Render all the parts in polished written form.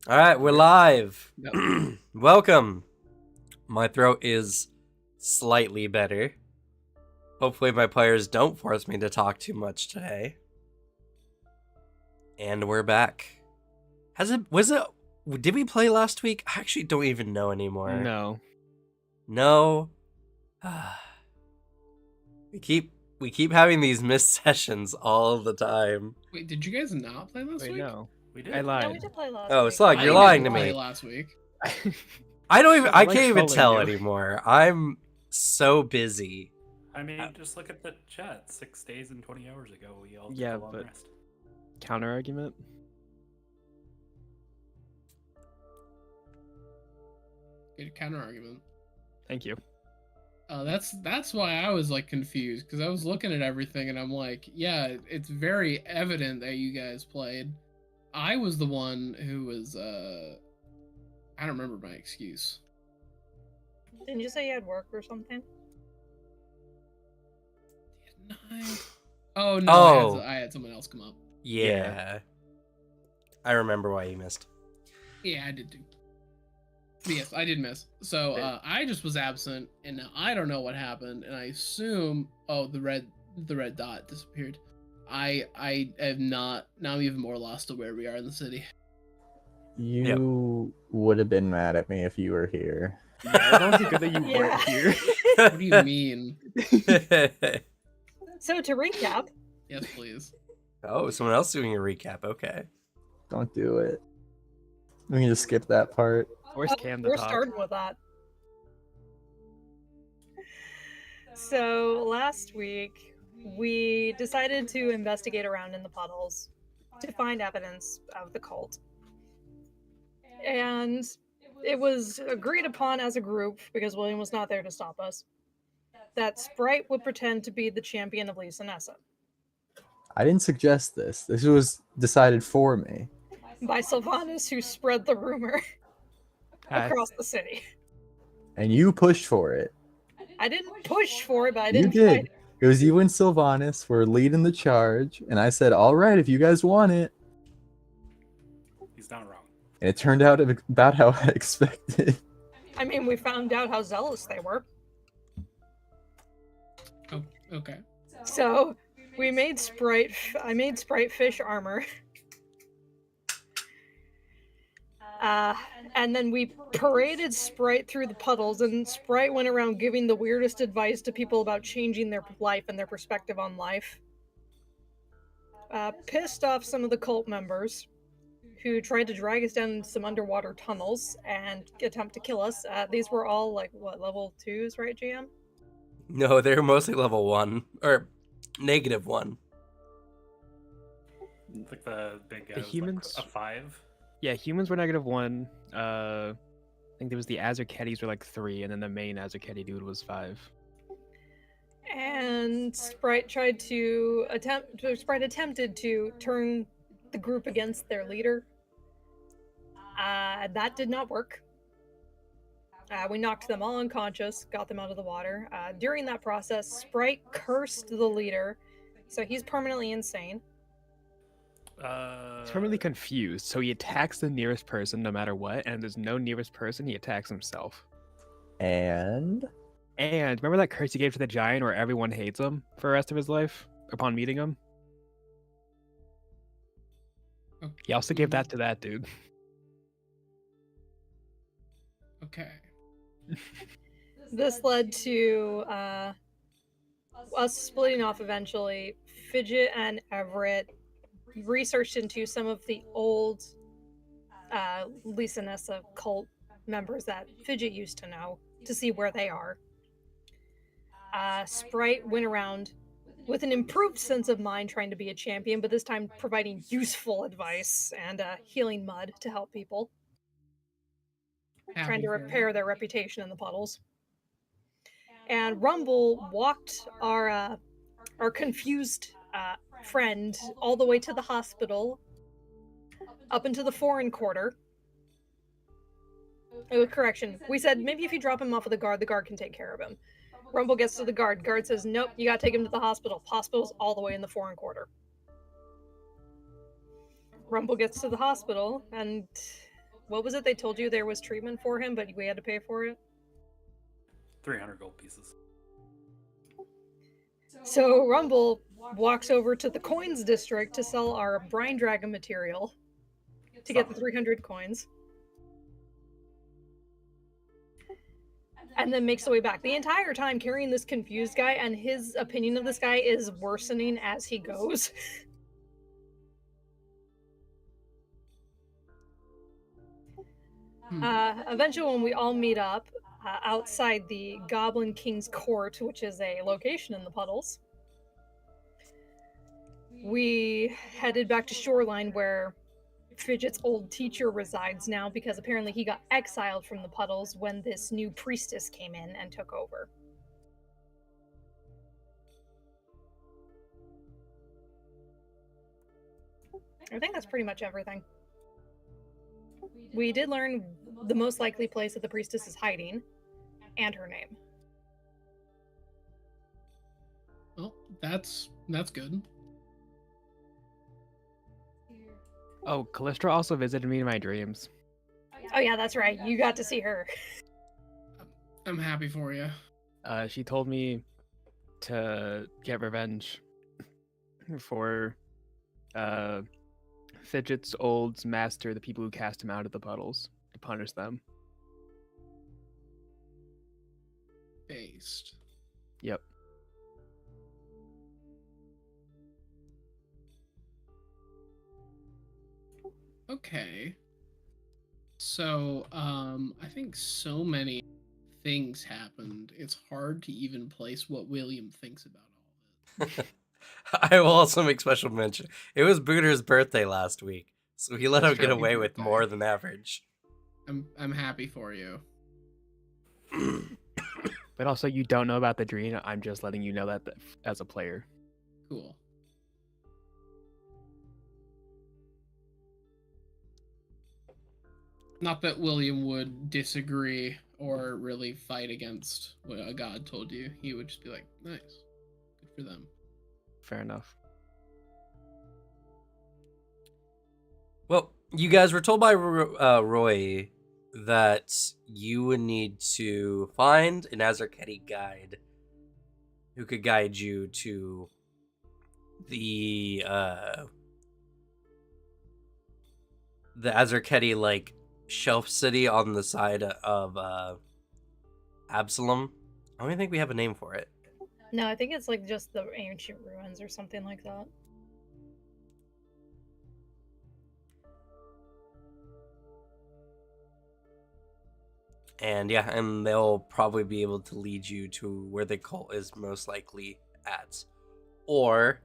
All right, we're live. Yep. Welcome. My throat is slightly better. Hopefully my players don't force me to talk too much today. And we're back. Did we play last week? I actually don't even know anymore. No. we keep having these missed sessions all the time. Wait, did you guys not play last week? No. We did. I lied. No, we did play last Oh, week. Slug, you're I lying didn't to play me. last week. I like can't even trolling tell you. anymore. I'm so busy. I mean, just look at the chat. 6 days and 20 hours ago, we all took Yeah, a long but- rest. Counter argument? Good counter argument. Thank you. That's why I was like confused because I was looking at everything and I'm like, yeah, it's very evident that you guys played. I was the one who was I don't remember my excuse. Didn't you say you had work or something? Didn't I? Oh no, Oh. I had someone else come up. Yeah. I remember why you missed. Yeah, I did too. But yes, I did miss. So I just was absent, and now I don't know what happened, and I assume the red dot disappeared. I have not. Now I'm even more lost to where we are in the city. You would have been mad at me if you were here. Yeah, it's honestly good that you Yeah. weren't here. What do you mean? So to recap, Yes, please. Oh, someone else doing a recap. Okay. Don't do it. We can just skip that part. Where's Cam to we're talk? starting with that. So last week, we decided to investigate around in the puddles to find evidence of the cult. And it was agreed upon as a group, because William was not there to stop us, that Sprite would pretend to be the champion of Lisa Nessa. I didn't suggest this. This was decided for me. By Sylvanus, who spread the rumor across the city. And you pushed for it. I didn't push for it, but I You didn't did. fight it. It was you and Sylvanus were leading the charge, and I said, all right, if you guys want it. He's not wrong. And it turned out about how I expected. I mean, we found out how zealous they were. Oh, okay. So we made I made Sprite fish armor. And then we paraded Sprite through the puddles, and Sprite went around giving the weirdest advice to people about changing their life and their perspective on life. Pissed off some of the cult members who tried to drag us down some underwater tunnels and attempt to kill us. These were all like, what, level 2s, right, GM? No, they're mostly level 1 or -1. Like the big guy The was humans- like a 5. Yeah, humans were -1. I think there was the Azarketes were like 3, and then the main Azarketi dude was 5. And Sprite attempted to turn the group against their leader. That did not work. We knocked them all unconscious, got them out of the water. During that process, Sprite cursed the leader, so he's permanently insane. He's permanently confused, so he attacks the nearest person no matter what, and if there's no nearest person, he attacks himself. And And remember that curse he gave to the giant where everyone hates him for the rest of his life upon meeting him? He also gave that to that dude. Okay. This led to us splitting off eventually. Fidget and Everett researched into some of the old Lisa Nessa cult members that Fidget used to know to see where they are. Sprite went around with an improved sense of mind trying to be a champion, but this time providing useful advice and healing mud to help people. Trying to repair their reputation in the puddles. And Rumble walked our confused friend all the way to the hospital, up into the foreign quarter. Correction, we said maybe if you drop him off with the guard can take care of him. Rumble gets to the guard. Guard says, nope, you gotta take him to the hospital. Hospital's all the way in the foreign quarter. Rumble gets to the hospital, and What was it they told you there was treatment for him, but we had to pay for it? 300 gold pieces. So Rumble walks over to the coins district to sell our brine dragon material to get the 300 coins. And then makes the way back. The entire time carrying this confused guy, and his opinion of this guy is worsening as he goes. Eventually, when we all meet up outside the Goblin King's Court, which is a location in the puddles, we headed back to Shoreline, where Fidget's old teacher resides now, because apparently he got exiled from the puddles when this new priestess came in and took over. I think that's pretty much everything. We did learn the most likely place that the priestess is hiding, and her name. Well, that's good. Oh, Callistra also visited me in my dreams. Oh yeah, that's right. You got to see her. I'm happy for you. She told me to get revenge for Fidget's old master, the people who cast him out of the puddles, to punish them. Based. Yep. Okay. So, I think so many things happened. It's hard to even place what William thinks about all of it. I will also make special mention. It was Booter's birthday last week, so he let That's him get true. away with Birthday. more than average. I'm happy for you. But also, you don't know about the dream. I'm just letting you know that as a player. Cool. Not that William would disagree or really fight against what a god told you. He would just be like, nice. Good for them. Fair enough. Well, you guys were told by Roy that you would need to find an Azarketi guide who could guide you to the Azarketi like shelf city on the side of Absalom. I don't even think we have a name for it. No, I think it's like just the ancient ruins or something like that. And yeah, and they'll probably be able to lead you to where the cult is most likely at. Or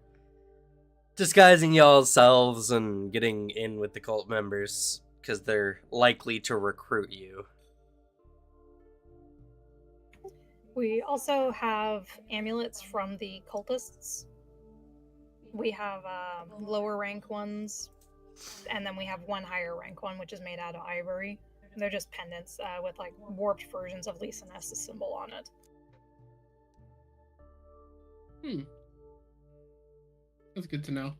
disguising y'all's selves and getting in with the cult members, because they're likely to recruit you. We also have amulets from the cultists. We have lower rank ones, and then we have one higher rank one, which is made out of ivory. They're just pendants with like warped versions of Lisa Ness's symbol on it. That's good to know.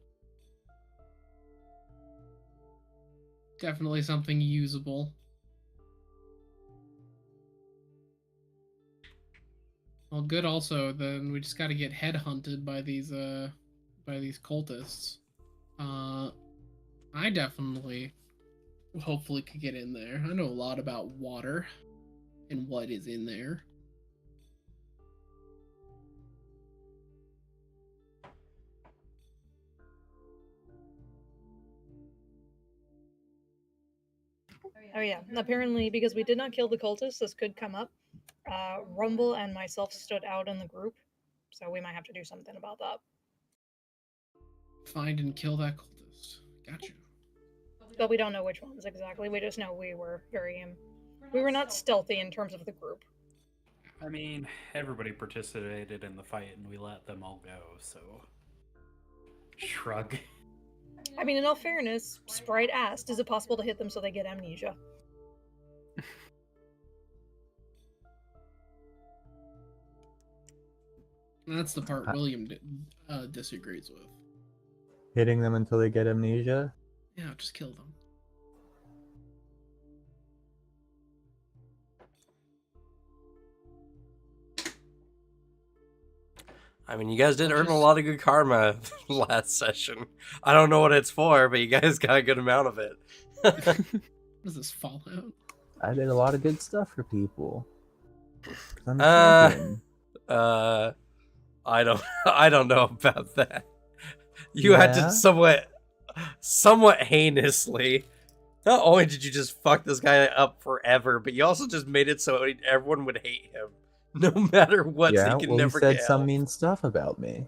Definitely something usable. Well, good also, then we just gotta get headhunted by these cultists. I definitely hopefully could get in there. I know a lot about water and what is in there. Oh yeah, apparently because we did not kill the cultists, this could come up. Rumble and myself stood out in the group, so we might have to do something about that. Find and kill that cultist. Gotcha. But we don't know which ones exactly. We just know we were we were not stealthy in terms of the group. I mean, everybody participated in the fight and we let them all go, so. Shrug. I mean, in all fairness, Sprite asked, is it possible to hit them so they get amnesia? That's the part William disagrees with. Hitting them until they get amnesia. Yeah, just kill them. I mean, you guys did earn a Just- lot of good karma last session. I don't know what it's for, but you guys got a good amount of it. What is this, Fallout? I did a lot of good stuff for people. 'Cause I'm a Uh, champion. I don't I don't know about that. You had Yeah? to somewhat heinously. Not only did you just fuck this guy up forever, but you also just made it so everyone would hate him. No matter what, so Yeah, he can well, he never said get some help. mean stuff about me.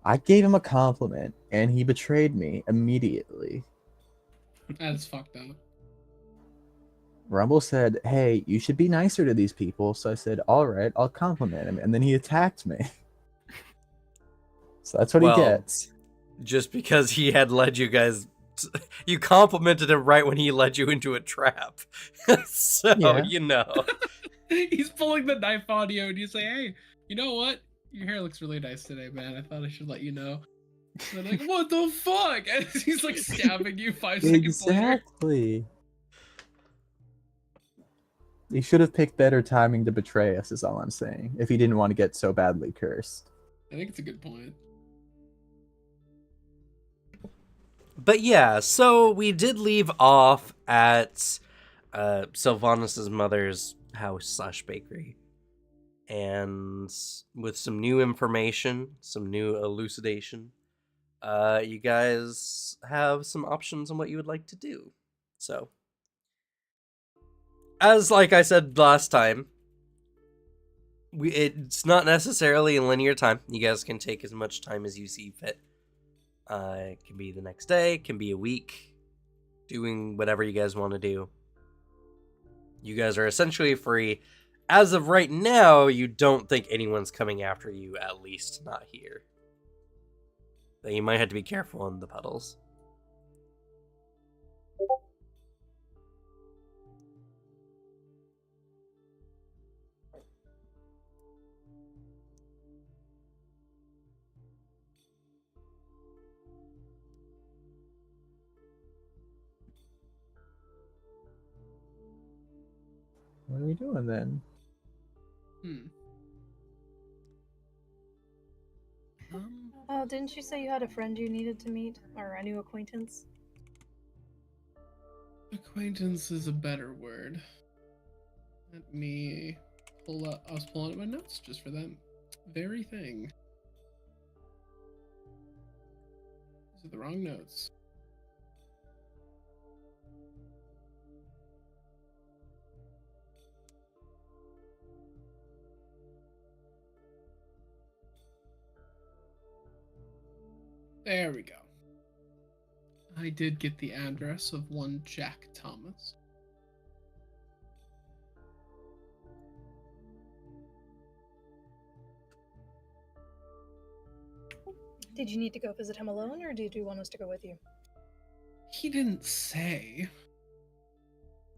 I gave him a compliment, and he betrayed me immediately. That's fucked up. Rumble said, "Hey, you should be nicer to these people." So I said, "All right, I'll compliment him," and then he attacked me. So that's what he Well, gets. Just because he had led you guys, you complimented him right when he led you into a trap. So, Yeah. you know. He's pulling the knife on you, and you say, "Hey, you know what? Your hair looks really nice today, man. I thought I should let you know." And they're like, "What the fuck?" And he's like stabbing you 5 seconds later. Exactly. He should have picked better timing to betray us, is all I'm saying, if he didn't want to get so badly cursed. I think it's a good point. But yeah, so we did leave off at Sylvanas' mother's house / bakery. And with some new information, some new elucidation, you guys have some options on what you would like to do. So, as like I said last time, it's not necessarily in linear time. You guys can take as much time as you see fit. It can be the next day, it can be a week, doing whatever you guys want to do. You guys are essentially free. As of right now, you don't think anyone's coming after you, at least not here. Though you might have to be careful on the puddles. What are we doing then? Oh, didn't you say you had a friend you needed to meet? Or a new acquaintance? Acquaintance is a better word. Let me pull up. I was pulling up my notes just for that very thing. These are the wrong notes. There we go. I did get the address of one Jack Thomas. Did you need to go visit him alone, or did you want us to go with you? He didn't say.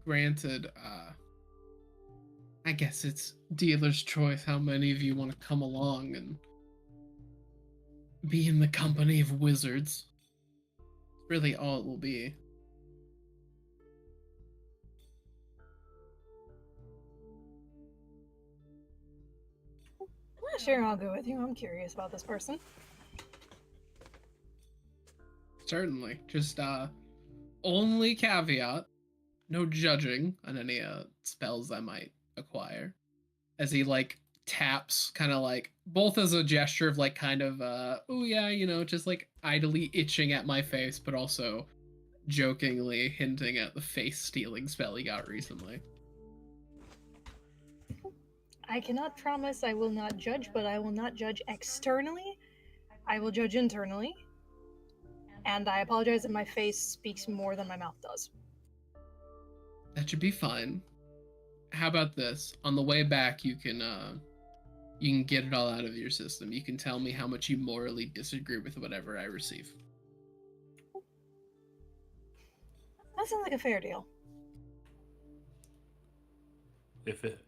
Granted, I guess it's dealer's choice how many of you want to come along and be in the company of wizards. Really all it will be. Sure, I'll go with you. I'm curious about this person. Certainly. Just only caveat, no judging on any spells I might acquire. As he like taps, kind of like both as a gesture of like kind of oh yeah, you know, just like idly itching at my face, but also jokingly hinting at the face stealing spell he got recently. I cannot promise I will not judge, but I will not judge externally. I will judge internally. And I apologize if my face speaks more than my mouth does. That should be fine. How about this? On the way back, you can get it all out of your system. You can tell me how much you morally disagree with whatever I receive. That sounds like a fair deal. If it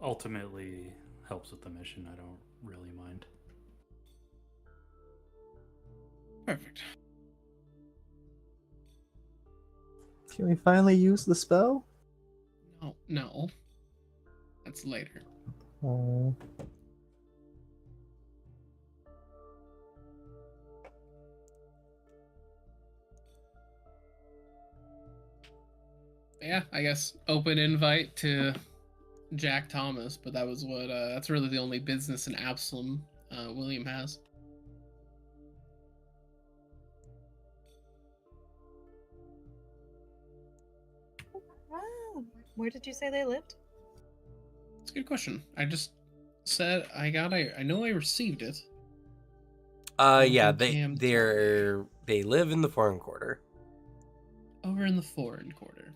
ultimately helps with the mission, I don't really mind. Perfect. Can we finally use the spell? No. That's later. Oh. Yeah, I guess open invite to Jack Thomas, but that was what that's really the only business in Absalom William has. Oh, where did you say they lived? It's a good question. I just said I know I received it. Yeah, Think Cam told me. they live in the foreign quarter. Over in the foreign quarter.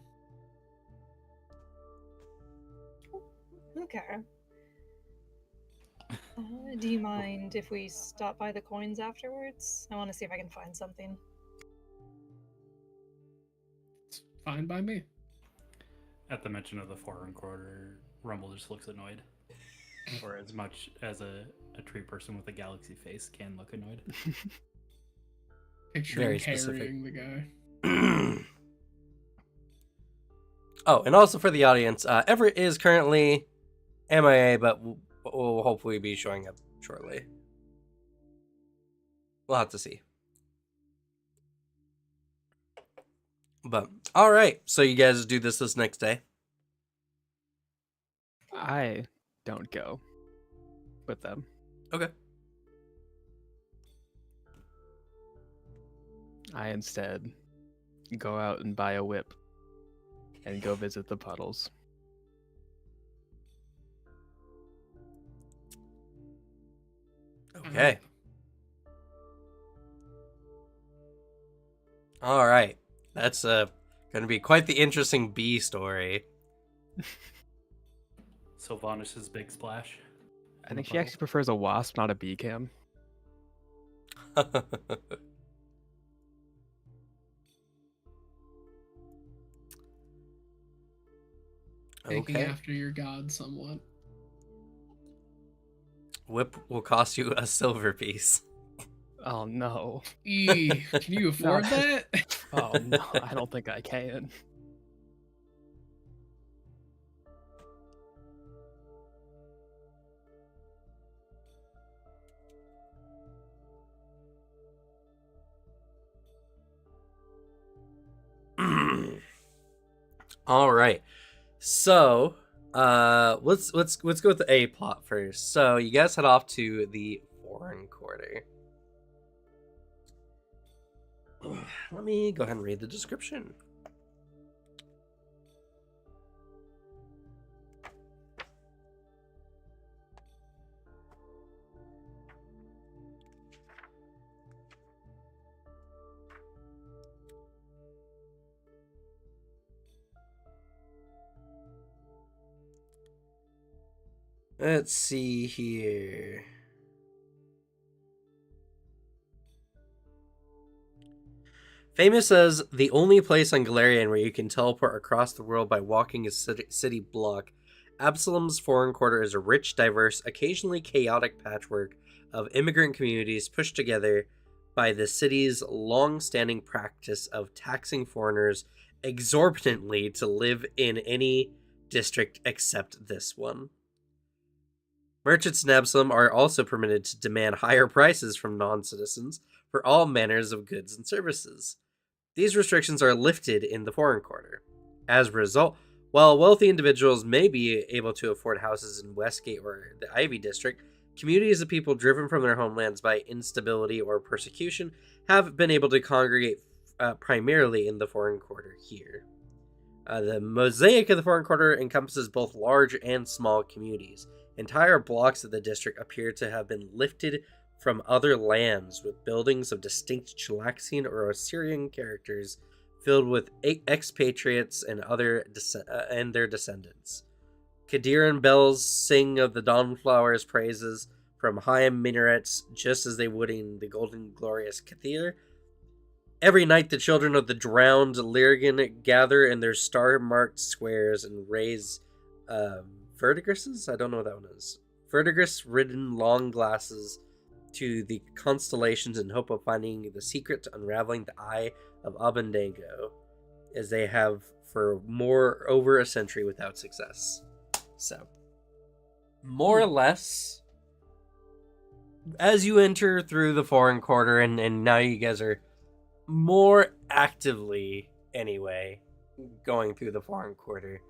Okay. Do you mind if we stop by the coins afterwards? I want to see if I can find something. It's fine by me. At the mention of the foreign quarter, Rumble just looks annoyed. Or as much as a tree person with a galaxy face can look annoyed. Picturing Very specific. carrying the guy. Oh, and also for the audience, Everett is currently MIA, but will hopefully be showing up shortly. We'll have to see. But all right, so you guys do this next day. I don't go with them. Okay. I instead go out and buy a whip and go visit the puddles. Okay. All right. That's going to be quite the interesting bee story. Sylvanas' big splash. I think she actually prefers a wasp, not a bee cam. Taking Okay. after your god somewhat. Whip will cost you a silver piece. Oh no. Can you afford that? Oh no, I don't think I can. All right. So, let's go with the A plot first. So, you guys head off to the foreign quarter. Let me go ahead and read the description. Let's see here. Famous as the only place on Galarian where you can teleport across the world by walking a city block, Absalom's foreign quarter is a rich, diverse, occasionally chaotic patchwork of immigrant communities pushed together by the city's long-standing practice of taxing foreigners exorbitantly to live in any district except this one. Merchants in Absalom are also permitted to demand higher prices from non-citizens for all manners of goods and services. These restrictions are lifted in the foreign quarter. As a result, while wealthy individuals may be able to afford houses in Westgate or the Ivy District, communities of people driven from their homelands by instability or persecution have been able to congregate primarily in the foreign quarter here. The mosaic of the foreign quarter encompasses both large and small communities. Entire blocks of the district appear to have been lifted from other lands, with buildings of distinct Chilaxian or Assyrian characters filled with expatriates and and their descendants. Kadiran bells sing of the dawnflower's praises from high minarets, just as they would in the golden glorious Kathir. Every night, the children of the drowned Lyrigan gather in their star-marked squares and raise verdigrisses? I don't know what that one is. Verdigris-ridden long glasses to the constellations in hope of finding the secret to unraveling the eye of Abandango, as they have for over a century without success. So, more or less, as you enter through the foreign quarter, and now you guys are more actively, anyway, going through the foreign quarter,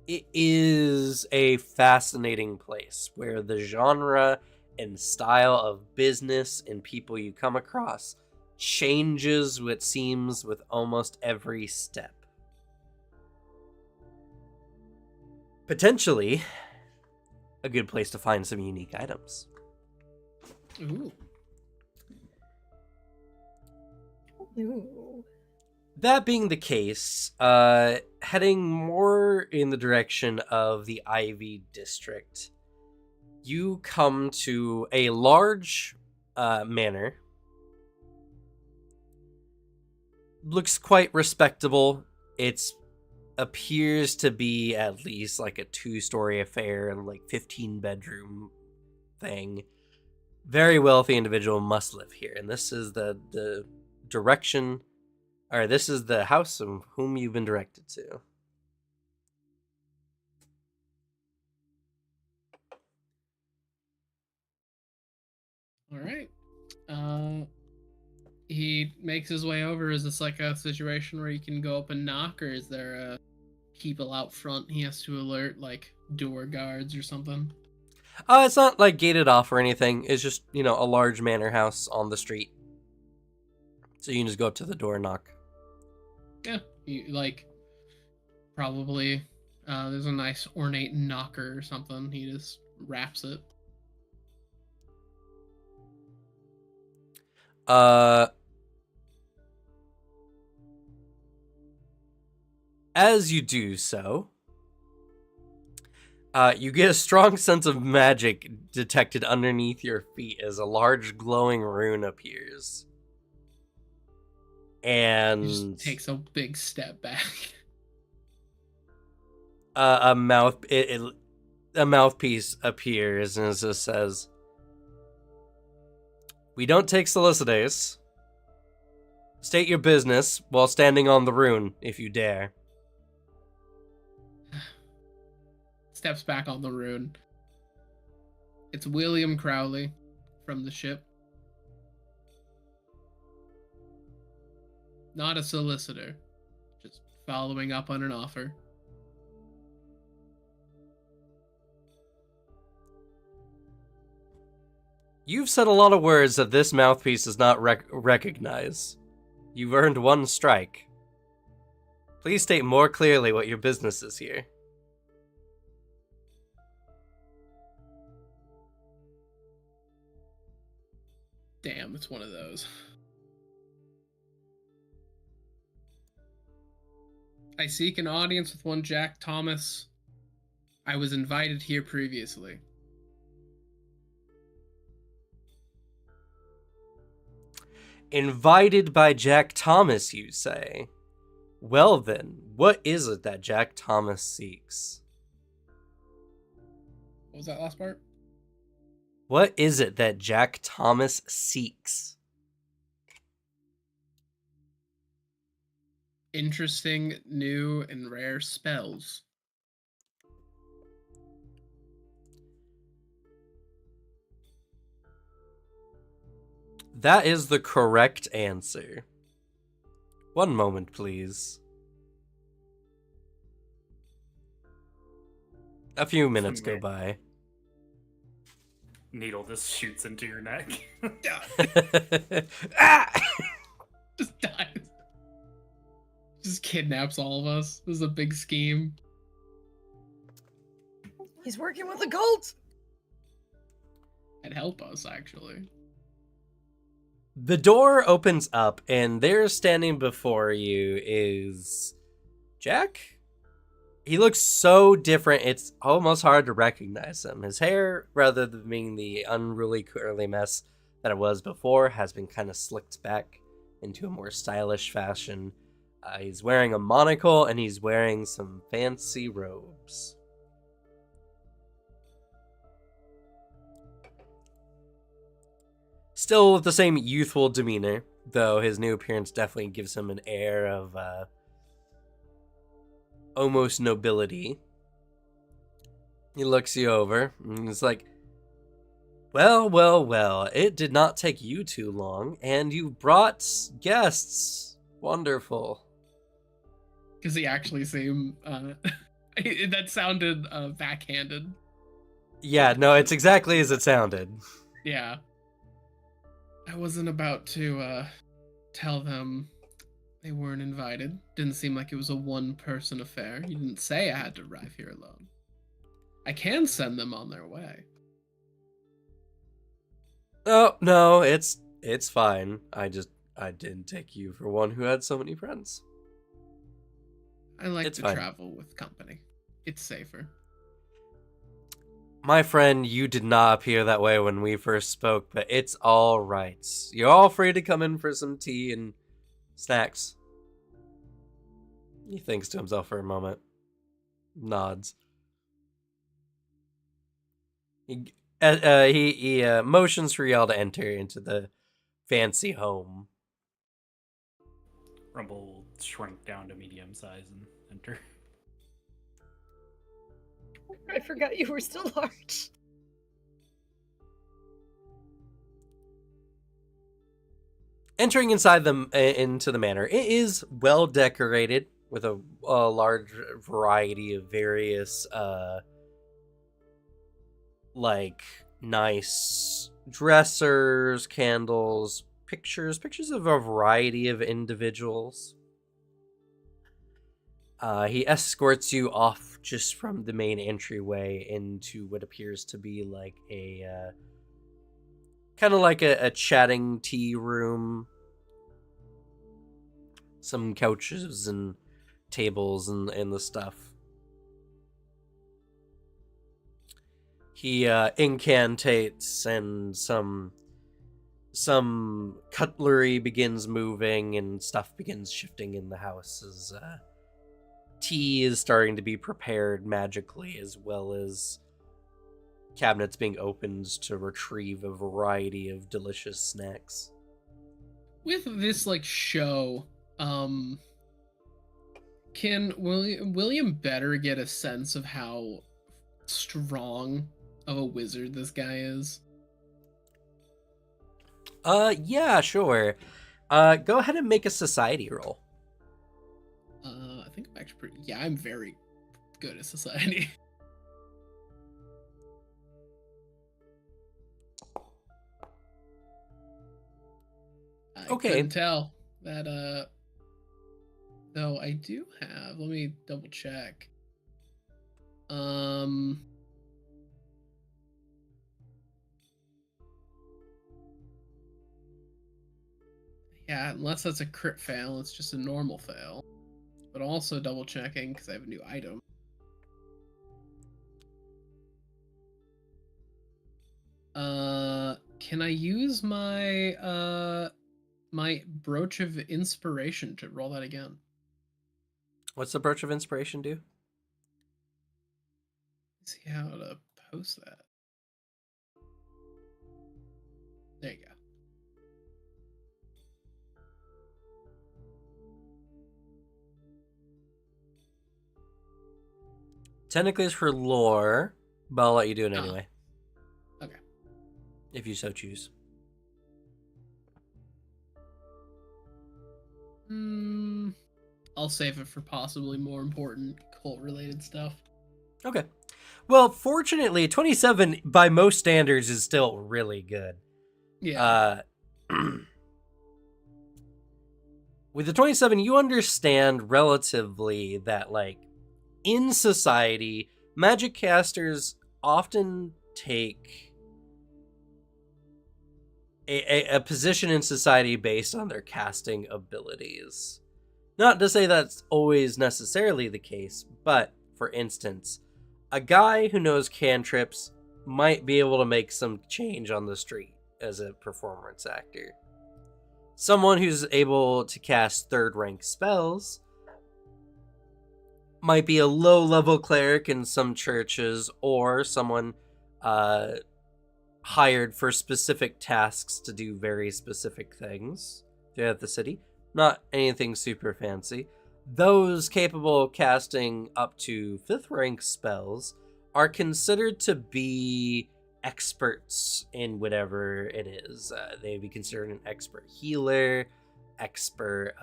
it is a fascinating place where the genre and style of business and people you come across changes, what seems, with almost every step. Potentially a good place to find some unique items. Ooh. Ooh. That being the case, heading more in the direction of the Ivy District, you come to a large manor. Looks quite respectable. It appears to be at least like a 2-story affair and like 15-bedroom thing. Very wealthy individual must live here, and this is the direction, or this is the house of whom you've been directed to. All right. He makes his way over. Is this like a situation where you can go up and knock, or is there people out front he has to alert, like door guards or something? It's not like gated off or anything. It's just, a large manor house on the street. So you can just go up to the door and knock. Yeah, probably there's a nice ornate knocker or something. He just wraps it. As you do so, you get a strong sense of magic detected underneath your feet as a large glowing rune appears. And He just takes a big step back. a mouthpiece appears and it just says, "We don't take solicitors. State your business while standing on the rune, if you dare." Steps back on the rune. It's William Crowley from the ship. Not a solicitor. Just following up on an offer. You've said a lot of words that this mouthpiece does not recognize. You've earned 1 strike. Please state more clearly what your business is here. Damn, it's one of those. I seek an audience with one Jack Thomas. I was invited here previously. Invited by Jack Thomas, you say? Well then, what is it that Jack Thomas seeks? What was that last part? What is it that Jack Thomas seeks? Interesting, new, and rare spells. That is the correct answer. One moment, please. A few minutes go by. Needle just shoots into your neck. Ah! Just dies. Just kidnaps all of us. This is a big scheme. He's working with a cult. It'd help us, actually. The door opens up, and there standing before you is Jack? He looks so different, it's almost hard to recognize him. His hair, rather than being the unruly curly mess that it was before, has been kind of slicked back into a more stylish fashion. He's wearing a monocle, and he's wearing some fancy robes. Still with the same youthful demeanor, though his new appearance definitely gives him an air of almost nobility. He looks you over and he's like, well, well, well, it did not take you too long, and you brought guests. Wonderful. Because he actually seemed that sounded backhanded. Yeah, no, it's exactly as it sounded. Yeah. I wasn't about to tell them they weren't invited. Didn't seem like it was a one-person affair. You didn't say I had to arrive here alone. I can send them on their way. Oh, no, it's fine. I didn't take you for one who had so many friends. I like It's to fine. travel with company. It's safer. My friend, you did not appear that way when we first spoke, but it's all right. You're all free to come in for some tea and snacks. He thinks to himself for a moment. Nods. He motions for y'all to enter into the fancy home. Rumble will shrink down to medium size and enter. I forgot you were still large. Entering inside into the manor, it is well decorated with a large variety of various like nice dressers, candles, pictures of a variety of individuals. He escorts you off just from the main entryway into what appears to be like a kind of like a chatting tea room. Some couches and tables and the stuff. He incantates and some cutlery begins moving and stuff begins shifting in the house as tea is starting to be prepared magically, as well as cabinets being opened to retrieve a variety of delicious snacks. With this like show, can William better get a sense of how strong of a wizard this guy is? Yeah, sure. Go ahead and make a society roll. I think I'm actually pretty. Yeah, I'm very good at society. I Okay. couldn't tell that. Though I do have. Let me double check. Yeah, unless that's a crit fail, it's just a normal fail. But also double checking because I have a new item. Can I use my my brooch of inspiration to roll that again? What's the Brooch of Inspiration do? See how to post that. There you go. Technically it's for lore, but I'll let you do it anyway. Okay. If you so choose. I'll save it for possibly more important cult-related stuff. Okay. Well, fortunately, 27 by most standards is still really good. Yeah. With the 27, you understand relatively that, like, in society, magic casters often take a position in society based on their casting abilities. Not to say that's always necessarily the case, but, for instance, a guy who knows cantrips might be able to make some change on the street as a performance actor. Someone who's able to cast third-rank spells might be a low-level cleric in some churches, or someone hired for specific tasks to do very specific things throughout the city. Not anything super fancy. Those capable of casting up to 5th rank spells are considered to be experts in whatever it is. They'd be considered an expert healer, expert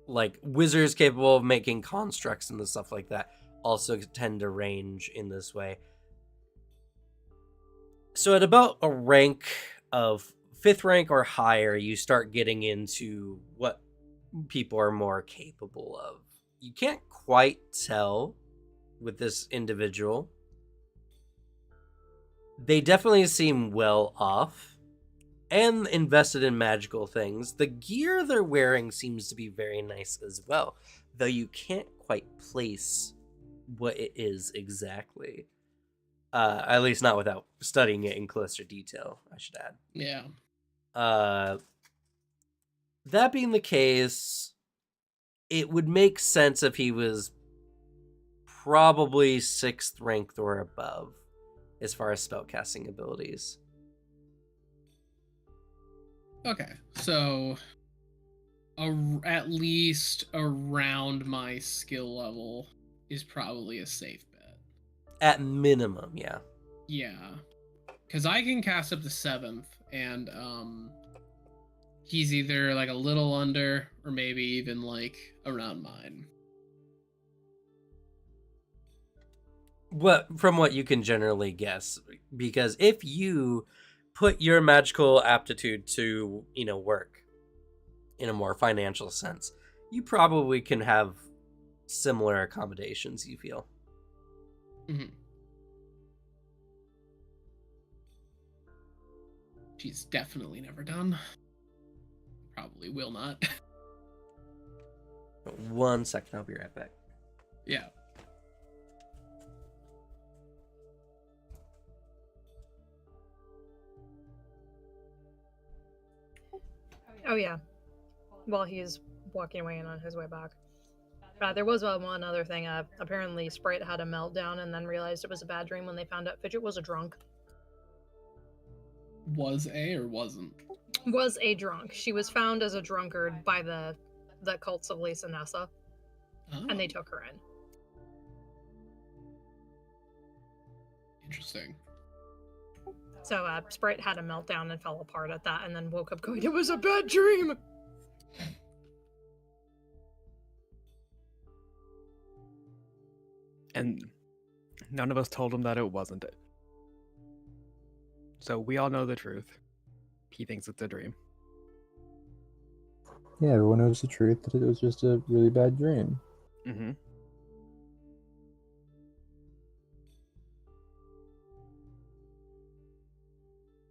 like wizards capable of making constructs and the stuff like that also tend to range in this way. So at about a rank of 5th rank or higher, you start getting into what people are more capable of. You can't quite tell with this individual. They definitely seem well off and invested in magical things. The gear they're wearing seems to be very nice as well, though you can't quite place what it is exactly. At least not without studying it in closer detail, I should add. Yeah. That being the case, it would make sense if he was probably 6th ranked or above as far as spellcasting abilities. Okay, so at least around my skill level is probably a safe bet. At minimum, yeah. Yeah, because I can cast up to 7th, and he's either like a little under or maybe even like around mine. From what you can generally guess, because if you put your magical aptitude to, work in a more financial sense, you probably can have similar accommodations, you feel. Mm-hmm. She's definitely never done. Probably will not. 1 second, I'll be right back. Yeah. Oh yeah. While he's walking away and on his way back. There was one other thing. Apparently Sprite had a meltdown and then realized it was a bad dream when they found out Fidget was a drunk. Was a or wasn't? Was a drunk. She was found as a drunkard by the cults of Lisa Nessa. Oh. And they took her in. Interesting. So Sprite had a meltdown and fell apart at that and then woke up going, it was a bad dream! And none of us told him that it wasn't it. So we all know the truth. He thinks it's a dream. Yeah, everyone knows the truth that it was just a really bad dream. Mm-hmm.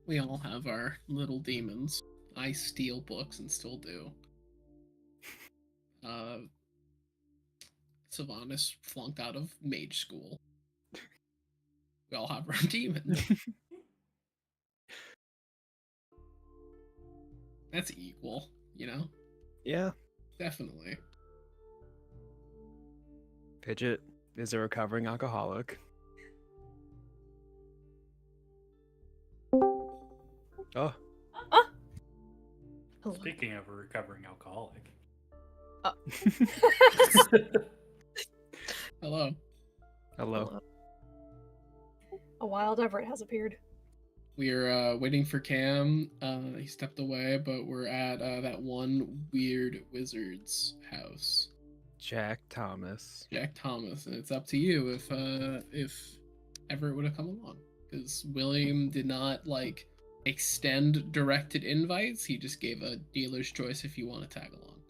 We all have our little demons. I steal books and still do. Sylvanas flunked out of mage school. We all have our demons. That's equal, Yeah. Definitely. Fidget is a recovering alcoholic. Oh. Hello. Speaking of a recovering alcoholic. Hello. Hello. A wild Everett has appeared. We're waiting for Cam. He stepped away, but we're at that one weird wizard's house. Jack Thomas. Jack Thomas, and it's up to you if Everett would have come along, because William did not extend directed invites. He just gave a dealer's choice if you want to tag along.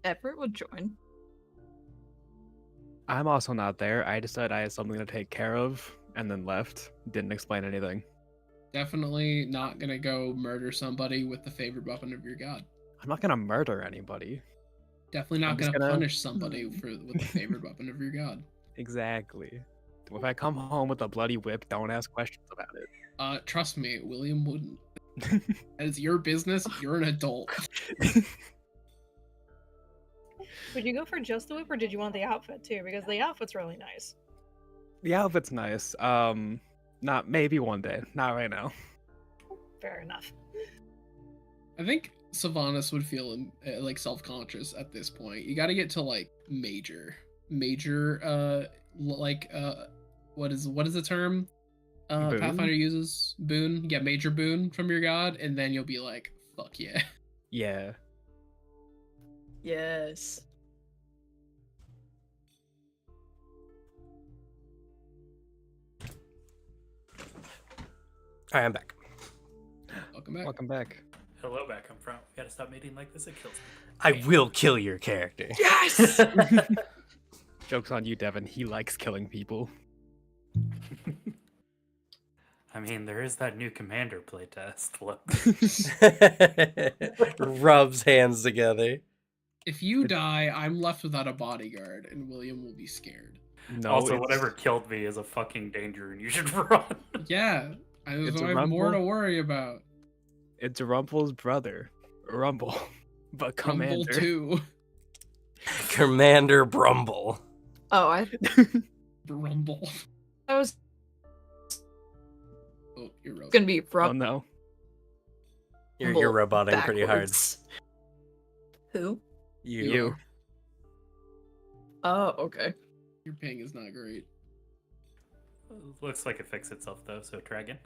Everett would join. I'm also not there. I decided I had something to take care of and then left. Didn't explain anything. Definitely not gonna go murder somebody with the favorite weapon of your god. I'm not gonna murder anybody. Definitely not I'm just gonna gonna- punish somebody with the favorite weapon of your god. Exactly. If I come home with a bloody whip, don't ask questions about it. Trust me, William wouldn't. As your business, you're an adult. Would you go for just the whip or did you want the outfit too? Because the outfit's really nice. The outfit's nice. Not maybe one day. Not right now. Fair enough. I think Sylvanas would feel like self-conscious at this point. You got to get to like major, what is the term? Boon? Pathfinder uses boon. Yeah, major boon from your god, and then you'll be like, fuck yeah. Yeah. Yes. All right, I'm back. Welcome back. Welcome back. Hello, back home front. We gotta stop mating like this. It kills me. I will kill your character. Yes! Joke's on you, Devin. He likes killing people. I mean, there is that new commander playtest. Look. Rubs hands together. If you die, I'm left without a bodyguard, and William will be scared. No, Also, it's- whatever killed me is a fucking danger, and you should run. Yeah, I It's a have more to rumble. worry about. It's Rumple's brother, Rumble, but Rumble commander. 2. Commander Brumble. Oh, I Rumble. was Oh, you're right. gonna be Oh Rumble. no. You're roboting pretty hard. backwards. Who? You. Oh, okay. Your ping is not great. Looks like it fixed itself though. So try again.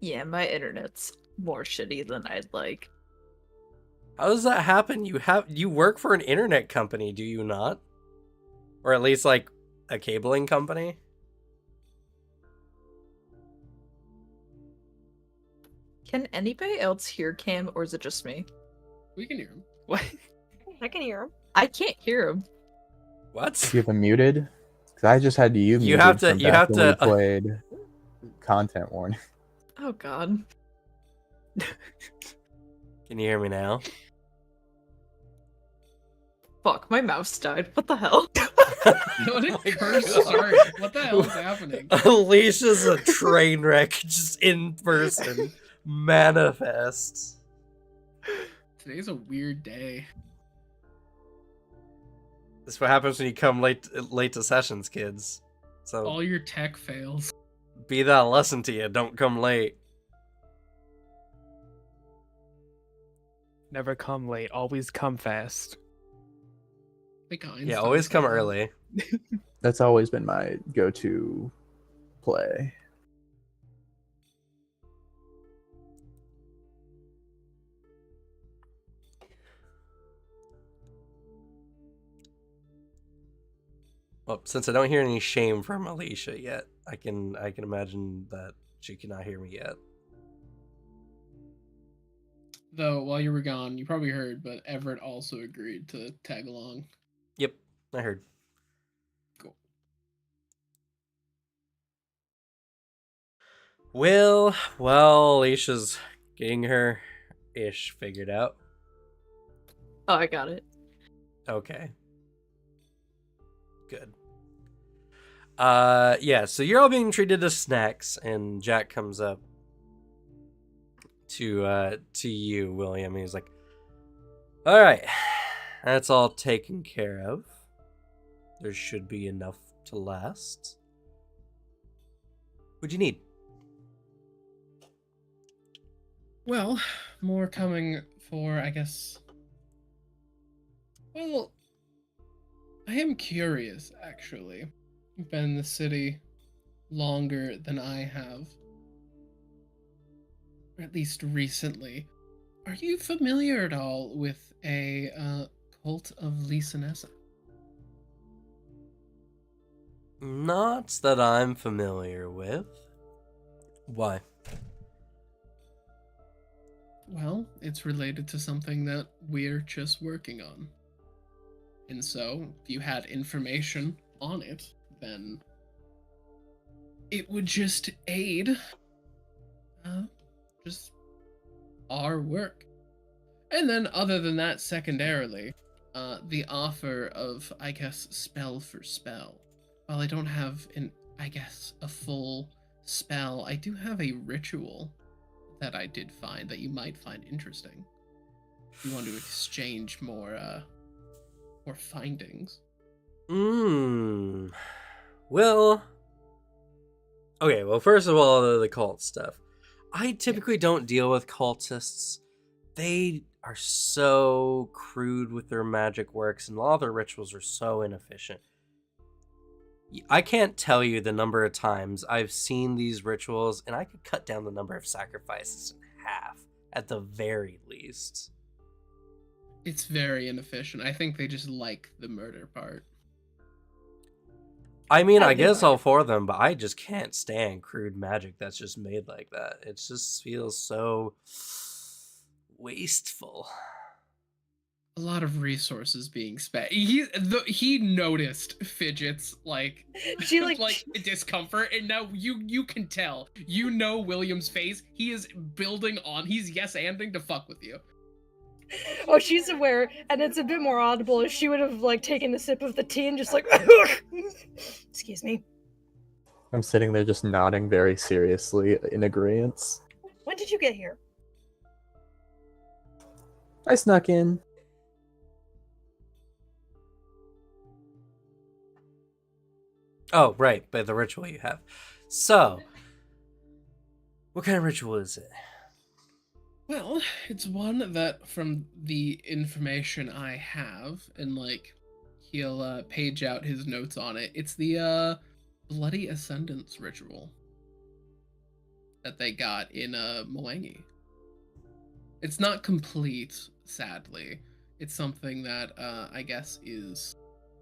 Yeah, my internet's more shitty than I'd like. How does that happen? You work for an internet company, do you not? Or at least like a cabling company? Can anybody else hear Cam, or is it just me? We can hear him. What? I can hear him. I can't hear him. What? You have him muted? Because I just had you muted. You have to- from you back have when to- we played content warning. Oh god. Can you hear me now? Fuck, my mouse died. What the hell? What Oh a my curse God. start. What the hell is happening? Alicia's a train wreck just in person. Manifest. Today's a weird day. That's what happens when you come late to sessions, kids. So All your tech fails. be that a lesson to you. Don't come late. Never come late. Always come fast. Like Yeah, always come early. That's always been my go-to play. Well, since I don't hear any shame from Alicia yet, I can imagine that she cannot hear me yet. Though, while you were gone, you probably heard, but Everett also agreed to tag along. Yep, I heard. Cool. Well, Alicia's getting her ish figured out. Oh, I got it. Okay. Good. Yeah, so you're all being treated as snacks, and Jack comes up to you, William. He's like, all right, that's all taken care of. There should be enough to last. What'd you need? Well, more coming for, I guess. Well, I am curious, actually. You've been in the city longer than I have. Or at least recently. Are you familiar at all with a cult of Lisa Nessa? Not that I'm familiar with. Why? Well, it's related to something that we're just working on. And so, if you had information on it, then it would just aid just our work. And then, other than that, secondarily, the offer of, I guess, spell for spell. While I don't have a full spell, I do have a ritual that I did find that you might find interesting. If you want to exchange more findings. Well, okay, well, first of all, the cult stuff. I typically don't deal with cultists. They are so crude with their magic works, and a lot of their rituals are so inefficient. I can't tell you the number of times I've seen these rituals, and I could cut down the number of sacrifices in half, at the very least. It's very inefficient. I think they just like the murder part. I mean, Yeah, I they guess are. all for them, but I just can't stand crude magic that's just made like that. It just feels so wasteful. A lot of resources being spent. He noticed Fidget's like She like like discomfort, and now you can tell. You know William's face. He is building on. He's yes-anding to fuck with you. oh, she's aware, and it's a bit more audible if she would have like taken a sip of the tea and just like excuse me. I'm sitting there just nodding very seriously in agreement. When did you get here? I snuck in. Oh, right, by the ritual you have. So, what kind of ritual is it? Well, it's one that, from the information I have, and like he'll page out his notes on it. It's the Bloody Ascendance ritual that they got in Mwangi. It's not complete, sadly. It's something that I guess is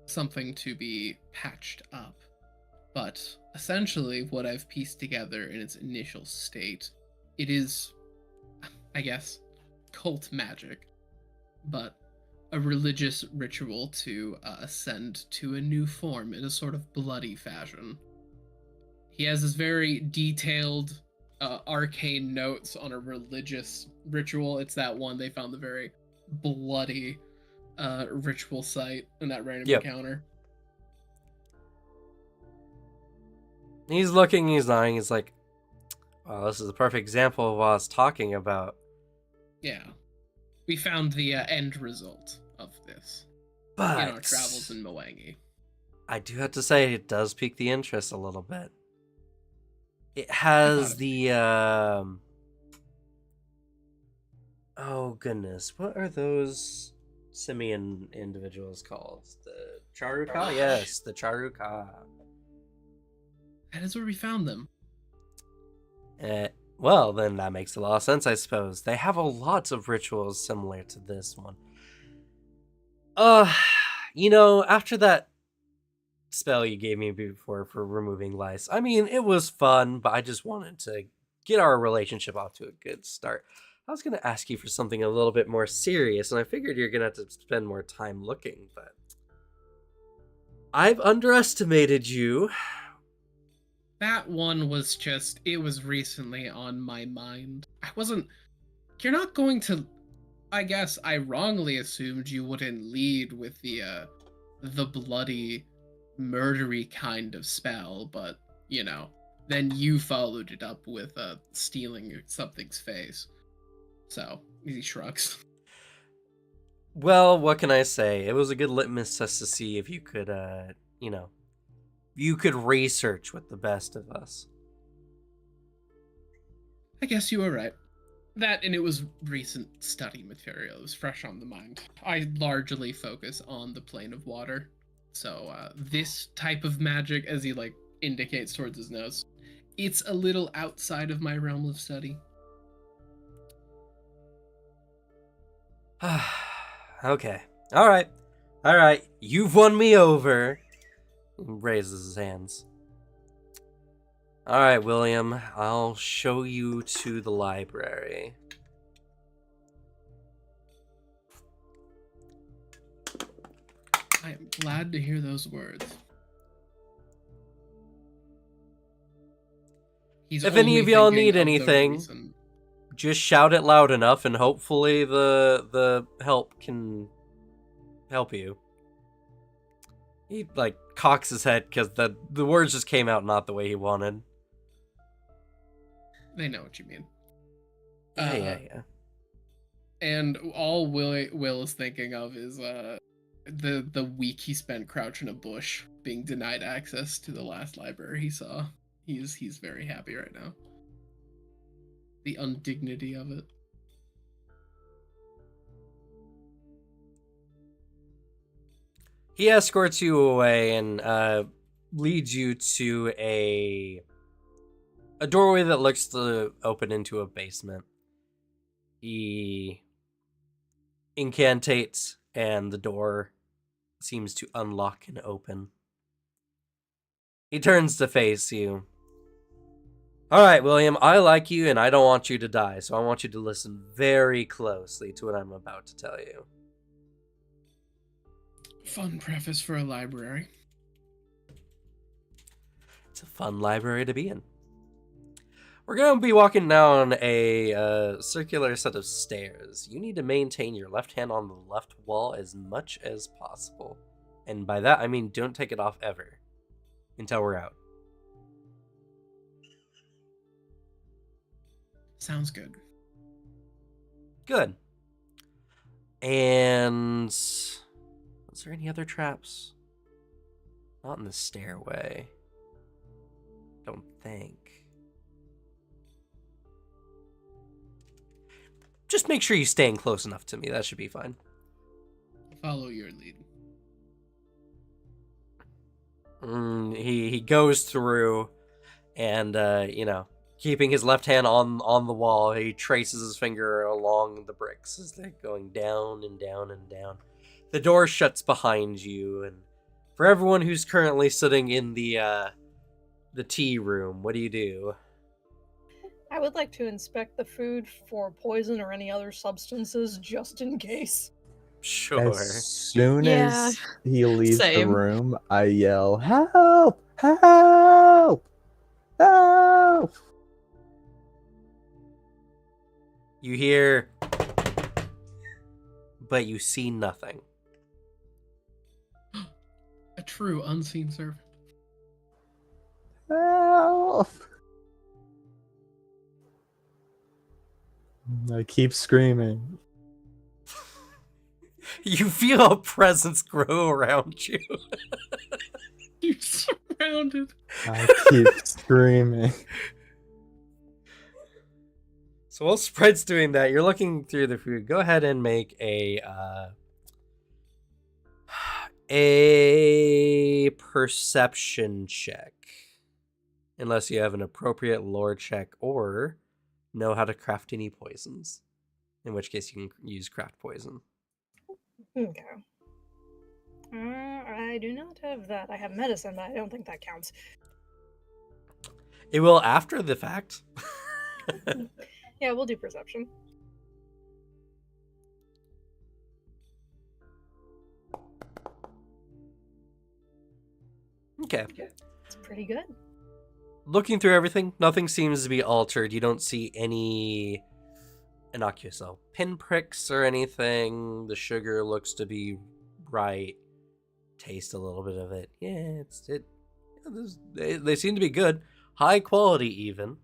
something to be patched up. But essentially, what I've pieced together in its initial state, it is, I guess, cult magic, but a religious ritual to ascend to a new form in a sort of bloody fashion. He has this very detailed, arcane notes on a religious ritual. It's that one they found the very bloody ritual site in that random encounter. He's looking, he's lying, he's like, wow, this is a perfect example of what I was talking about. Yeah. We found the end result of this But in our travels in Mwangi. I do have to say, it does pique the interest a little bit. It has the, oh goodness, what are those simian individuals called? The Charuka? Yes, the Charuka. That is where we found them. Well, then that makes a lot of sense, I suppose. They have a lot of rituals similar to this one. After that spell you gave me before for removing lice, I mean, it was fun, but I just wanted to get our relationship off to a good start. I was going to ask you for something a little bit more serious, and I figured you're going to have to spend more time looking, but I've underestimated you. That one was just, it was recently on my mind. You're not going to, I guess I wrongly assumed you wouldn't lead with the bloody, murdery kind of spell, but, then you followed it up with stealing something's face. So, he shrugs. Well, what can I say? It was a good litmus test to see if you could, you could research with the best of us. I guess you were right. That, and it was recent study material. It was fresh on the mind. I largely focus on the plane of water. So, this type of magic, as he, indicates towards his nose, it's a little outside of my realm of study. Okay. All right. You've won me over. He raises his hands. All right, William. I'll show you to the library. I am glad to hear those words. If any of y'all need anything, just shout it loud enough, and hopefully the help can help you. He cocks his head because the words just came out not the way he wanted. They know what you mean. Yeah. And all Will is thinking of is the week he spent crouching in a bush, being denied access to the last library he saw. He's very happy right now. the undignity of it. He escorts you away and leads you to a doorway that looks to open into a basement. He incantates, and the door seems to unlock and open. He turns to face you. All right, William, I like you and I don't want you to die, so I want you to listen very closely to what I'm about to tell you. Fun preface for a library. It's a fun library to be in. We're going to be walking down a circular set of stairs. You need to maintain your left hand on the left wall as much as possible. And by that, I mean don't take it off ever until we're out. Sounds good. Good. And was there any other traps? Not in the stairway. Don't think. Just make sure you staying close enough to me. That should be fine. Follow your lead. He goes through, and keeping his left hand on the wall, he traces his finger along the bricks as they're going down and down and down. The door shuts behind you, and for everyone who's currently sitting in the tea room, what do you do? I would like to inspect the food for poison or any other substances just in case. Sure. As soon Yeah, as he leaves the same. room, I yell, "Help! Help! Help!" You hear, but you see nothing. A true unseen servant. Help! I keep screaming. You feel a presence grow around you. You're surrounded. I keep screaming. So while Spread's doing that, you're looking through the food. Go ahead and make a perception check. Unless you have an appropriate lore check or know how to craft any poisons. In which case you can use craft poison. Okay. I do not have that. I have medicine, but I don't think that counts. It will after the fact. Yeah, we'll do perception. Okay. It's pretty good. Looking through everything, nothing seems to be altered. You don't see any innocuous pinpricks or anything. The sugar looks to be right. Taste a little bit of it. Yeah, they seem to be good. High quality even.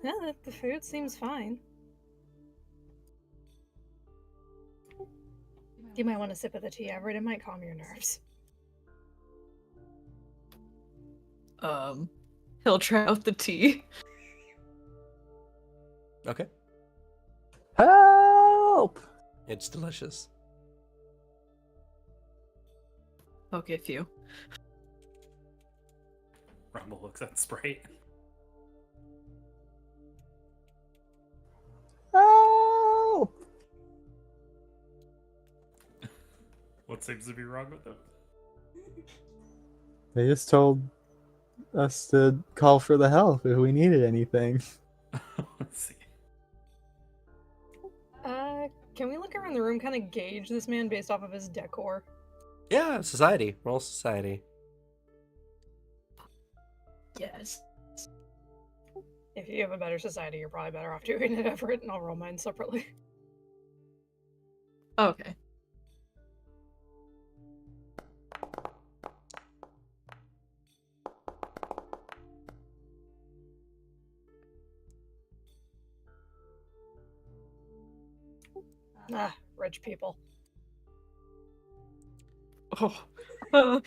Yeah, the food seems fine. You might want a sip of the tea, Everett. It might calm your nerves. He'll try out the tea. Okay. Help! It's delicious. Okay, phew. Rumble looks at Sprite. Help! What seems to be wrong with them? They just told us to call for the help if we needed anything. Let's see. Can we look around the room, kind of gauge this man based off of his decor? Yeah, society. Roll society. Yes. If you have a better society, you're probably better off doing it, Everett, and I'll roll mine separately. Okay. Ah, rich people. Oh.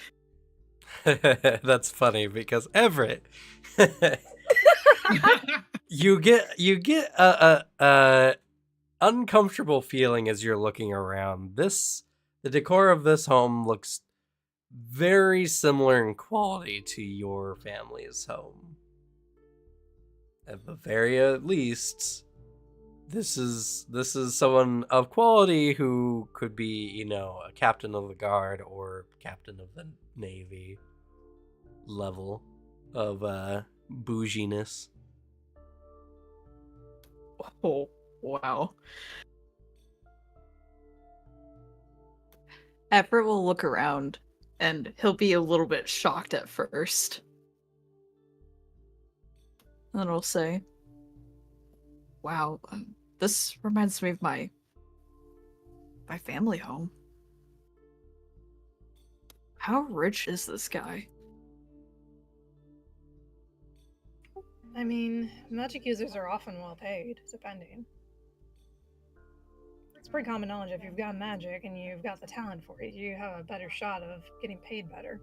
That's funny because Everett, you get a uncomfortable feeling as you're looking around. The decor of this home looks very similar in quality to your family's home. At the very least, this is someone of quality who could be, a captain of the guard or captain of the navy level of bouginess. Oh, wow. Everett will look around and he'll be a little bit shocked at first. And then he'll say, wow, this reminds me of my family home. How rich is this guy? I mean, magic users are often well paid, depending. It's pretty common knowledge if you've got magic and you've got the talent for it, you have a better shot of getting paid better.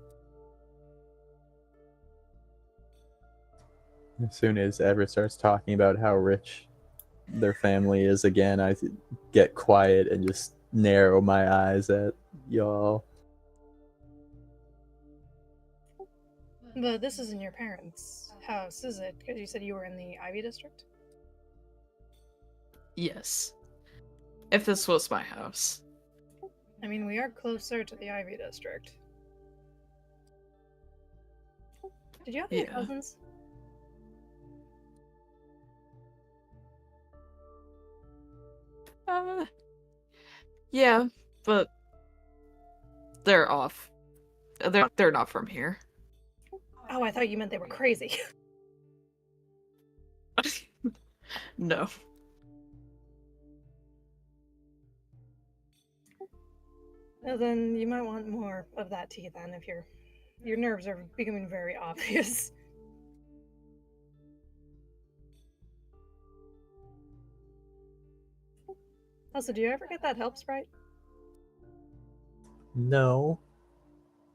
As soon as Everett starts talking about how rich their family is again, I get quiet and just narrow my eyes at y'all. But this isn't your parents' house, is it? Because you said you were in the Ivy District? Yes. If this was my house. I mean, we are closer to the Ivy District. Did you have any Yeah. cousins? Yeah, but they're off. They're not from here. Oh, I thought you meant they were crazy. No. Well, then you might want more of that tea then if your nerves are becoming very obvious. Also, do you ever get that help sprite? No.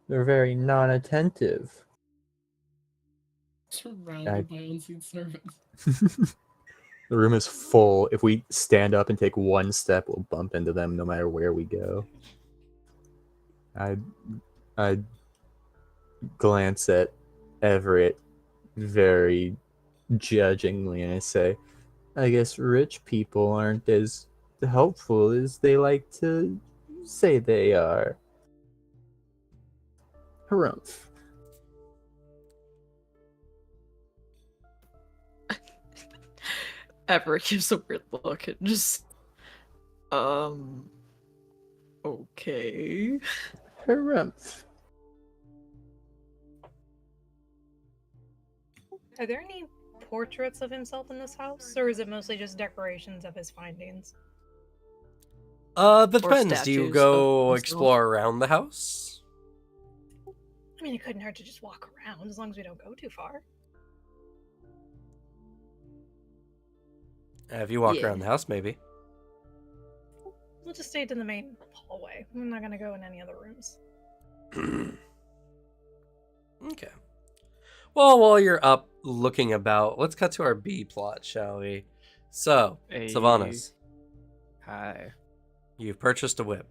They're very non-attentive. Surrounded by unseen servants. The room is full. If we stand up and take one step, we'll bump into them no matter where we go. I glance at Everett very judgingly and I say, I guess rich people aren't as helpful as they like to say they are. Harumph. Everett gives a weird look and just okay. Harumph. Are there any portraits of himself in this house, or is it mostly just decorations of his findings? That depends. Do you statues go of himself. explore around the house? I mean, it couldn't hurt to just walk around as long as we don't go too far. If you walk Yeah. around the house, maybe. We'll just stay in the main hallway. I'm not gonna go in any other rooms. Okay. Well, while you're up looking about, let's cut to our B plot, shall we? So, Hey. Sylvanas, Hi, you've purchased a whip.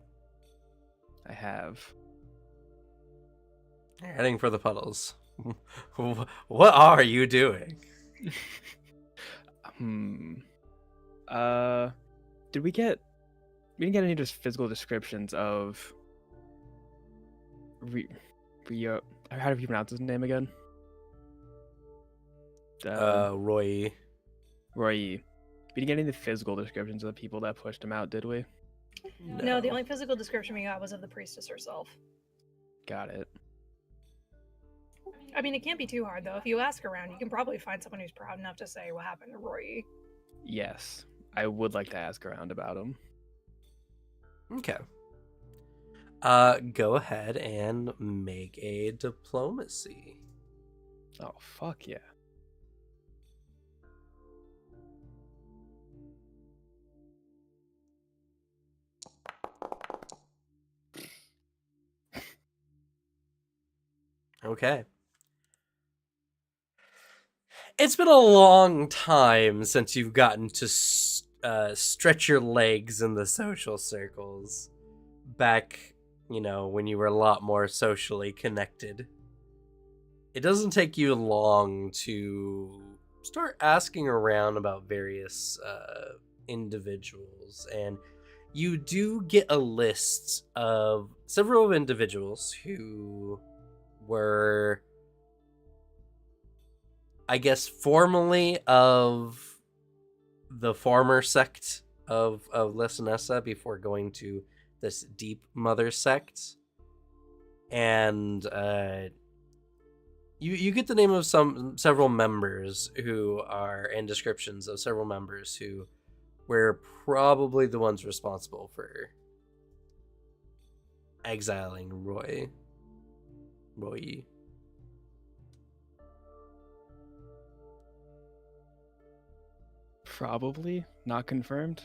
I have. You're heading for the puddles. What are you doing? Did we get? We didn't get any just physical descriptions of. How do you pronounce his name again? Roy. Roy. We didn't get any of the physical descriptions of the people that pushed him out, did we? No, the only physical description we got was of the priestess herself. Got it. I mean, it can't be too hard, though. If you ask around, you can probably find someone who's proud enough to say what happened to Roy. Yes, I would like to ask around about him. Okay. Go ahead and make a diplomacy. Oh, fuck yeah. Okay. It's been a long time since you've gotten to stretch your legs in the social circles. Back, when you were a lot more socially connected. It doesn't take you long to start asking around about various individuals, and you do get a list of several individuals who were, I guess, formerly of the former sect of Lisanessa before going to this Deep Mother sect. And you get the name of several members who are, and descriptions of several members who were probably the ones responsible for exiling Roy. Probably not confirmed.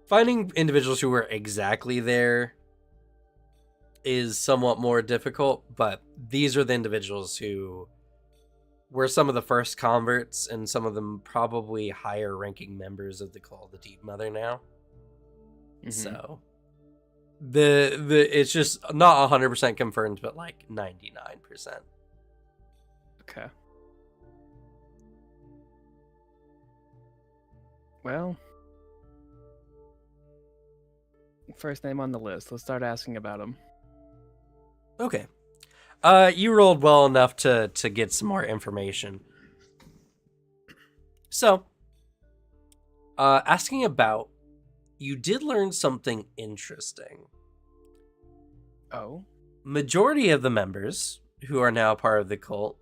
Finding individuals who were exactly there is somewhat more difficult, but these are the individuals who were some of the first converts, and some of them probably higher ranking members of the cult, the Deep Mother now. Mhm. So the it's just not 100% confirmed, but like 99%. Okay. Well, first name on the list. Let's start asking about him. Okay. You rolled well enough to get some more information. So, asking about, you did learn something interesting. Oh? Majority of the members who are now part of the cult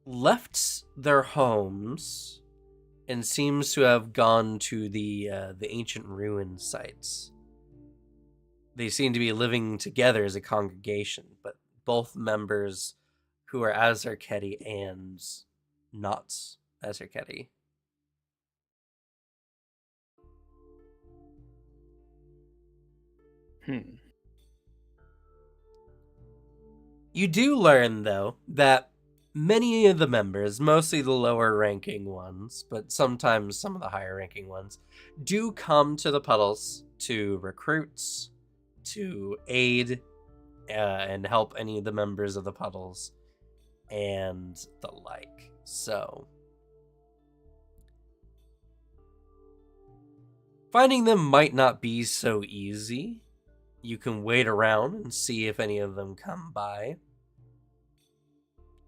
left their homes and seems to have gone to the ancient ruin sites. They seem to be living together as a congregation, but both members who are Azarketi and not Azarketi. You do learn, though, that many of the members, mostly the lower ranking ones, but sometimes some of the higher ranking ones, do come to the puddles to recruit, to aid, and help any of the members of the puddles, and the like. So, finding them might not be so easy. You can wait around and see if any of them come by.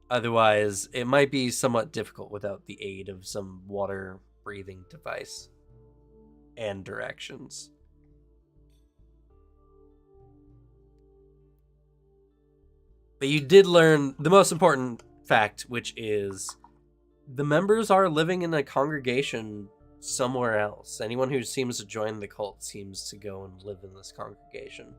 Otherwise, it might be somewhat difficult without the aid of some water breathing device and directions. But you did learn the most important fact, which is the members are living in a congregation somewhere else. Anyone who seems to join the cult seems to go and live in this congregation.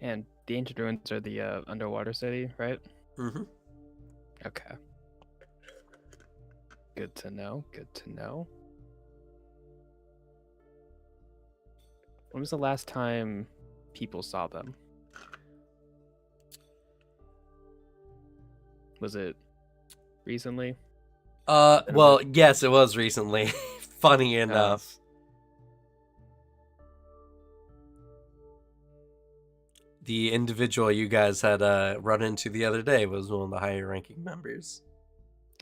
And the ancient ruins are the underwater city, right? Mm-hmm. Okay. Good to know. Good to know. When was the last time people saw them? Was it recently? Well, yes, it was recently. Funny enough. The individual you guys had run into the other day was one of the higher ranking members.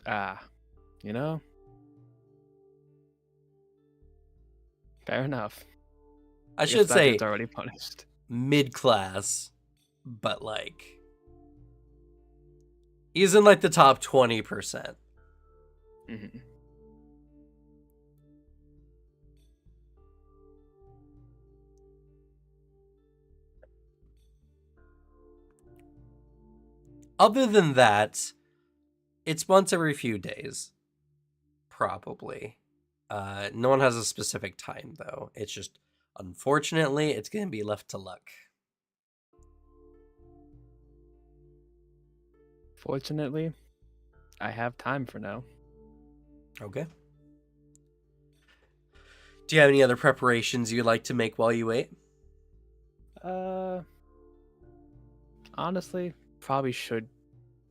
You know? Fair enough. I guess should that say dude's already punished. mid-class, but like he's in like the top 20%. Mm-hmm. Other than that, it's once every few days, probably. No one has a specific time, though. It's just, unfortunately, it's going to be left to luck. Fortunately, I have time for now. Okay. Do you have any other preparations you'd like to make while you wait? Honestly,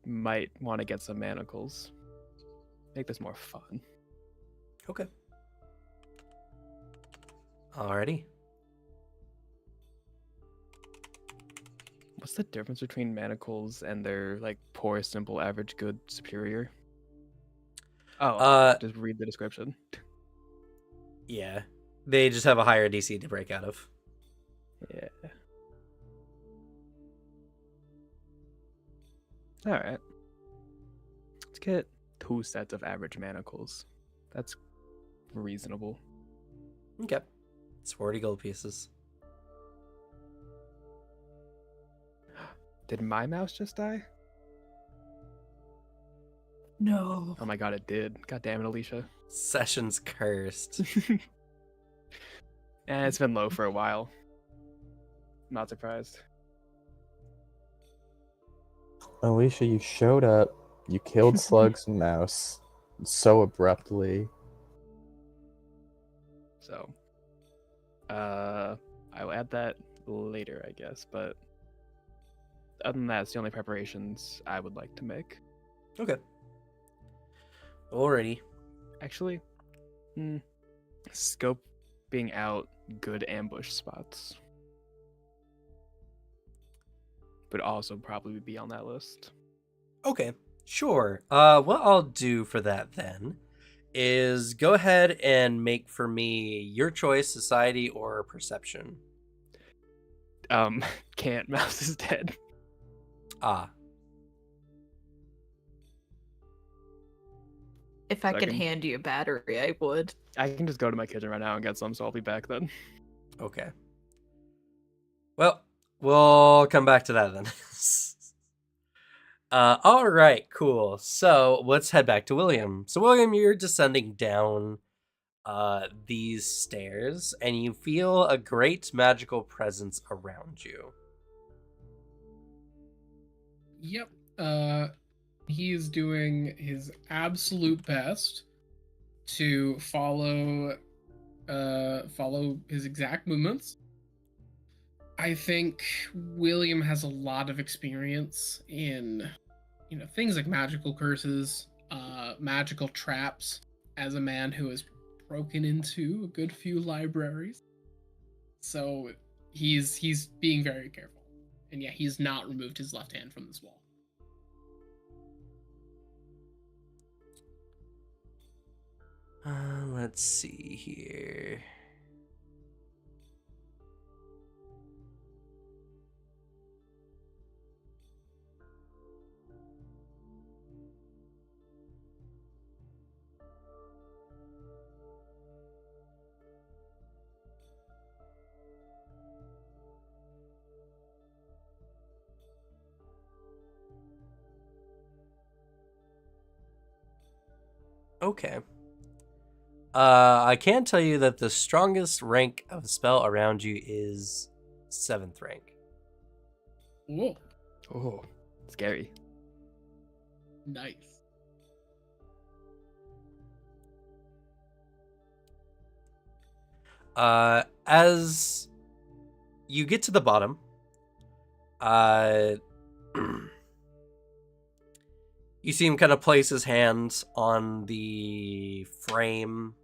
might want to get some manacles. Make this more fun. Okay. Alrighty. What's the difference between manacles and their like poor, simple, average, good, superior? Oh, just read the description. Yeah. They just have a higher DC to break out of. Yeah. All right. Let's get 2 sets of average manacles. That's reasonable. Okay. It's 40 gold pieces. Did my mouse just die? No. Oh my god, it did. God damn it, Alicia. Session's cursed. It's been low for a while. Not surprised. Alicia, you showed up. You killed Slug's mouse so abruptly. So, I will add that later, I guess. But other than that, it's the only preparations I would like to make. Okay. Alrighty. Actually, scoping out good ambush spots would also probably be on that list. Okay. Sure. What I'll do for that then is go ahead and make for me your choice, society or perception. Can't. Mouse is dead. Ah. If I So I could can- hand you a battery, I would. I can just go to my kitchen right now and get some, so I'll be back then. Okay. Well, we'll come back to that then. All right, cool. So let's head back to William. So William, you're descending down these stairs, and you feel a great magical presence around you. Yep. He is doing his absolute best to follow his exact movements. I think William has a lot of experience in, things like magical curses, magical traps, as a man who has broken into a good few libraries. So he's being very careful. And yeah, he's not removed his left hand from this wall. Let's see here. Okay. I can tell you that the strongest rank of spell around you is 7th rank. Whoa, Oh, scary. nice. As you get to the bottom, you see him kind of place his hands on the frame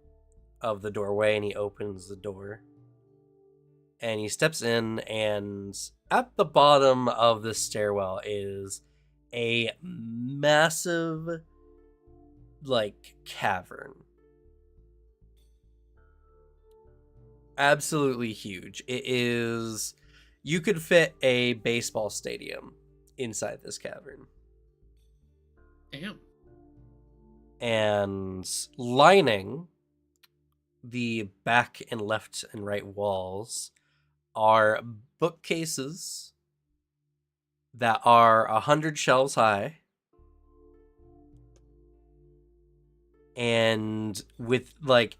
of the doorway, and he opens the door. And he steps in, and at the bottom of the stairwell is a massive, cavern. Absolutely huge. It is... You could fit a baseball stadium inside this cavern. Damn. And lining the back and left and right walls are bookcases that are 100 shelves high, and with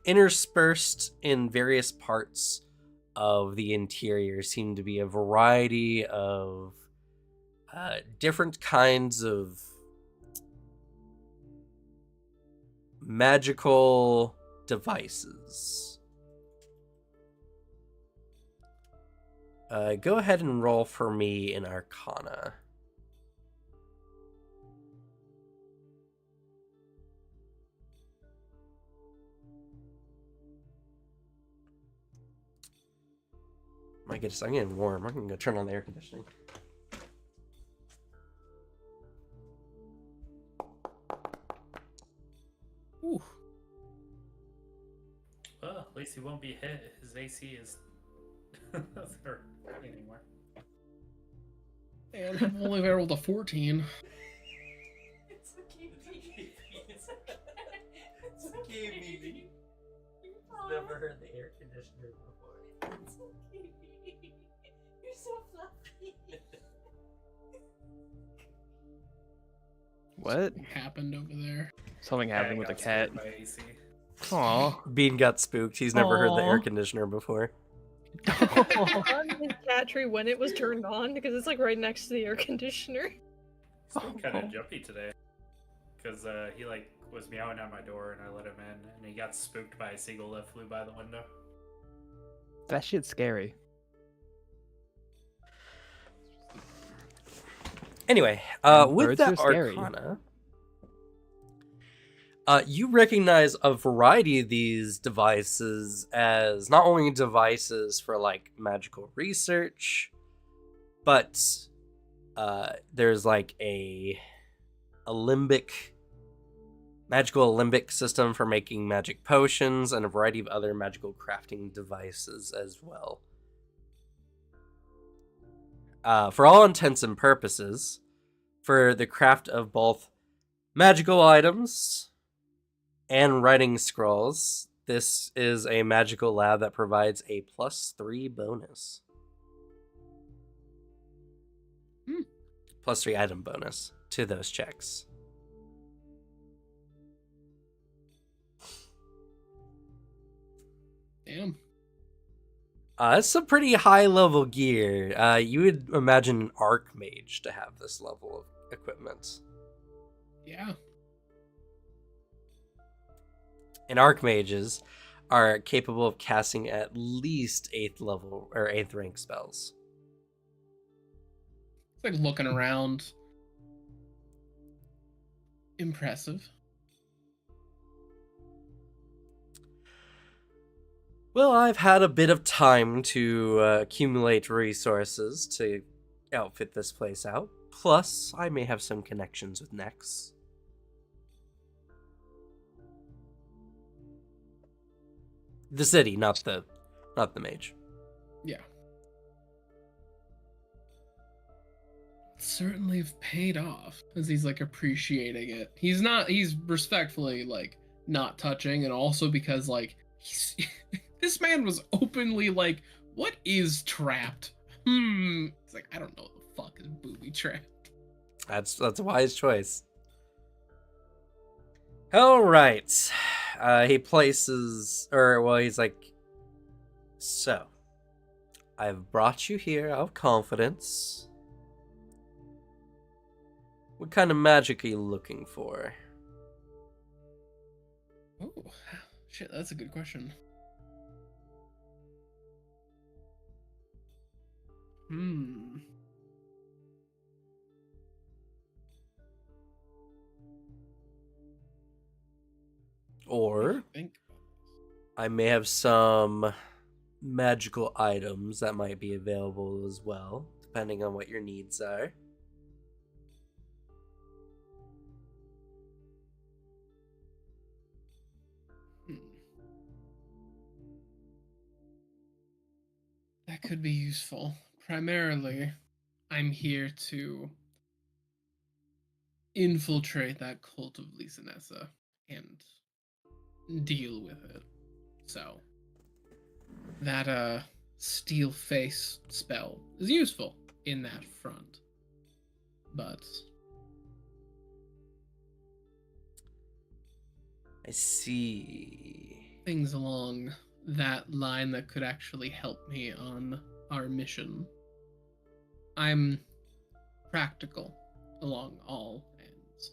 interspersed in various parts of the interior seem to be a variety of different kinds of magical devices. Go ahead and roll for me in Arcana. My goodness, I'm getting warm. I'm gonna go turn on the air conditioning. Ooh. Well, at least he won't be hit. His AC is or anymore. And I've only rolled a 14. It's okay, baby. It's okay, baby. Never heard the air conditioner before. It's okay, baby. You're so fluffy. What? Happened over there. Something happened with the cat. By AC. Aw. Bean got spooked. He's never heard the air Aw. conditioner before. On his cat tree when it was turned on because it's like right next to the air conditioner. Still kind of jumpy today, because he like was meowing at my door and I let him in, and he got spooked by a seagull that flew by the window. That shit's scary. Anyway, And with birds that are scary. Arcana, you recognize a variety of these devices as not only devices for like magical research, but there's like a magical limbic system for making magic potions and a variety of other magical crafting devices as well. For all intents and purposes, for the craft of both magical items and writing scrolls, this is a magical lab that provides a +3 bonus. +3 item bonus to those checks. Damn. It's some pretty high level gear. You would imagine an archmage to have this level of equipment. Yeah. And archmages are capable of casting at least 8th level or 8th rank spells. It's like looking around. Impressive. Well, I've had a bit of time to accumulate resources to outfit this place out. Plus, I may have some connections with Nex. The city, not the mage. Yeah. Certainly have paid off as he's like appreciating it. He's respectfully like not touching, and also because like he's this man was openly like, what is trapped? It's like, I don't know what the fuck is booby trapped. That's a wise choice. All right. He places, he's like, so, I've brought you here out of confidence. What kind of magic are you looking for? Oh, shit, that's a good question. Or Think. I may have some magical items that might be available as well, depending on what your needs are. That could be useful. Primarily, I'm here to infiltrate that cult of Lisa Nessa and deal with it. So, that steel face spell is useful in that front. But I see. things along that line that could actually help me on our mission. I'm practical along all ends.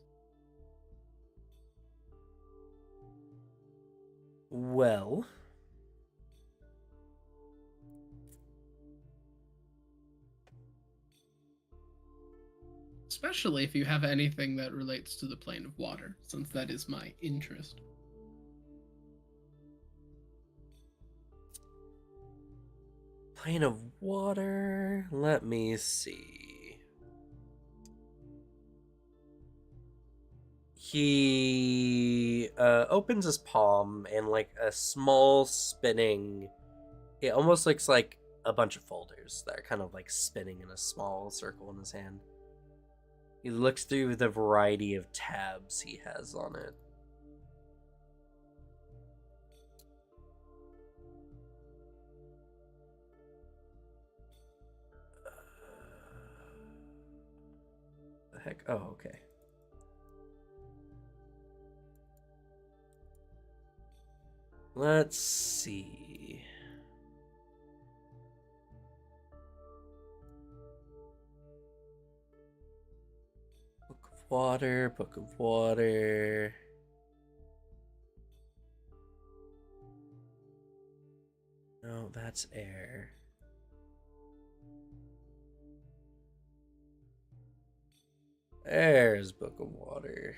Well, especially if you have anything that relates to the plane of water, since that is my interest. Plane of water. Let me see. He opens his palm and like a small spinning. It almost looks like a bunch of folders that are kind of like spinning in a small circle in his hand. He looks through the variety of tabs he has on it. The heck? Oh, okay. Let's see. Book of water, book of water. No, that's air. There's book of water.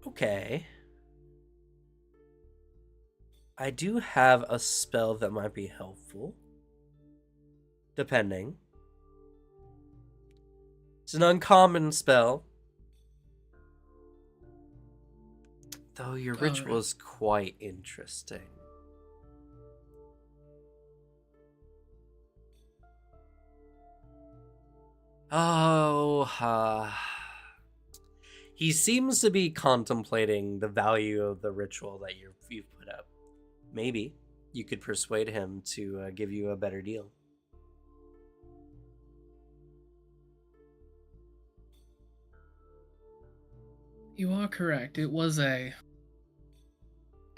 Okay. I do have a spell that might be helpful. Depending. It's an uncommon spell. Though your ritual is quite interesting. Oh, he seems to be contemplating the value of the ritual that you've put up. Maybe you could persuade him to give you a better deal. You are correct. It was I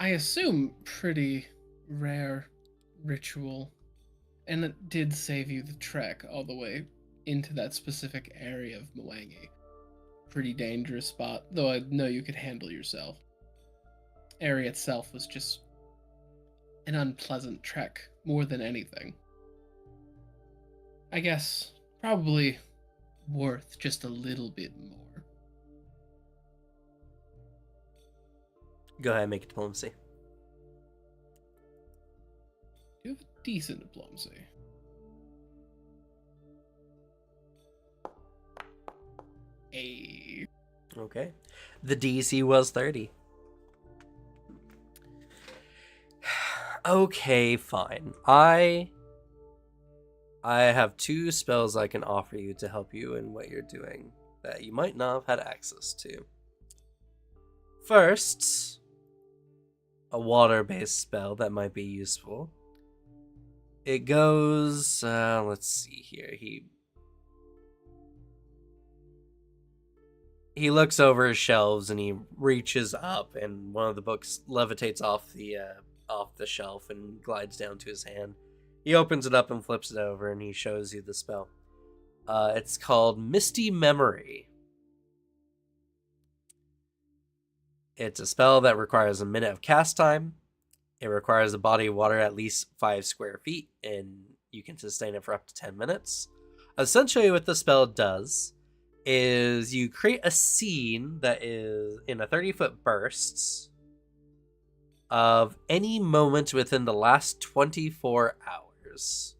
assume, pretty rare ritual. And it did save you the trek all the way into that specific area of Mwangi. Pretty dangerous spot, though I know you could handle yourself. Area itself was just an unpleasant trek more than anything. I guess probably worth just a little bit more. Go ahead and make a diplomacy. You have a decent diplomacy. Okay. The DC was 30. Okay, fine. I have 2 spells I can offer you to help you in what you're doing that you might not have had access to. First, a water-based spell that might be useful. It goes, let's see here. He looks over his shelves and he reaches up, and one of the books levitates off the shelf and glides down to his hand. He opens it up and flips it over, and he shows you the spell. It's called Misty Memory. It's a spell that requires a minute of cast time. It requires a body of water at least 5 square feet, and you can sustain it for up to 10 minutes. Essentially, what the spell does is you create a scene that is in a 30-foot bursts of any moment within the last 24 hours.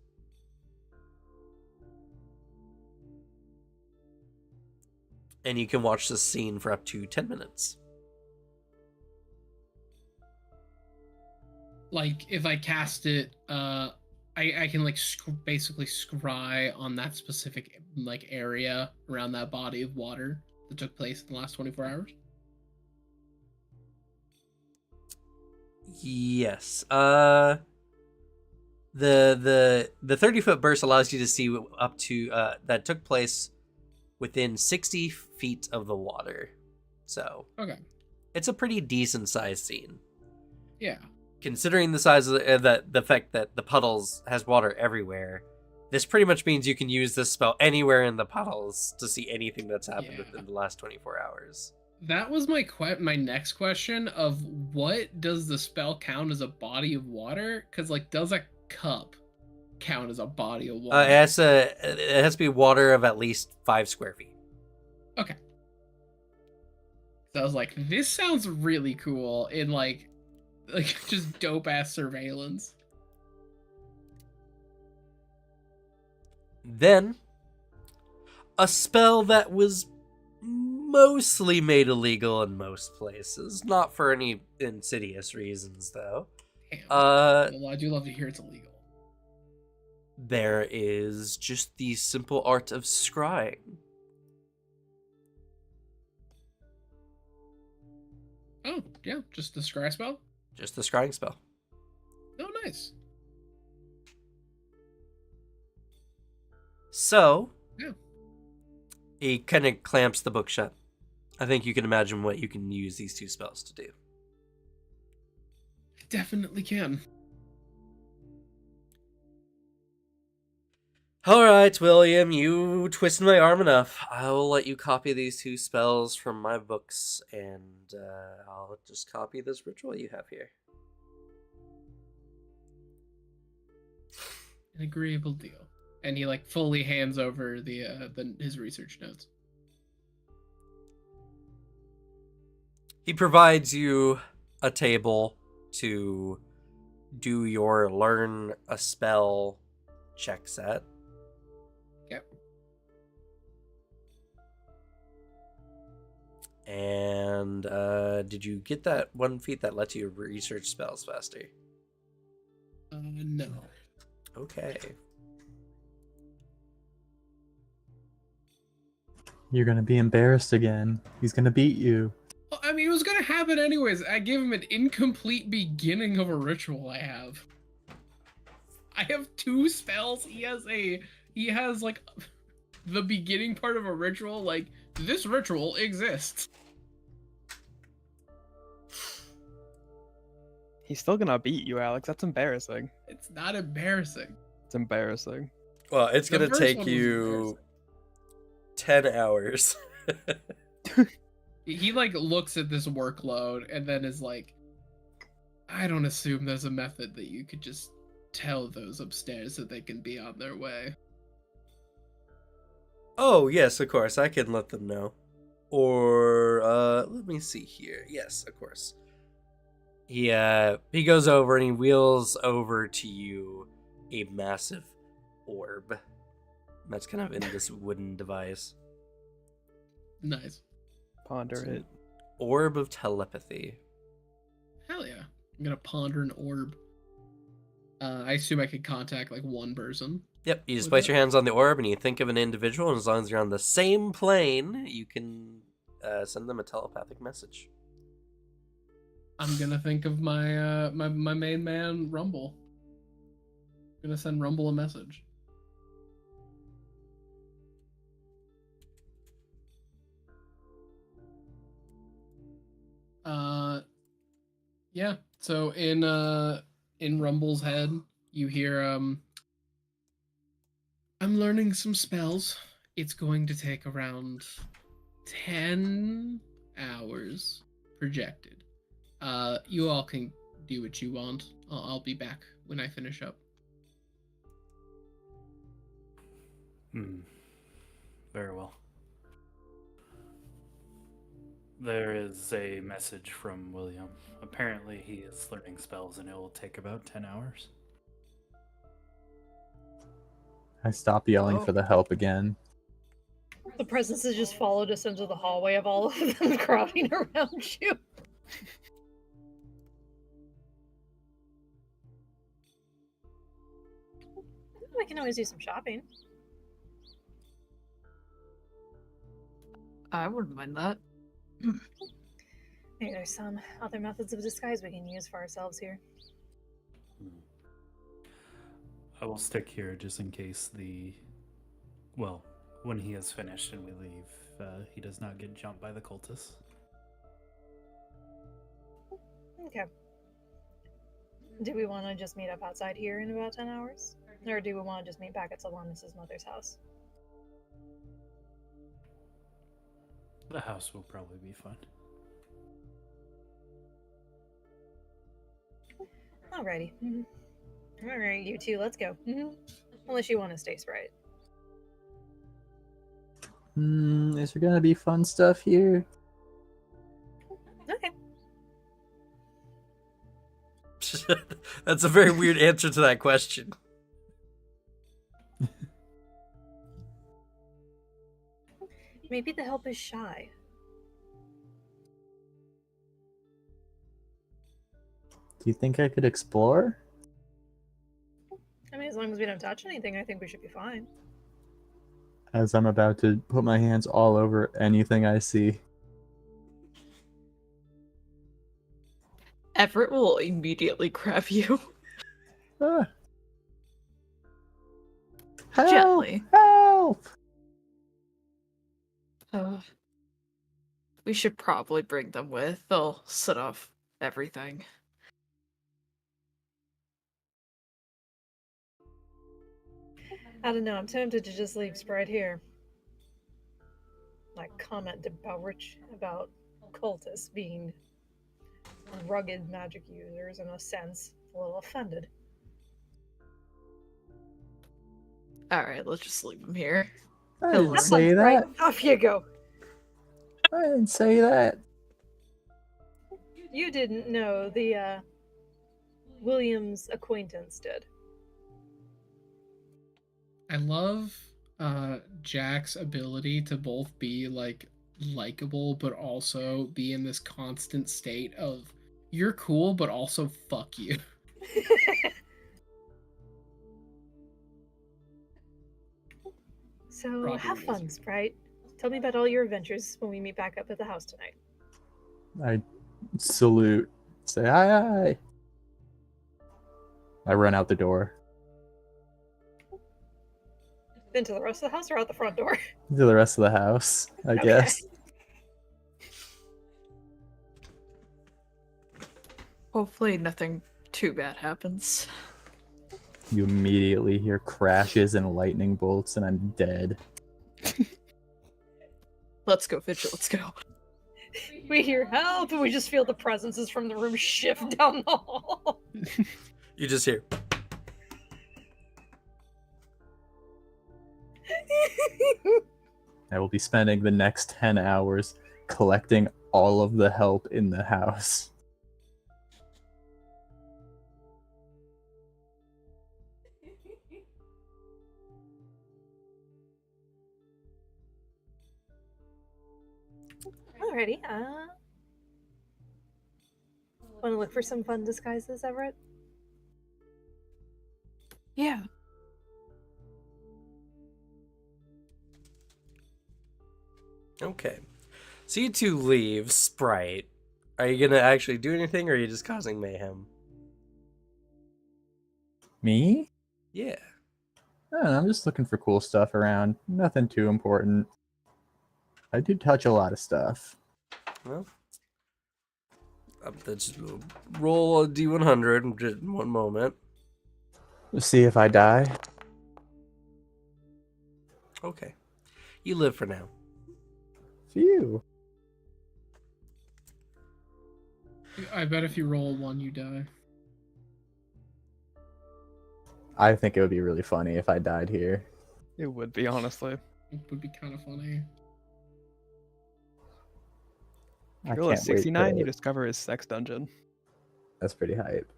And you can watch the scene for up to 10 minutes. Like, if I cast it, I can like basically scry on that specific like area around that body of water that took place in the last 24 hours. Yes. The 30-foot burst allows you to see up to that took place within 60 feet of the water. So Okay. it's a pretty decent sized scene. Yeah. Considering the size of the fact that the puddles has water everywhere, this pretty much means you can use this spell anywhere in the puddles to see anything that's happened Yeah. within the last 24 hours. That was my my next question of what does the spell count as a body of water? Because like, does a cup count as a body of water? It has to be water of at least 5 square feet. Okay. So I was like, this sounds really cool in like just dope ass surveillance. Then, a spell that was mostly made illegal in most places, not for any insidious reasons though. Damn. Well, I do love to hear it's illegal. there is just the simple art of scrying. Oh, yeah, just the scry spell? Just the scrying spell. Oh, nice. So, Yeah. he kind of clamps the book shut. I think you can imagine what you can use these 2 spells to do. I definitely can. Alright, William, you twisted my arm enough. I'll let you copy these 2 spells from my books, and I'll just copy this ritual you have here. An agreeable deal. And he like fully hands over his research notes. He provides you a table to do your learn a spell check set. Yep. And did you get that 1 feat that lets you research spells faster? No. Okay. You're gonna be embarrassed again. He's gonna beat you. Well, I mean, it was gonna happen anyways. I gave him an incomplete beginning of a ritual I have. I have 2 spells. He has like the beginning part of a ritual, like, this ritual exists. He's still gonna beat you, Alex. That's embarrassing. It's not embarrassing. It's embarrassing. Well, it's The going to first take one was you 10 hours. He like looks at this workload and then is like, I don't assume there's a method that you could just tell those upstairs that they can be on their way. Oh, yes, of course. I can let them know. Or, let me see here. Yes, of course. He goes over and he wheels over to you a massive orb. That's kind of in this wooden device. Nice. Ponder It's an it. orb of telepathy. Hell yeah. I'm gonna ponder an orb. I assume I could contact like one person. Yep, you just With place it? your hands on the orb and you think of an individual, and as long as you're on the same plane, you can send them a telepathic message. I'm gonna think of my my main man, Rumble. I'm gonna send Rumble a message. Yeah. So in Rumble's head, you hear I'm learning some spells. It's going to take around 10 hours projected. You all can do what you want. I'll be back when I finish up. Very well. There is a message from William. Apparently he is learning spells and it will take about 10 hours. I stop yelling Oh. for the help again. The presences just followed us into the hallway of all of them crowding around you. I can always do some shopping. I wouldn't mind that. Maybe there's some other methods of disguise we can use for ourselves here. I will stick here just in case when he has finished and we leave, he does not get jumped by the cultists. Okay. Do we want to just meet up outside here in about 10 hours? Or do we want to just meet back at Solanas' mother's house? The house will probably be fun. Alrighty. Alright, you two, let's go. Unless you want to stay Sprite. Is there gonna be fun stuff here? Okay. That's a very weird answer to that question. Maybe the help is shy. Do you think I could explore? I mean, as long as we don't touch anything, I think we should be fine. As I'm about to put my hands all over anything I see. Everett will immediately grab you. Ah. Help! Gently. Help! We should probably bring them with. They'll set off everything. I don't know, I'm tempted to just leave Sprite here. Like, comment to Belrich about cultists being rugged magic users in a sense. A little offended. Alright, let's just leave them here. I He'll didn't learn. say that. Off you go. I didn't say that. You didn't know the Williams acquaintance did. I love Jack's ability to both be like likable but also be in this constant state of you're cool but also fuck you. So Probably have fun, amazing. Sprite. Tell me about all your adventures when we meet back up at the house tonight. I salute. Say hi, hi. I run out the door. Into the rest of the house or out the front door? To the rest of the house, I Okay. guess. Hopefully nothing too bad happens. You immediately hear crashes and lightning bolts, and I'm dead. Let's go, Vigil, let's go. We hear help and we just feel the presences from the room shift down the hall. You just hear. I will be spending the next 10 hours collecting all of the help in the house. Alrighty, wanna look for some fun disguises, Everett? Yeah. Okay. So you two leave Sprite. Are you gonna actually do anything, or are you just causing mayhem? Me? Yeah. I don't know, I'm just looking for cool stuff around. Nothing too important. I do touch a lot of stuff. Well, let's roll a d100 just in one moment. Let's see if I die. Okay. You live for now. Phew. I bet if you roll one, you die. I think it would be really funny if I died here. It would be, honestly. It would be kind of funny. I Roll a can't wait 69, you to... discover his sex dungeon. That's pretty hype.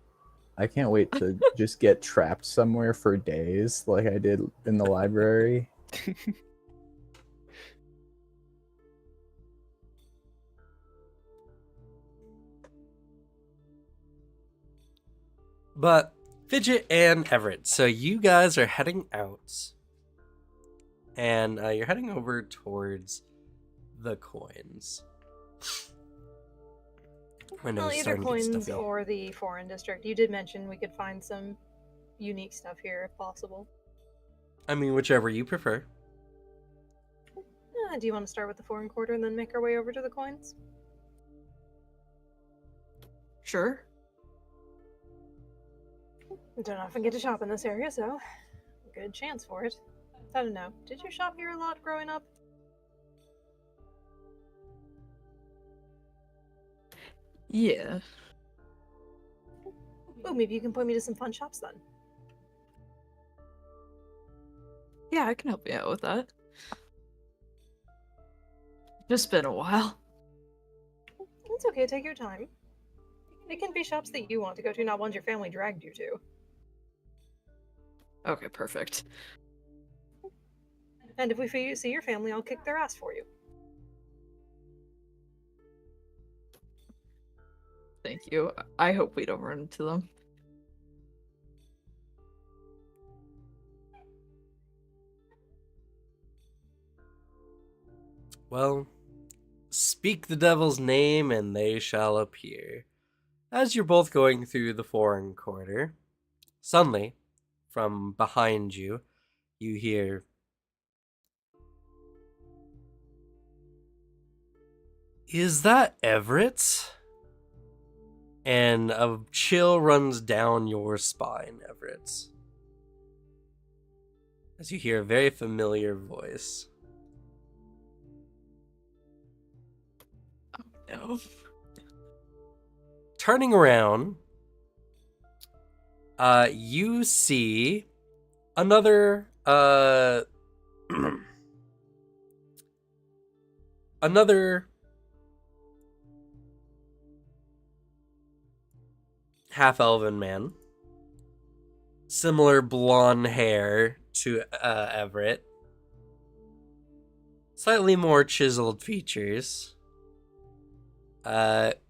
I can't wait to just get trapped somewhere for days like I did in the library. But Fidget and Everett, so you guys are heading out, and you're heading over towards the coins. I know Well, it's either starting to get coins stuffy. or the foreign district. You did mention we could find some unique stuff here if possible. I mean, whichever you prefer. Do you want to start with the foreign quarter and then make our way over to the coins? Sure. Don't often get to shop in this area, so good chance for it. I don't know. Did you shop here a lot growing up? Yeah. Oh, maybe you can point me to some fun shops then. Yeah, I can help you out with that. Just been a while. It's okay, take your time. It can be shops that you want to go to, not ones your family dragged you to. Okay, perfect. And if we see your family, I'll kick their ass for you. Thank you. I hope we don't run into them. Well, speak the devil's name and they shall appear. As you're both going through the foreign quarter, suddenly, from behind you, you hear, "Is that Everett?" And a chill runs down your spine, Everett, as you hear a very familiar voice. No. Turning around, you see another another half-elven man, similar blonde hair to Everett, slightly more chiseled features,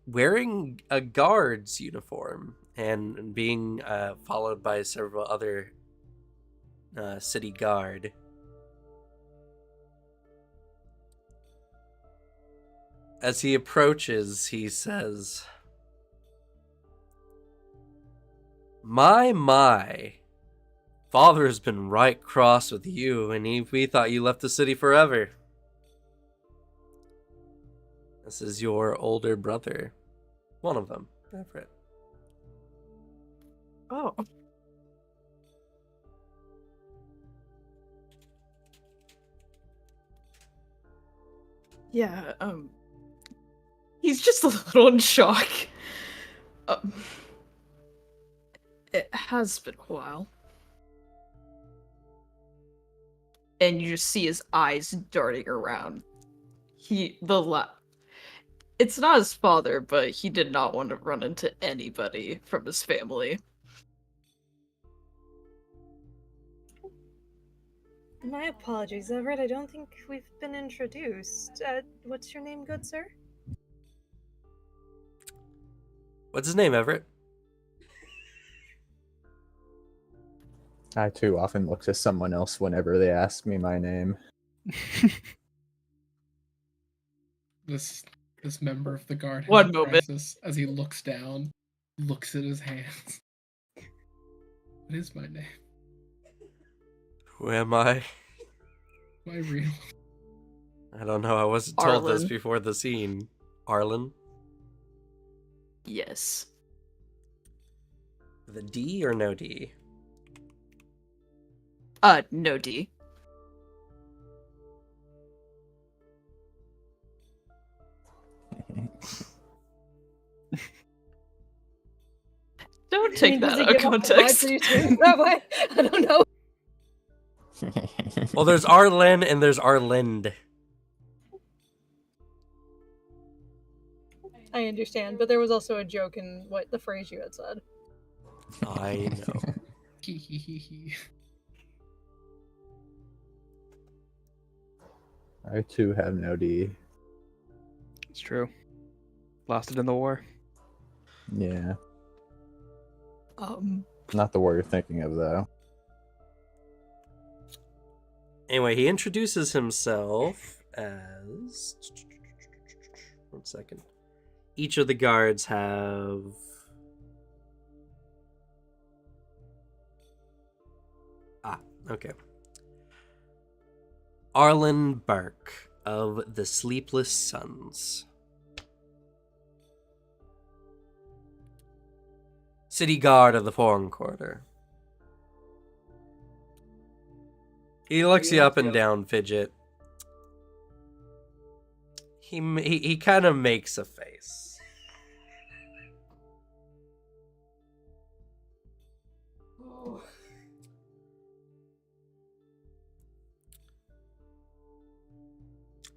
wearing a guard's uniform and being followed by several other city guard. As he approaches, he says, My, father's been right cross with you, and we thought you left the city forever. This is your older brother. One of them, Everett. Oh. Yeah, he's just a little in shock. It has been a while. And you just see his eyes darting around. It's not his father, but he did not want to run into anybody from his family. My apologies, Everett. I don't think we've been introduced. What's your name, good sir? What's his name, Everett? I too often look to someone else whenever they ask me my name. This member of the guard has One a moment. crisis as he looks down, looks at his hands. What is my name? Who am I? Am I real? I don't know. I wasn't told this Arlen. before the scene. Arlen? Yes. The D or no D? No D. Don't take that out of context. That way? I don't know. Well, there's Arlen and there's Arlind. I understand, but there was also a joke in what the phrase you had said. I know. I too have no D. It's true. Lost it in the war. Yeah. Not the war you're thinking of, though. Anyway, he introduces himself as... One second. Each of the guards have... Okay. Arlen Burke of the Sleepless Suns. city guard of the foreign quarter. He looks you up and down, Fidget. He kind of makes a face.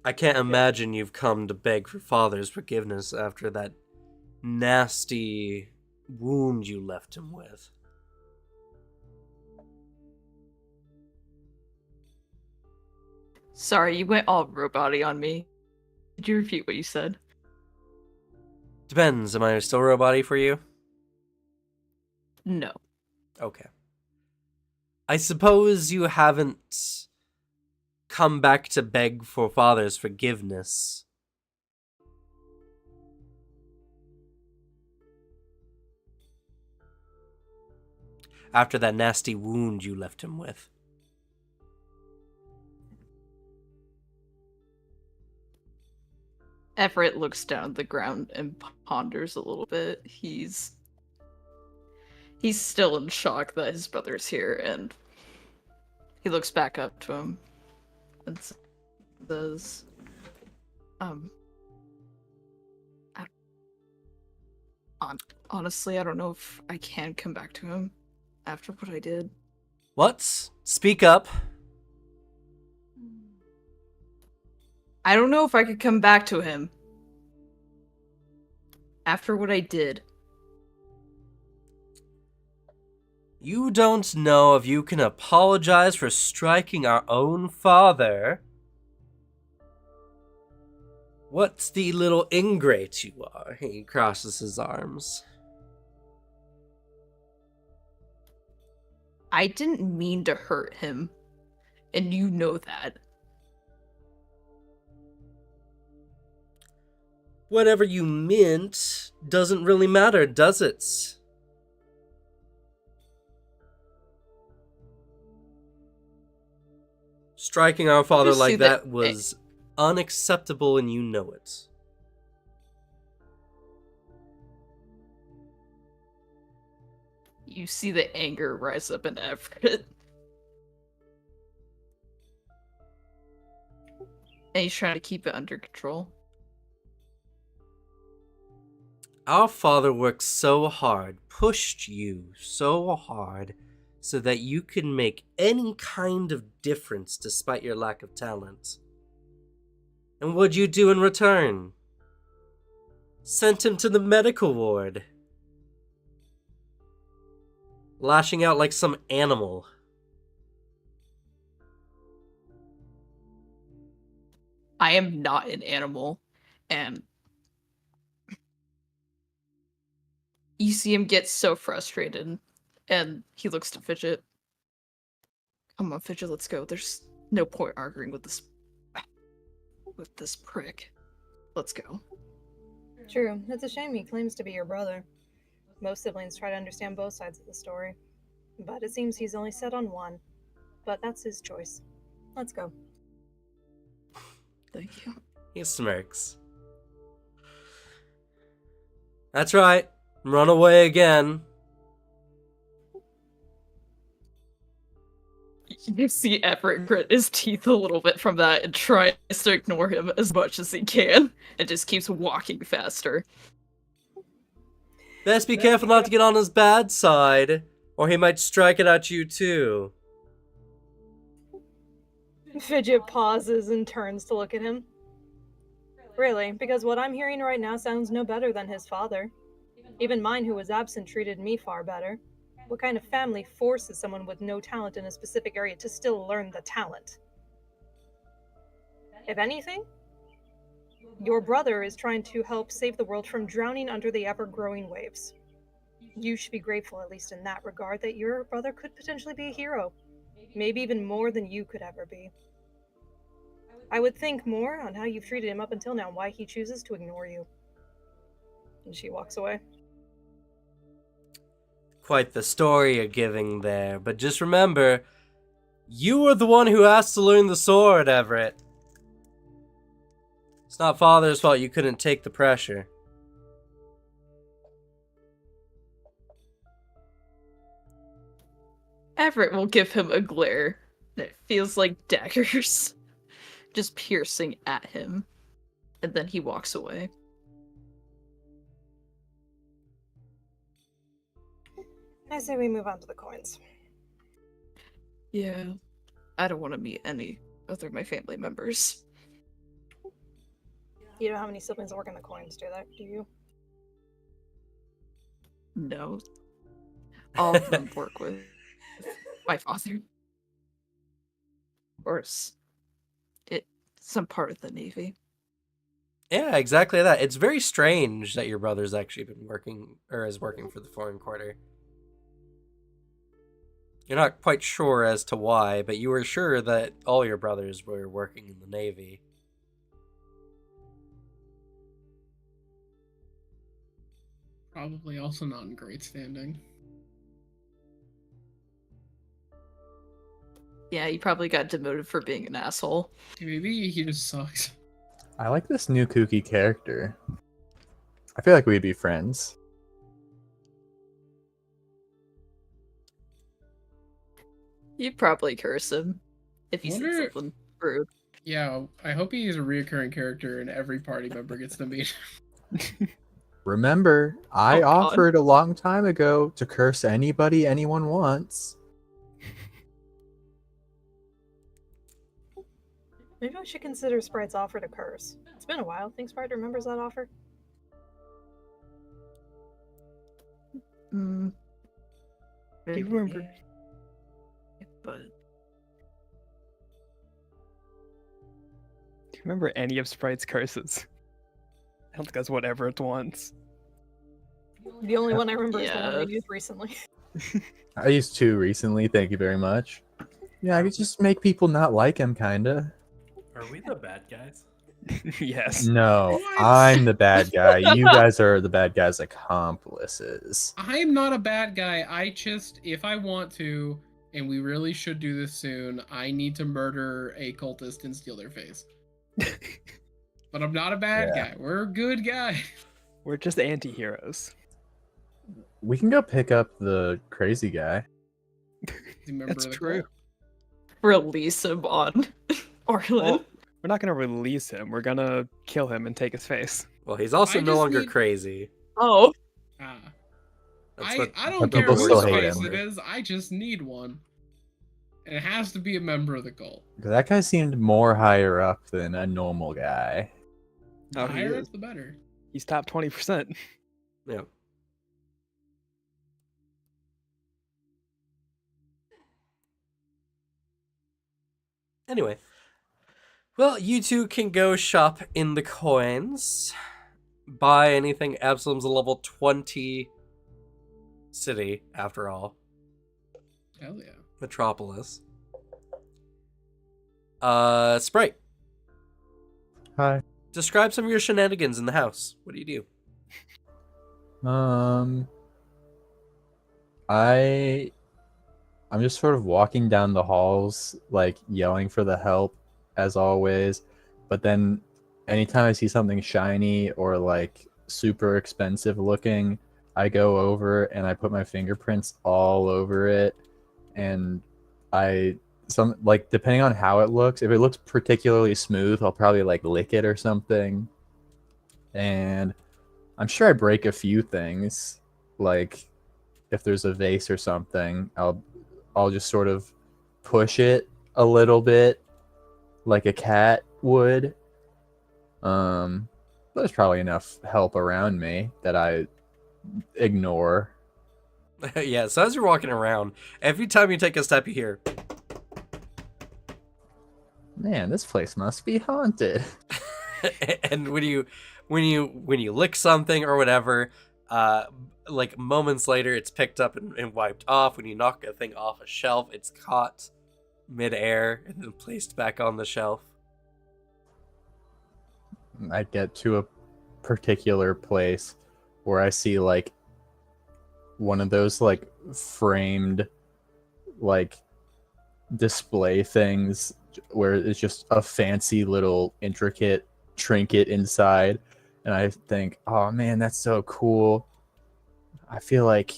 I can't imagine you've come to beg for father's forgiveness after that nasty wound you left him with. Sorry, you went all robot-y on me. Could you repeat what you said? Depends, am I still robot-y for you? No. Okay. I suppose you haven't come back to beg for father's forgiveness. After that nasty wound you left him with. Everett looks down at the ground and ponders a little bit. He's still in shock that his brother's here, and he looks back up to him and says, honestly, I don't know if I can come back to him after what I did. What? Speak up. I don't know if I could come back to him after what I did. You don't know if you can apologize for striking our own father. What the little ingrate you are. He crosses his arms. I didn't mean to hurt him, and you know that. Whatever you meant doesn't really matter, does it? Striking our father just see like that was unacceptable, and you know it. You see the anger rise up in Everett. And he's trying to keep it under control. Our father worked so hard, pushed you so hard, so that you could make any kind of difference despite your lack of talent. And what'd you do in return? Sent him to the medical ward. Lashing out like some animal. I am not an animal, and you see him get so frustrated, and he looks to Fidget. Come on, Fidget, let's go. There's no point arguing with this prick. Let's go. True. It's a shame he claims to be your brother. Most siblings try to understand both sides of the story. But it seems he's only set on one. But that's his choice. Let's go. Thank you. He smirks. That's right. Run away again. You see Everett grit his teeth a little bit from that and tries to ignore him as much as he can, and just keeps walking faster. Best be careful not to get on his bad side, or he might strike it at you too. Fidget pauses and turns to look at him. Really, because what I'm hearing right now sounds no better than his father. Even mine, who was absent, treated me far better. What kind of family forces someone with no talent in a specific area to still learn the talent? If anything, your brother is trying to help save the world from drowning under the ever-growing waves. You should be grateful, at least in that regard, that your brother could potentially be a hero. Maybe even more than you could ever be. I would think more on how you've treated him up until now, why he chooses to ignore you. And she walks away. Quite the story you're giving there, but just remember, you were the one who asked to learn the sword, Everett. It's not father's fault you couldn't take the pressure. Everett will give him a glare. And it feels like daggers just piercing at him. And then he walks away. I say we move on to the coins. Yeah. I don't want to meet any other of my family members. You don't have any siblings that work in the coins, do you? No. All of them work with my father. Or some part of the Navy. Yeah, exactly that. It's very strange that your brother's actually been working, or is working for the Foreign Quarter. You're not quite sure as to why, but you were sure that all your brothers were working in the Navy. Probably also not in great standing. Yeah, he probably got demoted for being an asshole. Maybe he just sucks. I like this new kooky character. I feel like we'd be friends. You'd probably curse him if he said Wonder- something rude. Yeah, I hope he's a reoccurring character and every party member gets to meet. Remember, I Oh, God. offered a long time ago to curse anybody anyone wants. Maybe we should consider Sprite's offer to curse. It's been a while. Think Sprite remembers that offer? Mm. Do you remember? But Do you remember any of Sprite's curses? I don't think that's whatever it wants. The only one I remember is the one I Yeah. used recently. I used 2 recently, thank you very much. Yeah, I could just make people not like him, kinda. Are we the bad guys? Yes. No, What? I'm the bad guy. You guys are the bad guy's accomplices. I'm not a bad guy. I just, if I want to, and we really should do this soon, I need to murder a cultist and steal their face. But I'm not a bad Yeah. guy. We're a good guy. We're just anti-heroes. We can go pick up the crazy guy. Remember That's the true. cult? release him on Orlin. Well, we're not gonna release him. We're gonna kill him and take his face. Well, he's also I no just longer need- crazy. Oh, Ah. That's I what don't But care people whose still hate face him. it is. I just need one. And it has to be a member of the cult. That guy seemed more higher up than a normal guy. The Oh, he higher is. up, the better. He's top 20%. Yeah. Anyway, well, you two can go shop in the coins, buy anything. Absalom's a level 20 city, after all. Hell yeah. Metropolis. Sprite, Hi. describe some of your shenanigans in the house. What do you do? I'm just sort of walking down the halls, like yelling for the help, as always. But then, anytime I see something shiny or like super expensive looking, I go over and I put my fingerprints all over it, and depending on how it looks, if it looks particularly smooth, I'll probably like lick it or something. And I'm sure I break a few things, like if there's a vase or something, I'll just sort of push it a little bit like a cat would. There's probably enough help around me that I ignore. Yeah, so as you're walking around, every time you take a step, you hear, Man, this place must be haunted. and when you lick something or whatever, like moments later, it's picked up and wiped off. When you knock a thing off a shelf, it's caught midair and then placed back on the shelf. I get to a particular place where I see like one of those like framed like display things where it's just a fancy little intricate trinket inside, and I think, oh man, that's so cool. I feel like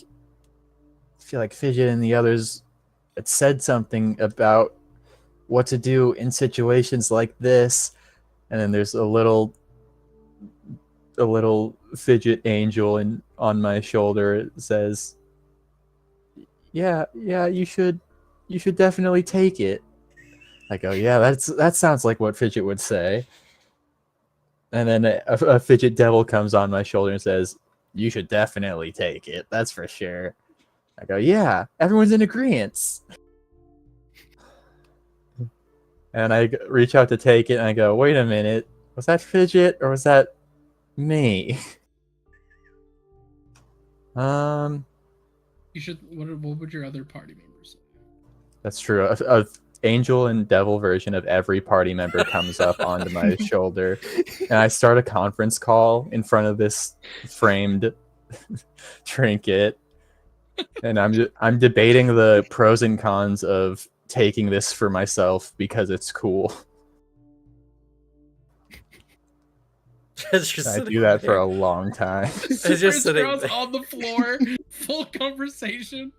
Fidget and the others it said something about what to do in situations like this, and then there's a little fidget angel on my shoulder. It says, yeah, you should definitely take it. I go, yeah, that sounds like what Fidget would say. And then a Fidget devil comes on my shoulder and says, you should definitely take it, that's for sure. I go, yeah, everyone's in agreement. And I reach out to take it, and I go, wait a minute, was that Fidget or was that me? You should. What would your other party members say? That's true. A angel and devil version of every party member comes up onto my shoulder, and I start a conference call in front of this framed trinket, and I'm debating the pros and cons of taking this for myself because it's cool. I do that for a long time. Super just sitting Sprouse there. on the floor, full conversation.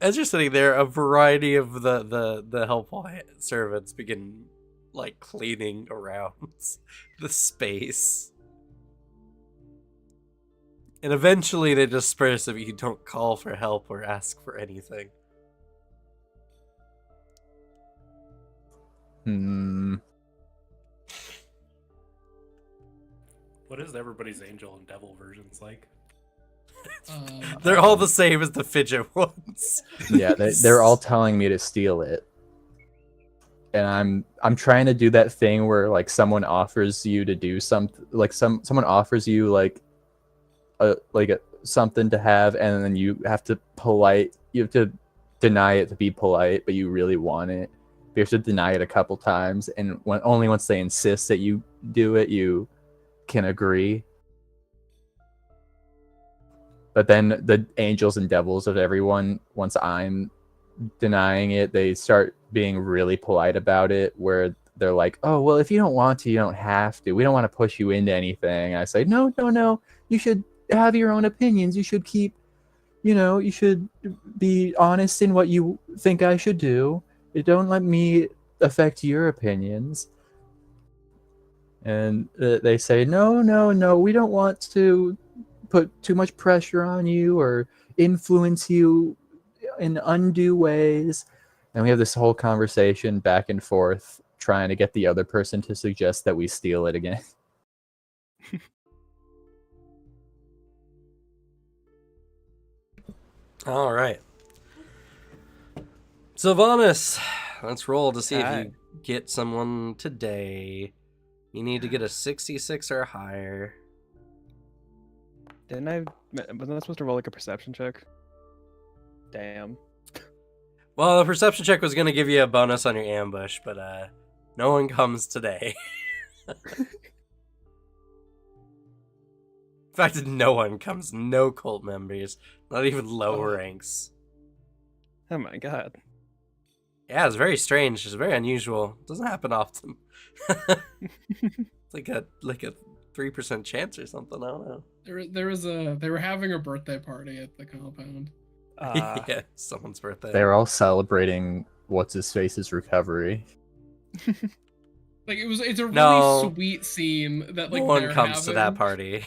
As you're sitting there, a variety of the helpful servants begin like cleaning around the space, and eventually they disperse if you don't call for help or ask for anything. What is everybody's angel and devil versions like? They're all the same as the fidget ones. Yeah, they're all telling me to steal it, and I'm trying to do that thing where like someone offers you to do something, like someone offers you like something to have, and then you have to deny it to be polite, but you really want it. You have to deny it a couple times, and only once they insist that you do it, you can agree. But then the angels and devils of everyone, once I'm denying it, they start being really polite about it, where they're like, oh, well, if you don't want to, you don't have to. We don't want to push you into anything. I say, no. You should have your own opinions. You should you should be honest in what you think I should do. Don't let me affect your opinions. And they say, no, we don't want to put too much pressure on you or influence you in undue ways. And we have this whole conversation back and forth, trying to get the other person to suggest that we steal it again. All right. Sylvanas, let's roll to see if Alright. you get someone today. You need to get a 66 or higher. Wasn't I supposed to roll like a perception check? Damn. Well, the perception check was going to give you a bonus on your ambush, but no one comes today. In fact, no one comes. No cult members. Not even lower ranks. Oh my god. Yeah, it's very strange. It's very unusual. It doesn't happen often. It's like a 3% chance or something. I don't know. They were having a birthday party at the compound. Yeah, someone's birthday. They're all celebrating what's his face's recovery. Like it's a really No. sweet scene that like No one they're comes to that having. party.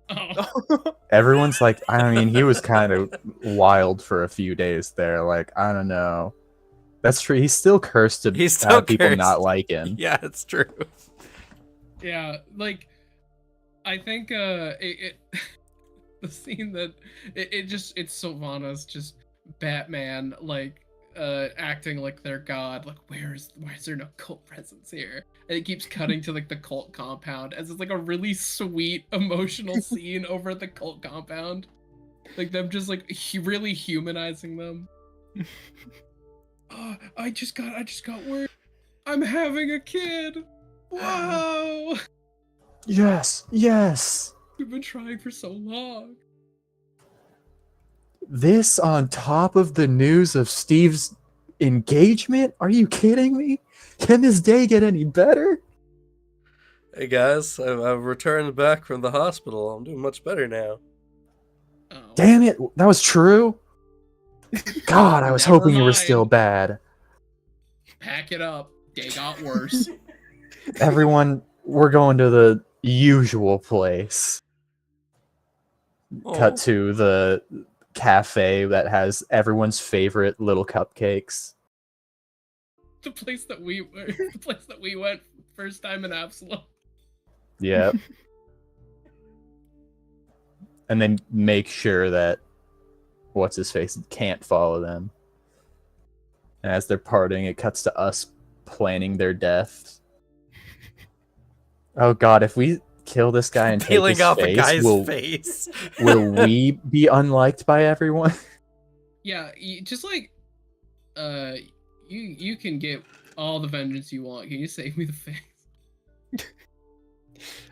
Oh. Everyone's like, I mean, he was kind of wild for a few days there. Like, I don't know. That's true. He's still cursed to He's still have people cursed. not like him. Yeah, it's true. Yeah, like I think it the scene that it's Sylvanas just Batman like acting like their god, like why is there no cult presence here? And it keeps cutting to like the cult compound as it's like a really sweet emotional scene over at the cult compound. Like them just like really humanizing them. Oh, I just got word. I'm having a kid. Whoa! Yes. We've been trying for so long. This on top of the news of Steve's engagement? Are you kidding me? Can this day get any better? Hey guys, I've returned back from the hospital. I'm doing much better now. Oh. Damn it, that was true. God, I was Never hoping you were still mind. bad. Pack it up. They got worse. Everyone, we're going to the usual place. Cut Oh. to the cafe that has everyone's favorite little cupcakes. The place that we went first time in Absalom. Yep. And then make sure that what's his face can't follow them. And as they're parting, it cuts to us planning their death. Oh God, if we kill this guy and take Peeling his off a face, guy's will face. will we be unliked by everyone? Yeah, just like, you can get all the vengeance you want. Can you save me the face?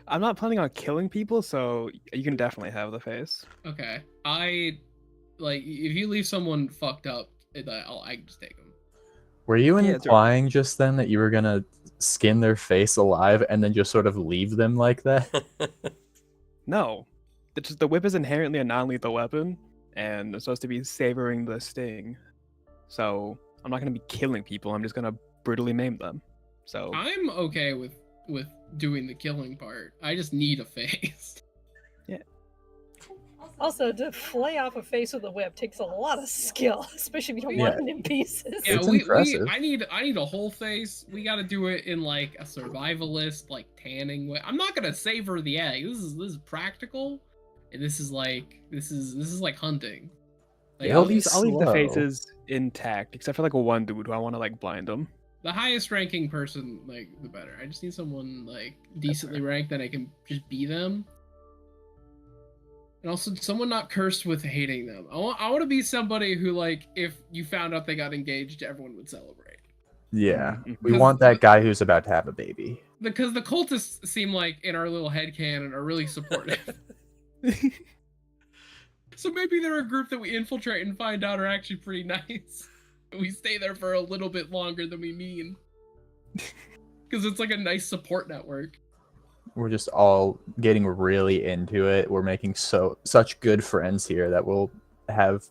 I'm not planning on killing people, so you can definitely have the face. Okay, like if you leave someone fucked up, I can just take them. Were you Yeah, it's implying just then that you were gonna skin their face alive and then just sort of leave them like that? No, the whip is inherently a non-lethal weapon, and it's supposed to be savoring the sting. So I'm not gonna be killing people. I'm just gonna brutally maim them. So I'm okay with doing the killing part. I just need a face. Also, to flay off a face with a whip takes a lot of skill, especially if you don't want it in pieces. Yeah, It's impressive. I need a whole face. We got to do it in like a survivalist, like tanning way. I'm not gonna savor the egg. This is practical, and this is like hunting. Like, It'll I'll be leave the slow. faces intact, except for like one dude who I want to like blind him. the highest ranking person, like the better. I just need someone like decently ranked that I can just be them. And also someone not cursed with hating them. I want to be somebody who, like, if you found out they got engaged, everyone would celebrate. Yeah. Mhm. We want that guy who's about to have a baby. Because the cultists seem like, in our little headcanon, are really supportive. So maybe they're a group that we infiltrate and find out are actually pretty nice. We stay there for a little bit longer than we mean. Because it's like a nice support network. We're just all getting really into it. We're making such good friends here that we'll have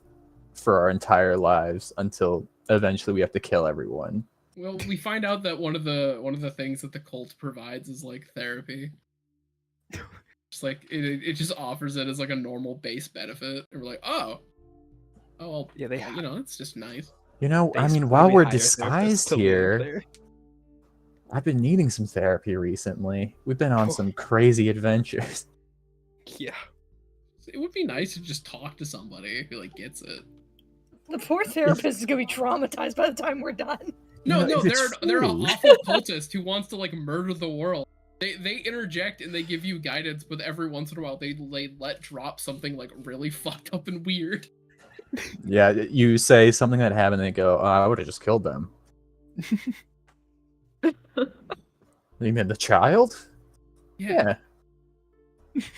for our entire lives until eventually we have to kill everyone. Well, we find out that one of the things that the cult provides is like therapy. Just like it just offers it as like a normal base benefit. And we're like, oh well, Yeah, it's just nice. You know, they I mean, specifically while we're hire therapists disguised to live here, there. I've been needing some therapy recently. We've been on some crazy adventures. Yeah. It would be nice to just talk to somebody who like gets it. The poor therapist is gonna be traumatized by the time we're done. No, No, they're an true. awful cultist who wants to like murder the world. They interject and they give you guidance, but every once in a while they let drop something like really fucked up and weird. Yeah, you say something that happened and they go, oh, I would have just killed them. You mean the child? Yeah.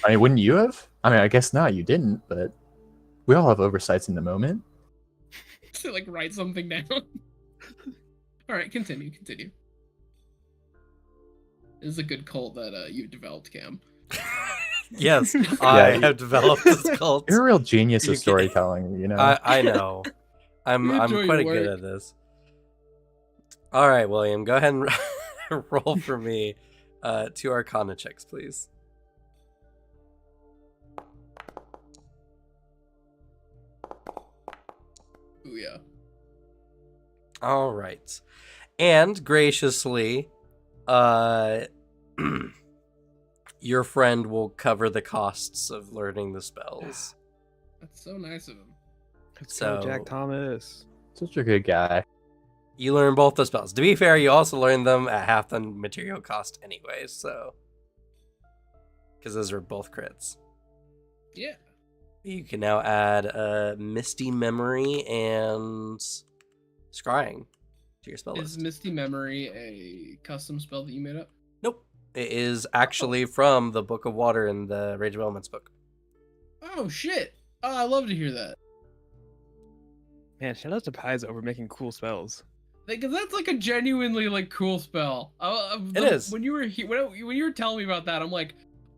I mean, wouldn't you have? I mean, I guess not, you didn't, but we all have oversights in the moment. To like write something down. All right, continue. This is a good cult that you've developed, Cam. Yes, I have developed this cult. You're a real genius You of can- storytelling, you know? I know. I'm We enjoy quite your good work. at this. All right, William, go ahead and roll for me 2 Arcana checks, please. Ooh yeah. All right. And graciously, your friend will cover the costs of learning the spells. That's so nice of him. Let's go, So- Jack Thomas. Such a good guy. You learn both the spells. To be fair, you also learn them at half the material cost anyway, so... Because those are both crits. Yeah. You can now add Misty Memory and Scrying to your spell Is list. Misty Memory a custom spell that you made up? Nope. It is actually from the Book of Water in the Rage of Elements book. Oh shit! Oh, I love to hear that. Man, shout out to Paizo over making cool spells. Because that's like a genuinely like cool spell. It is. When you were when you were telling me about that, I'm like,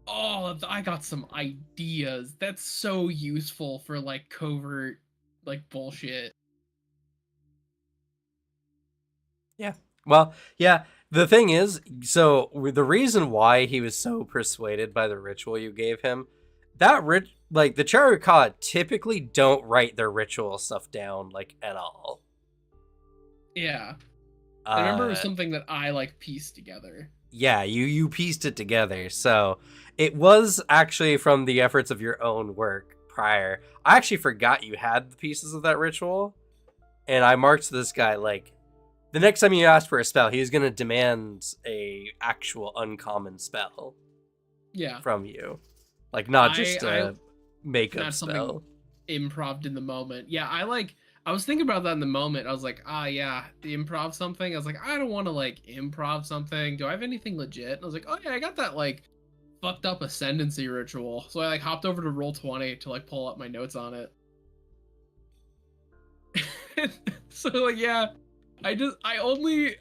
oh, I got some ideas. That's so useful for like covert like bullshit. Well, yeah. The thing is, so the reason why he was so persuaded by the ritual you gave him, like the Charukah typically don't write their ritual stuff down like at all. Yeah. I remember it was Uh, something that I like pieced together. yeah, you pieced it together. So it was actually from the efforts of your own work prior. I actually forgot you had the pieces of that ritual, and I marked this guy like the next time you asked for a spell, he was gonna demand a actual uncommon spell Yeah. from you, like not just I a makeup not something spell. improved in the moment. Yeah, I was thinking about that in the moment. I was like, yeah, the improv something. I was like, I don't want to like improv something. Do I have anything legit? And I was like, oh yeah, I got that like fucked up ascendancy ritual. So I like hopped over to Roll20 to like pull up my notes on it. So like yeah, I only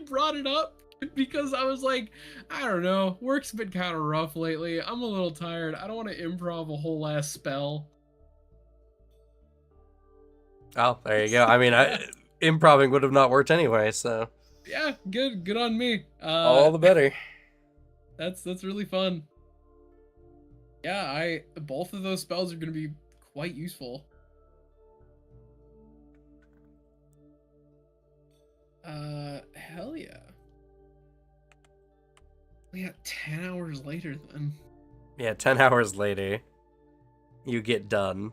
brought it up because I was like, I don't know, work's been kind of rough lately. I'm a little tired. I don't want to improv a whole last spell. Oh, there you go. I mean, improving would have not worked anyway, so Yeah, good on me. all the better. That's really fun. Yeah, both of those spells are gonna be quite useful. Hell yeah. We got 10 hours later then. Yeah, 10 hours later, you get done.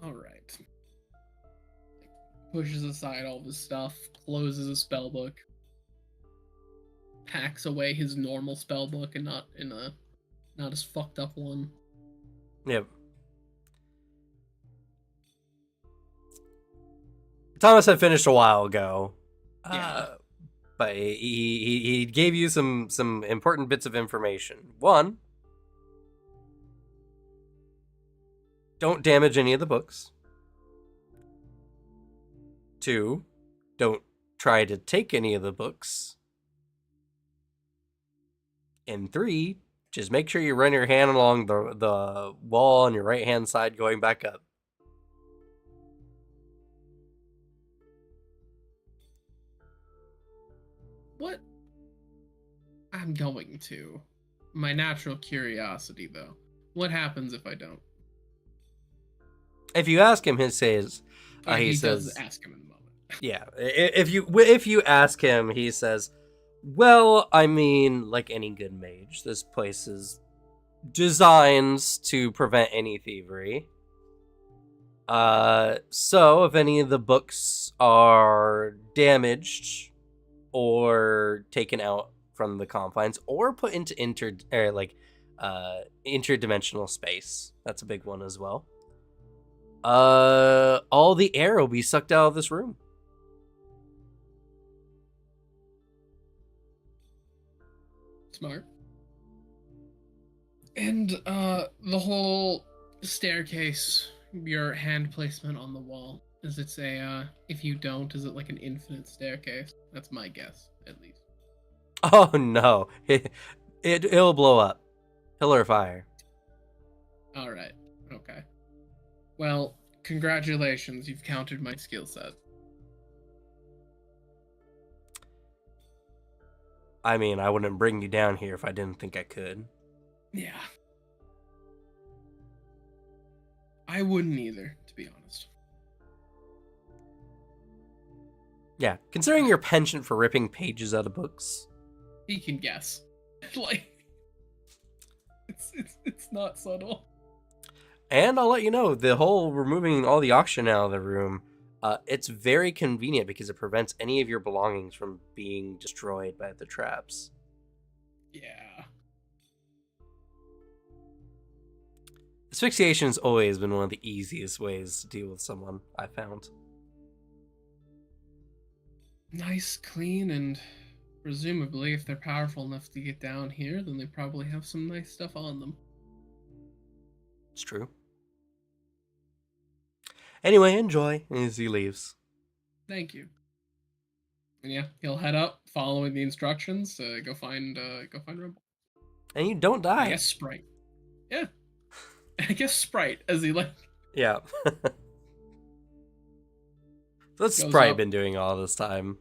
All right. Pushes aside all this stuff, closes a spell book, packs away his normal spell book and not in a not as fucked up one. Yep. Thomas had finished a while ago. Yeah. But he gave you some important bits of information. One, don't damage any of the books. Two, don't try to take any of the books. And three, just make sure you run your hand along the wall on your right hand side going back up. What? I'm going to. My natural curiosity, though. What happens if I don't? If you ask him, he says, He says, does ask him in the moment. yeah. If you ask him, he says, well, I mean, like any good mage, this place is designed to prevent any thievery. So if any of the books are damaged or taken out from the confines or put into interdimensional space, that's a big one as well. All the air will be sucked out of this room. Smart. And the whole staircase, your hand placement on the wall, is it if you don't, is it like an infinite staircase? That's my guess, at least. Oh no, it'll blow up. Pillar of fire. All right. Okay. Well, congratulations, you've countered my skill set. I mean, I wouldn't bring you down here if I didn't think I could. Yeah. I wouldn't either, to be honest. Yeah, considering your penchant for ripping pages out of books. He can guess. Like, it's not subtle. And I'll let you know, the whole removing all the oxygen out of the room, it's very convenient because it prevents any of your belongings from being destroyed by the traps. Yeah. Asphyxiation has always been one of the easiest ways to deal with someone, I found. Nice, clean, and presumably, if they're powerful enough to get down here, then they probably have some nice stuff on them. It's true. Anyway, enjoy as he leaves. Thank you. And yeah, he'll head up, following the instructions. Go find Rumble. And you don't die. I guess Sprite. Yeah. I guess Sprite, as he like. Yeah. That's Goes probably up. been doing all this time.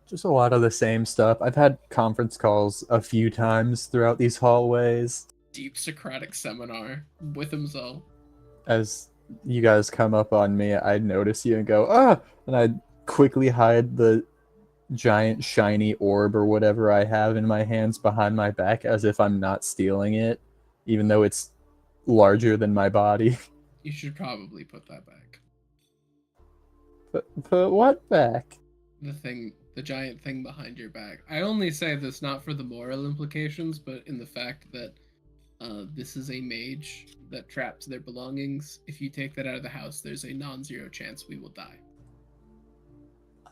Just a lot of the same stuff. I've had conference calls a few times throughout these hallways. Deep Socratic seminar with himself. As you guys come up on me, I'd notice you and go, ah! And I'd quickly hide the giant shiny orb or whatever I have in my hands behind my back as if I'm not stealing it, even though it's larger than my body. You should probably put that back. Put what back? The giant thing behind your back. I only say this not for the moral implications, but in the fact that this is a mage that traps their belongings. If you take that out of the house, there's a non-zero chance we will die.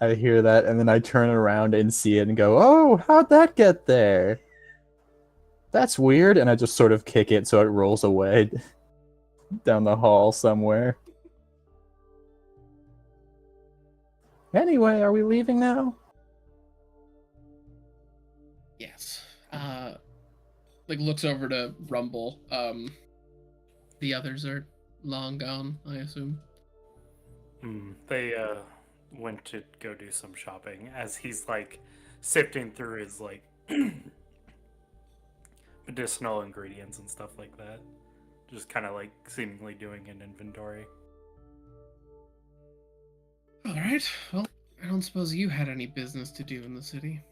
I hear that, and then I turn around and see it and go, oh, how'd that get there? That's weird, and I just sort of kick it so it rolls away down the hall somewhere. Anyway, are we leaving now? Yes. Like looks over to Rumble. The others are long gone, I assume. They went to go do some shopping as he's like sifting through his like medicinal ingredients and stuff like that. Just kind of like seemingly doing an inventory. All right. Well, I don't suppose you had any business to do in the city.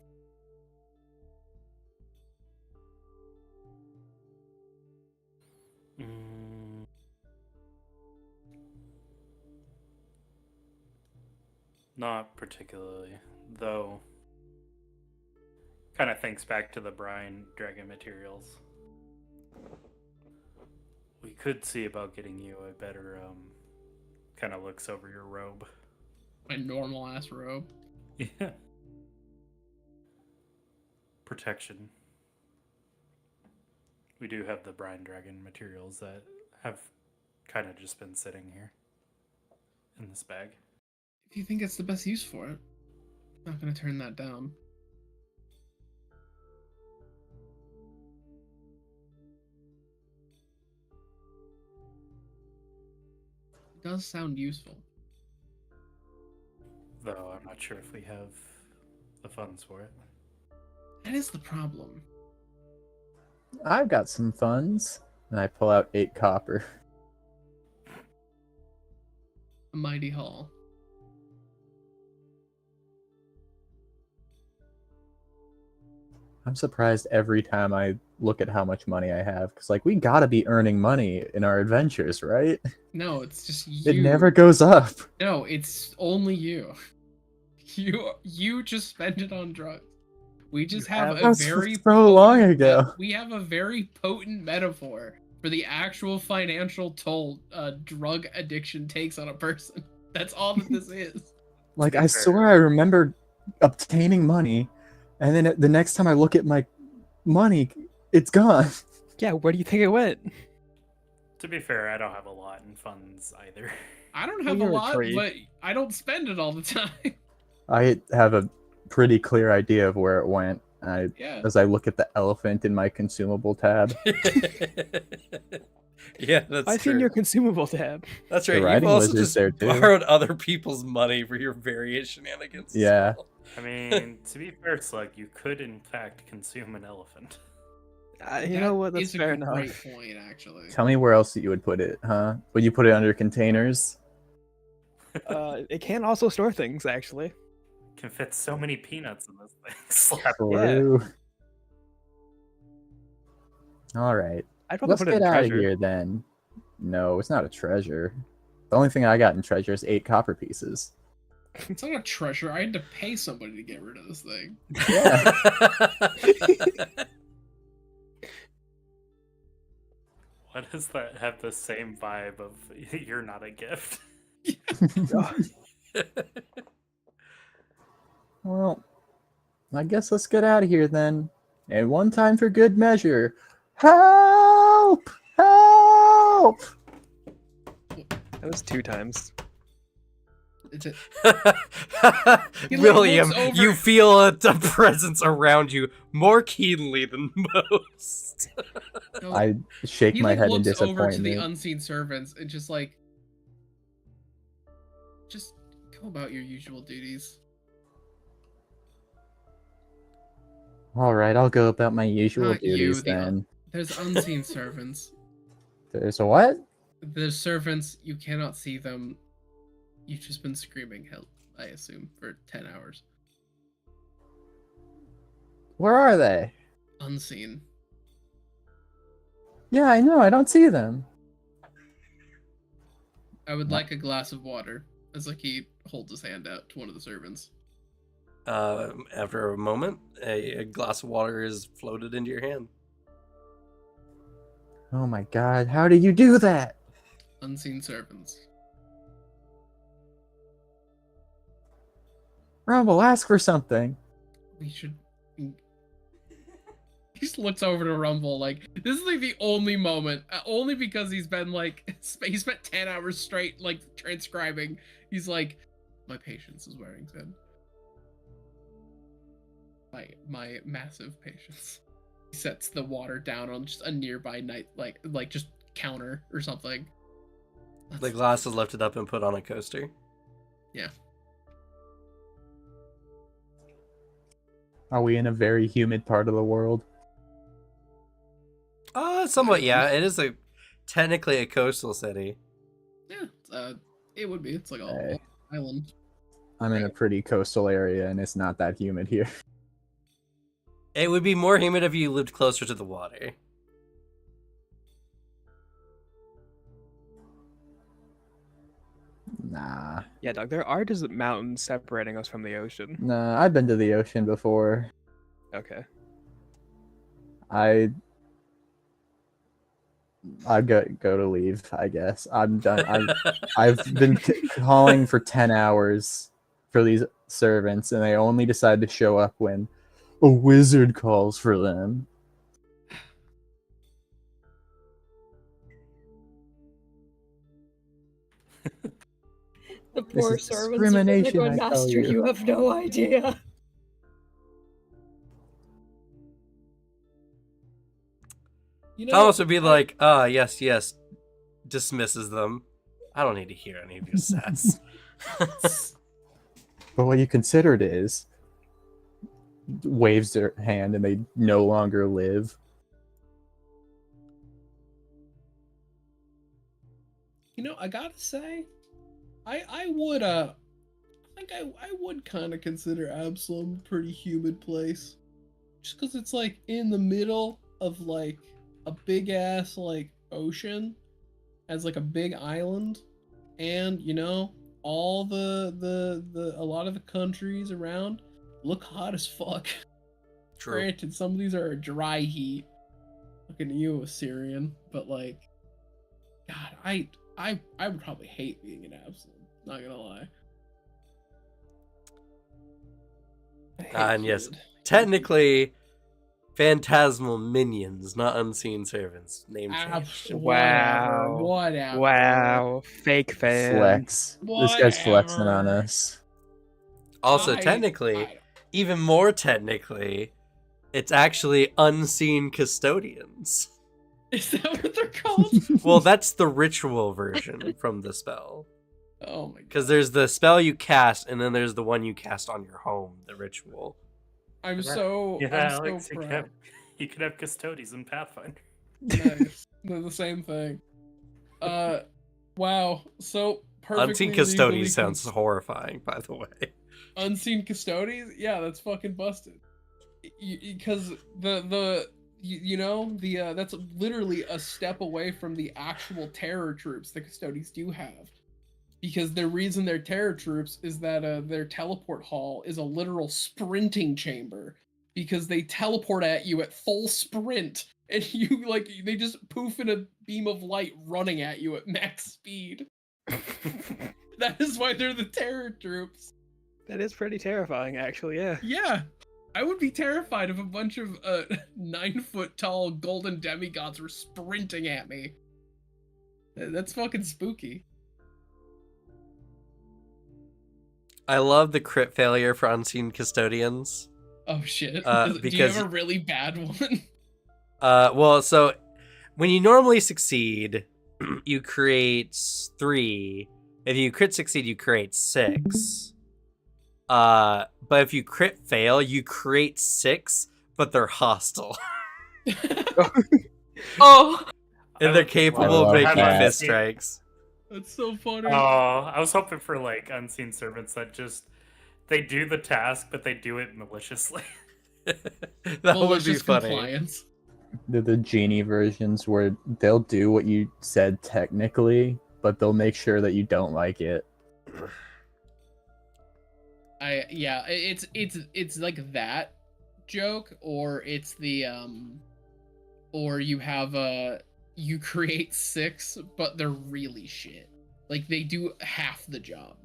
Not particularly, though. Kind of thinks back to the brine dragon materials. We could see about getting you a better, kind of looks over your robe. My normal ass robe. Yeah. Protection. We do have the brine dragon materials that have kind of just been sitting here in this bag. If you think it's the best use for it, I'm not gonna turn that down. It does sound useful. Though I'm not sure if we have the funds for it. That is the problem. I've got some funds. And I pull out 8 copper. A mighty haul. I'm surprised every time I look at how much money I have. Because, like, we gotta be earning money in our adventures, right? No, it's just you. It never goes up. No, it's only you. You just spend it on drugs. We just have a That's very so long ago. We have a very potent metaphor for the actual financial toll drug addiction takes on a person. That's all that this is. Like, I swear I remember obtaining money, and then the next time I look at my money, it's gone. Yeah, where do you think it went? To be fair, I don't have a lot in funds either. I don't Well, have a you're a lot, tree. but I don't spend it all the time. I have a pretty clear idea of where it went. Yeah. As I look at the elephant in my consumable tab. Yeah, that's I've true. seen your consumable tab. That's The right. You've riding also lizard's just there, too. borrowed other people's money for your various shenanigans. as Yeah. well. I mean, to be fair, Slug, you could in fact consume an elephant. You know what? That's is fair a enough. great point, actually. Tell me where else you would put it, huh? Would you put it under containers? It can also store things, actually. Can fit so many peanuts in this thing. Slap. True. All right. I'd probably Let's put it get in out of treasure. here then. No, it's not a treasure. The only thing I got in treasure is 8 copper pieces. It's not a treasure. I had to pay somebody to get rid of this thing. Yeah. Why does that have the same vibe of you're not a gift? Well, I guess let's get out of here then. And one time for good measure. Help! Help! That was 2 times. It's a, He, like, William, looks over- you feel a presence around you more keenly than most. no, I shake he my like head in looks over to the disappointment. unseen servants and just like, just go about your usual duties. All right, I'll go about my usual Not you, duties the then. there's unseen servants. There's a what? There's servants, you cannot see them. You've just been screaming help, I assume, for 10 hours. Where are they? Unseen. Yeah, I know. I don't see them. I would like a glass of water. As like he holds his hand out to one of the servants. After a moment, a glass of water is floated into your hand. Oh my god, how did you do that? Unseen servants. Rumble, ask for something. We should. He just looks over to Rumble like this is like the only moment, only because he's been like he spent 10 hours straight like transcribing. He's like, my patience is wearing thin. My massive patience. He sets the water down on just a nearby night like just counter or something. The glass is lifted up and put on a coaster. Yeah. Are we in a very humid part of the world? Somewhat, yeah. It is technically a coastal city. Yeah, it would be. It's like a Hey. whole island. I'm in a pretty coastal area and it's not that humid here. It would be more humid if you lived closer to the water. Nah. Yeah, Doug, there are just mountains separating us from the ocean. Nah, I've been to the ocean before. Okay. I'd go to leave, I guess. I'm done. I've been calling for 10 hours for these servants, and they only decide to show up when a wizard calls for them. The This poor is servants of discrimination, Good I tell Master, you. you have no idea. You know, Thomas would be like, yes, dismisses them. I don't need to hear any of your sass. But what you considered is waves their hand and they no longer live. you know, I gotta say, I would think I would kind of consider Absalom a pretty humid place, just because it's like in the middle of like a big ass like ocean, as like a big island, and you know all the a lot of the countries around look hot as fuck. True. Granted, some of these are a dry heat. Looking at you, Assyrian, but like, God, I would probably hate being an Absalom. Not gonna lie. I hate And yes, humid. technically, phantasmal minions, not unseen servants. Name change. Wow. Whatever. Wow. Fake fan. Flex. This guy's flexing on Whatever. us. Also, I- technically, I- even more technically, it's actually unseen custodians. Is that what they're called? Well, that's the ritual version from the spell. Oh my god. Because there's the spell you cast, and then there's the one you cast on your home, the ritual. I'm so Yeah, I'm Alex, so you proud. could have custodies in Pathfinder. Nice. They're the same thing. Wow. So perfectly Unseen legally custodians sounds horrifying, by the way. unseen custodians. Yeah, that's fucking busted. Because you know that's literally a step away from the actual terror troops the custodians do have. Because the reason they're terror troops is that their teleport hall is a literal sprinting chamber. Because they teleport at you at full sprint, and you like they just poof in a beam of light running at you at max speed. That is why they're the terror troops. That is pretty terrifying, actually, yeah. Yeah, I would be terrified if a bunch of 9-foot tall golden demigods were sprinting at me. That's fucking spooky. I love the crit failure for unseen custodians. Oh shit! Do you because- have a really bad one? Well, so when you normally succeed, you create 3 If you crit succeed, you create 6. But if you crit fail, you create 6, but they're hostile. Oh, And they're capable of love making that. fist strikes. That's so funny. Oh, I was hoping for like unseen servants that just they do the task, but they do it maliciously. That would be Malicious funny. compliance. The genie versions where they'll do what you said technically, but they'll make sure that you don't like it. It's like that joke, or it's the or you have you create 6, but they're really shit. Like they do half the job.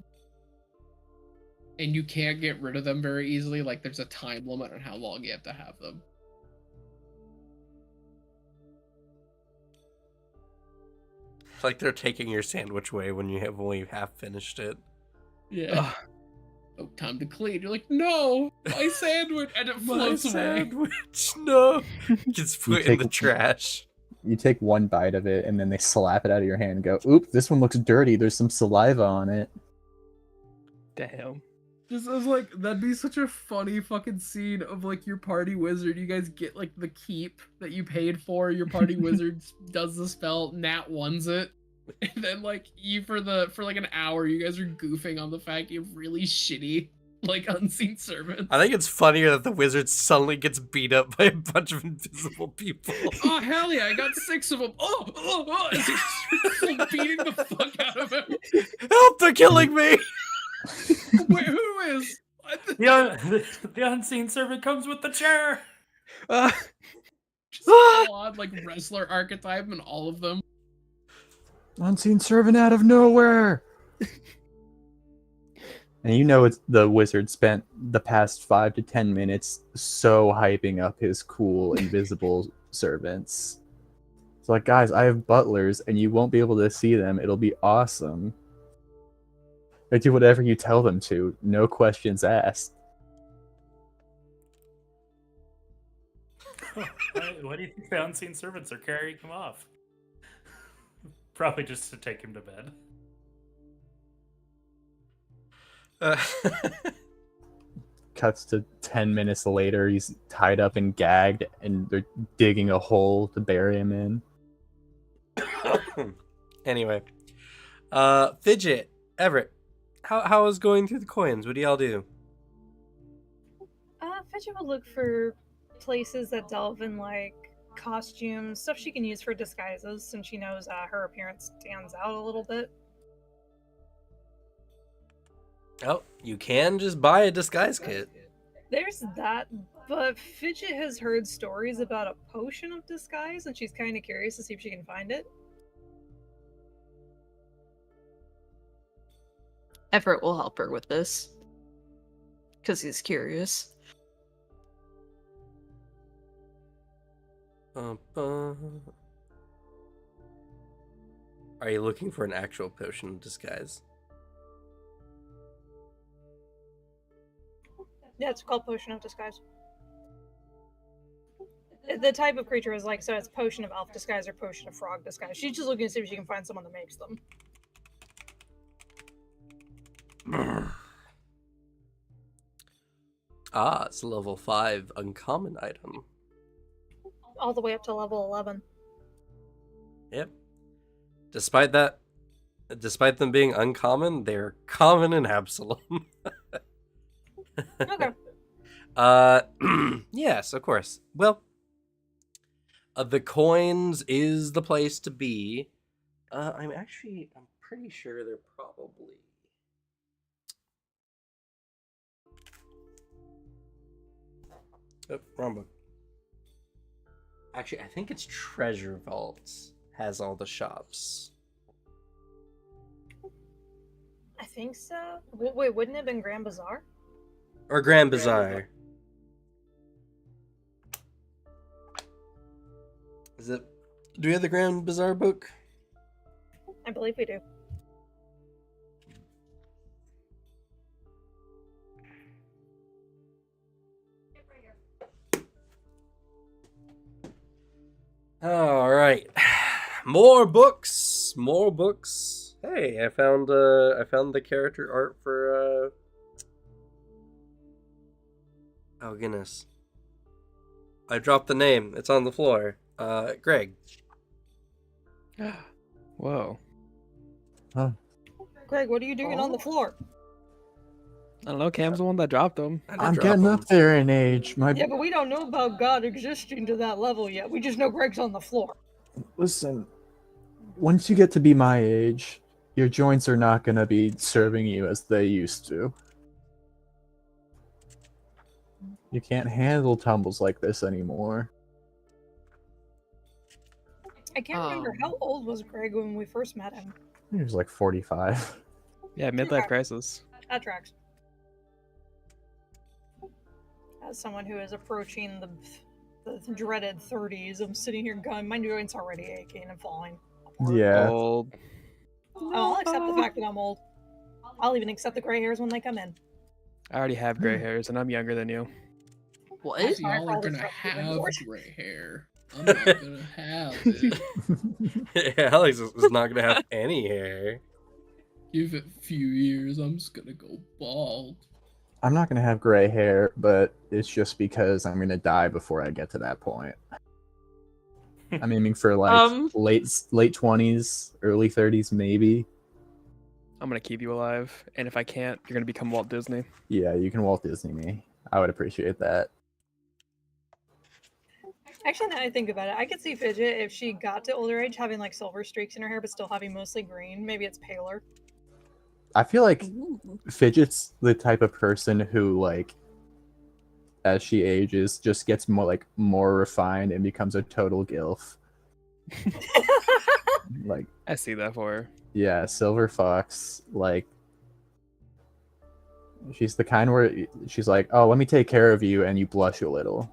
And you can't get rid of them very easily. Like there's a time limit on how long you have to have them. Like they're taking your sandwich away when you have only half finished it. Yeah. Oh, time to clean. You're like, no, my sandwich, and it floats away. Sandwich, no. Gets put in take- the trash. You take one bite of it, and then they slap it out of your hand and go, "Oop, this one looks dirty. There's some saliva on it." Damn. Just as like that'd be such a funny fucking scene of like your party wizard. You guys get like the keep that you paid for. Your party wizard does the spell, nat ones it, and then like you for like an hour, you guys are goofing on the fact you have really shitty like unseen servants. I think it's funnier that the wizard suddenly gets beat up by a bunch of invisible people. Oh hell yeah! I got 6 of them. Oh! As he starts beating the fuck out of him. Help! They're killing me. Wait, who is? The unseen servant comes with the chair. Just full on like wrestler archetype and all of them. Unseen servant out of nowhere. And you know it's the wizard spent the past 5 to 10 minutes so hyping up his cool invisible servants. It's like, guys, I have butlers and you won't be able to see them. It'll be awesome. They do whatever you tell them to, no questions asked. Why do you think the unseen servants are carrying him off? Probably just to take him to bed. Cuts to 10 minutes later, he's tied up and gagged, and they're digging a hole to bury him in. Anyway, Fidget, Everett, how is going through the coins? What do y'all do? Fidget would look for places that delve in like costumes, stuff she can use for disguises, since she knows her appearance stands out a little bit. Oh, you can just buy a disguise kit. There's that, but Fidget has heard stories about a potion of disguise, and she's kind of curious to see if she can find it. Everett will help her with this. Because he's curious. Are you looking for an actual potion of disguise? Yeah, it's called Potion of Disguise. The type of creature is like, so it's Potion of Elf Disguise or Potion of Frog Disguise. She's just looking to see if she can find someone that makes them. Ah, it's a level 5 uncommon item. All the way up to level 11. Yep. Despite them being uncommon, they're common in Absalom. Okay. Yes, of course. Well, the coins is the place to be. I'm pretty sure they're probably... Oh, wrong book. Actually, I think it's Treasure Vault has all the shops. I think so. Wait, wouldn't it have been Grand Bazaar? Or Grand Bazaar. Is it... Do we have the Grand Bazaar book? I believe we do. All right. More books. More books. Hey, I found the character art for oh goodness. I dropped the name. It's on the floor. Greg. Whoa. Huh. Greg, what are you doing on the floor? I don't know. Cam's the one that dropped them. I did I'm drop getting him. up there in age. My Yeah, but we don't know about God existing to that level yet. We just know Greg's on the floor. Listen, once you get to be my age, your joints are not gonna be serving you as they used to. You can't handle tumbles like this anymore. I can't remember Um, how old was Greg when we first met him. He was like 45. Yeah, midlife crisis. That tracks. As someone who is approaching the dreaded 30s, I'm sitting here going, my joints are already aching and falling apart. Yeah. Old. Oh, I'll accept the fact that I'm old. I'll even accept the gray hairs when they come in. I already have gray hairs, and I'm younger than you. what? So y'all are gonna have gray hair. I'm not gonna have it. Alex is not gonna have any hair. Give it a few years, I'm just gonna go bald. I'm not gonna have gray hair, but it's just because I'm gonna die before I get to that point. I'm aiming for like late 20s, early 30s, maybe. I'm gonna keep you alive, and if I can't, you're gonna become Walt Disney. Yeah, you can Walt Disney me. I would appreciate that. Actually, now I think about it, I could see Fidget if she got to older age having like silver streaks in her hair, but still having mostly green. Maybe it's paler. I feel like Ooh. Fidget's the type of person who, like, as she ages, just gets more refined and becomes a total gilf. Like, I see that for her. yeah, Silver Fox, like, she's the kind where she's like, oh, let me take care of you, and you blush a little.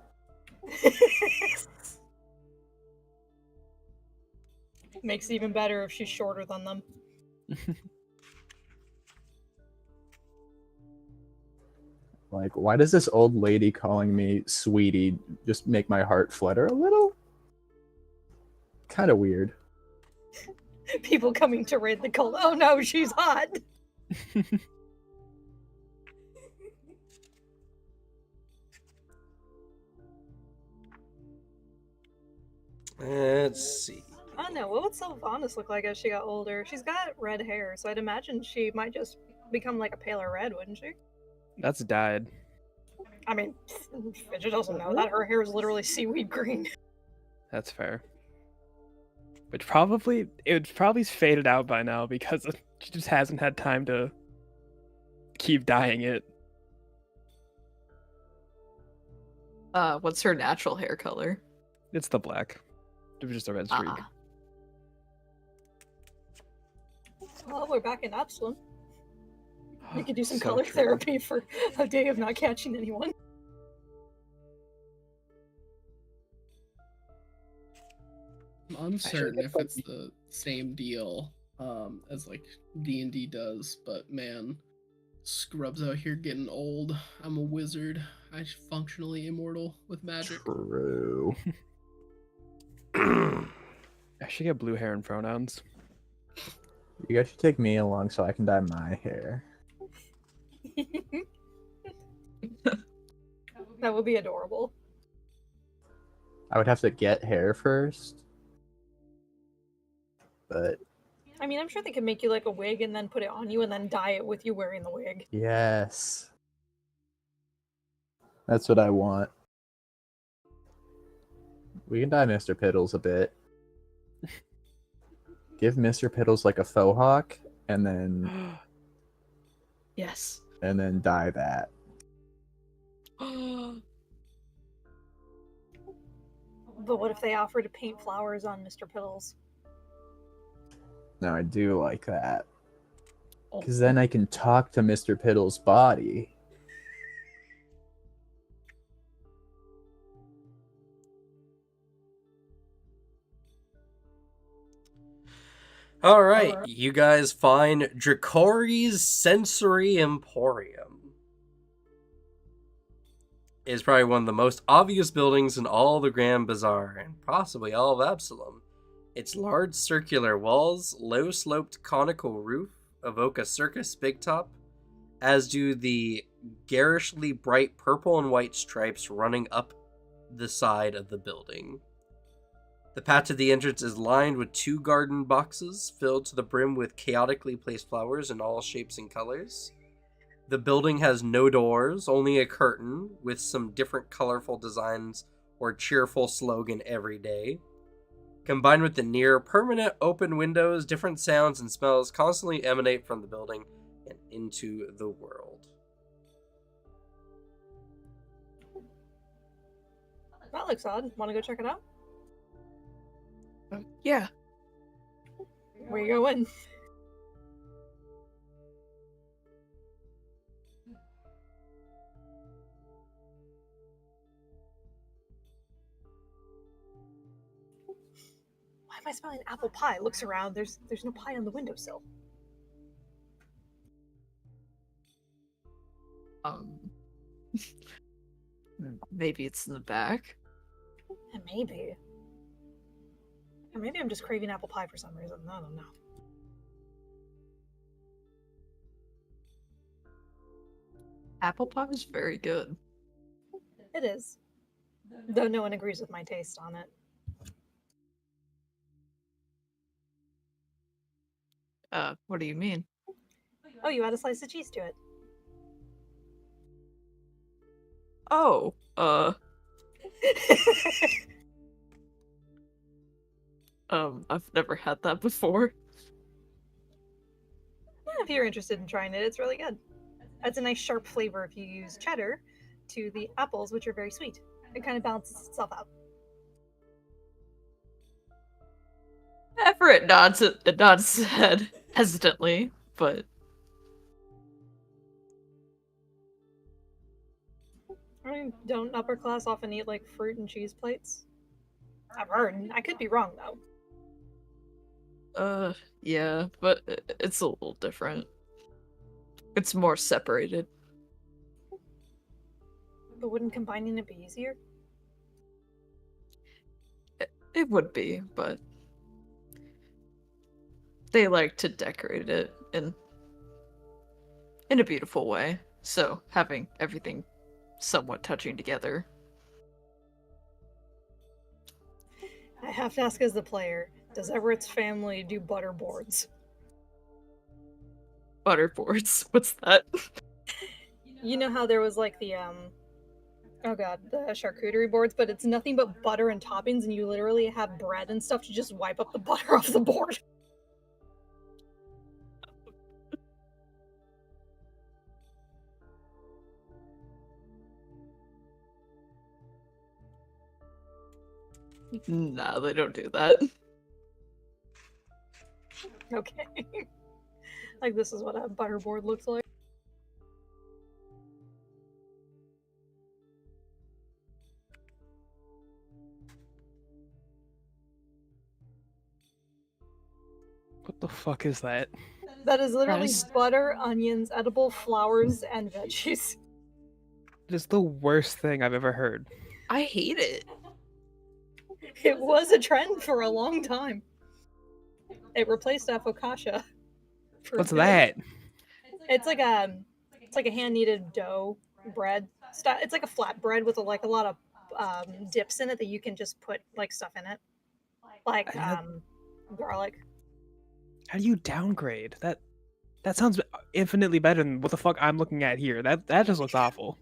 Makes it even better if she's shorter than them. Like, why does this old lady calling me sweetie just make my heart flutter a little? Kind of weird. People coming to raid the cult. Oh no, she's hot. Let's see. I don't know. What would Sylvanas look like as she got older? She's got red hair, so I'd imagine she might just become like a paler red, wouldn't she? That's dyed. I mean, Fidget doesn't know that. Her hair is literally seaweed green. That's fair. Which probably it probably faded out by now because she just hasn't had time to keep dyeing it. What's her natural hair color? It's the black. It was just a red streak. Ah. Well, we're back in Absalom. We could do some So color true. therapy for a day of not catching anyone. I'm uncertain if it's the same deal as like D&D does, but man, scrubs out here getting old. I'm a wizard. I'm functionally immortal with magic. True. I should get blue hair and pronouns. You guys should take me along so I can dye my hair. That would be adorable. I would have to get hair first. But I mean, I'm sure they could make you like a wig and then put it on you and then dye it with you wearing the wig. yes. That's what I want. We can dye Mr. Piddles a bit. Give Mr. Piddles like a faux hawk and then Yes. dye that. But what if they offer to paint flowers on Mr. Piddles? No, I do like that. Oh. Because then I can talk to Mr. Piddles' body. All right, you guys find Drakori's Sensory Emporium. It is probably one of the most obvious buildings in all the Grand Bazaar, and possibly all of Absalom. Its large circular walls, low sloped conical roof evoke a circus big top, as do the garishly bright purple and white stripes running up the side of the building. The path to the entrance is lined with 2 garden boxes filled to the brim with chaotically placed flowers in all shapes and colors. The building has no doors, only a curtain with some different colorful designs or cheerful slogan every day. Combined with the near permanent open windows, different sounds and smells constantly emanate from the building and into the world. That looks odd. Want to go check it out? Yeah. Where you going? Why am I smelling apple pie? Looks around. There's no pie on the windowsill. Maybe it's in the back. Yeah, maybe. Or maybe I'm just craving apple pie for some reason. I don't know. Apple pie is very good. It is. Though no one agrees with my taste on it. What do you mean? Oh, you add a slice of cheese to it. Oh, I've never had that before. If you're interested in trying it, it's really good. Adds a nice sharp flavor if you use cheddar to the apples, which are very sweet. It kind of balances itself out. Everett nods his head hesitantly, but I mean, don't upper class often eat like fruit and cheese plates? I've heard. I could be wrong though. Yeah, but it's a little different. It's more separated. But wouldn't combining it be easier? It would be, but they like to decorate it in a beautiful way. So having everything somewhat touching together. I have to ask as the player, does Everett's family do butter boards? Butterboards. What's that? You know how there was like the the charcuterie boards, but it's nothing but butter and toppings, and you literally have bread and stuff to just wipe up the butter off the board. Nah, they don't do that. Okay. Like this is what a butter board looks like. What the fuck is that? That is literally Rice. butter, onions, edible flowers, and veggies. It is the worst thing I've ever heard. I hate it. It was a trend for a long time. It replaced focaccia. for What's good. that? It's like a hand kneaded dough bread. It's like a flat bread with a lot of dips in it that you can just put like stuff in it, like garlic. How do you downgrade? That sounds infinitely better than what the fuck I'm looking at here. That just looks awful.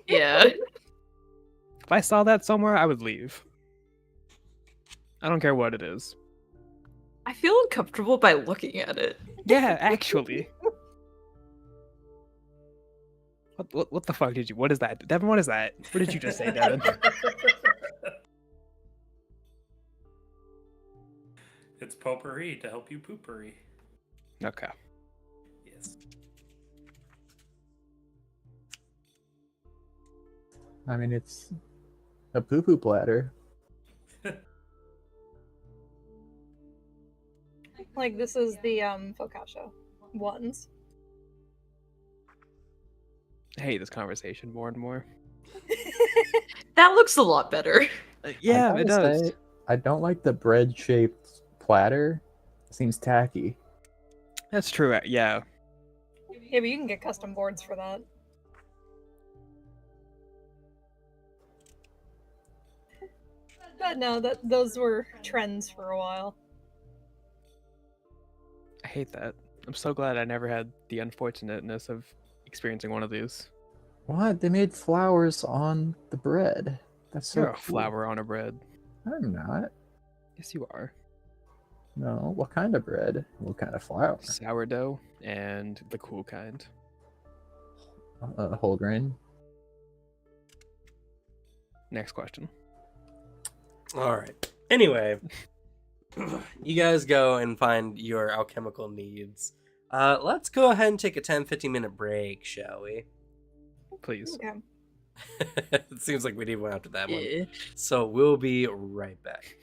Yeah. If I saw that somewhere, I would leave. I don't care what it is. I feel uncomfortable by looking at it. Yeah, actually. What the fuck did you? What is that, Devin? What is that? What did you just say, Devin? It's potpourri to help you poopery. Okay. Yes. I mean, it's a poo-poo platter. Like this is the focaccia ones. I hate this conversation more and more. That looks a lot better. Yeah, I it gotta does. say, I don't like the bread-shaped platter seems tacky. That's true. Yeah. Yeah, but you can get custom boards for that. But no, those were trends for a while. I hate that. I'm so glad I never had the unfortunateness of experiencing one of these. What? They made flowers on the bread. That's so You're a cool. flower on a bread. I'm not. Yes, you are. No. What kind of bread? What kind of flour? Sourdough and the cool kind. Whole grain. Next question. All right. Anyway, you guys go and find your alchemical needs. Let's go ahead and take a 10-15 minute break, shall we? Please. Okay. It seems like we need one after that one. Yeah. So we'll be right back.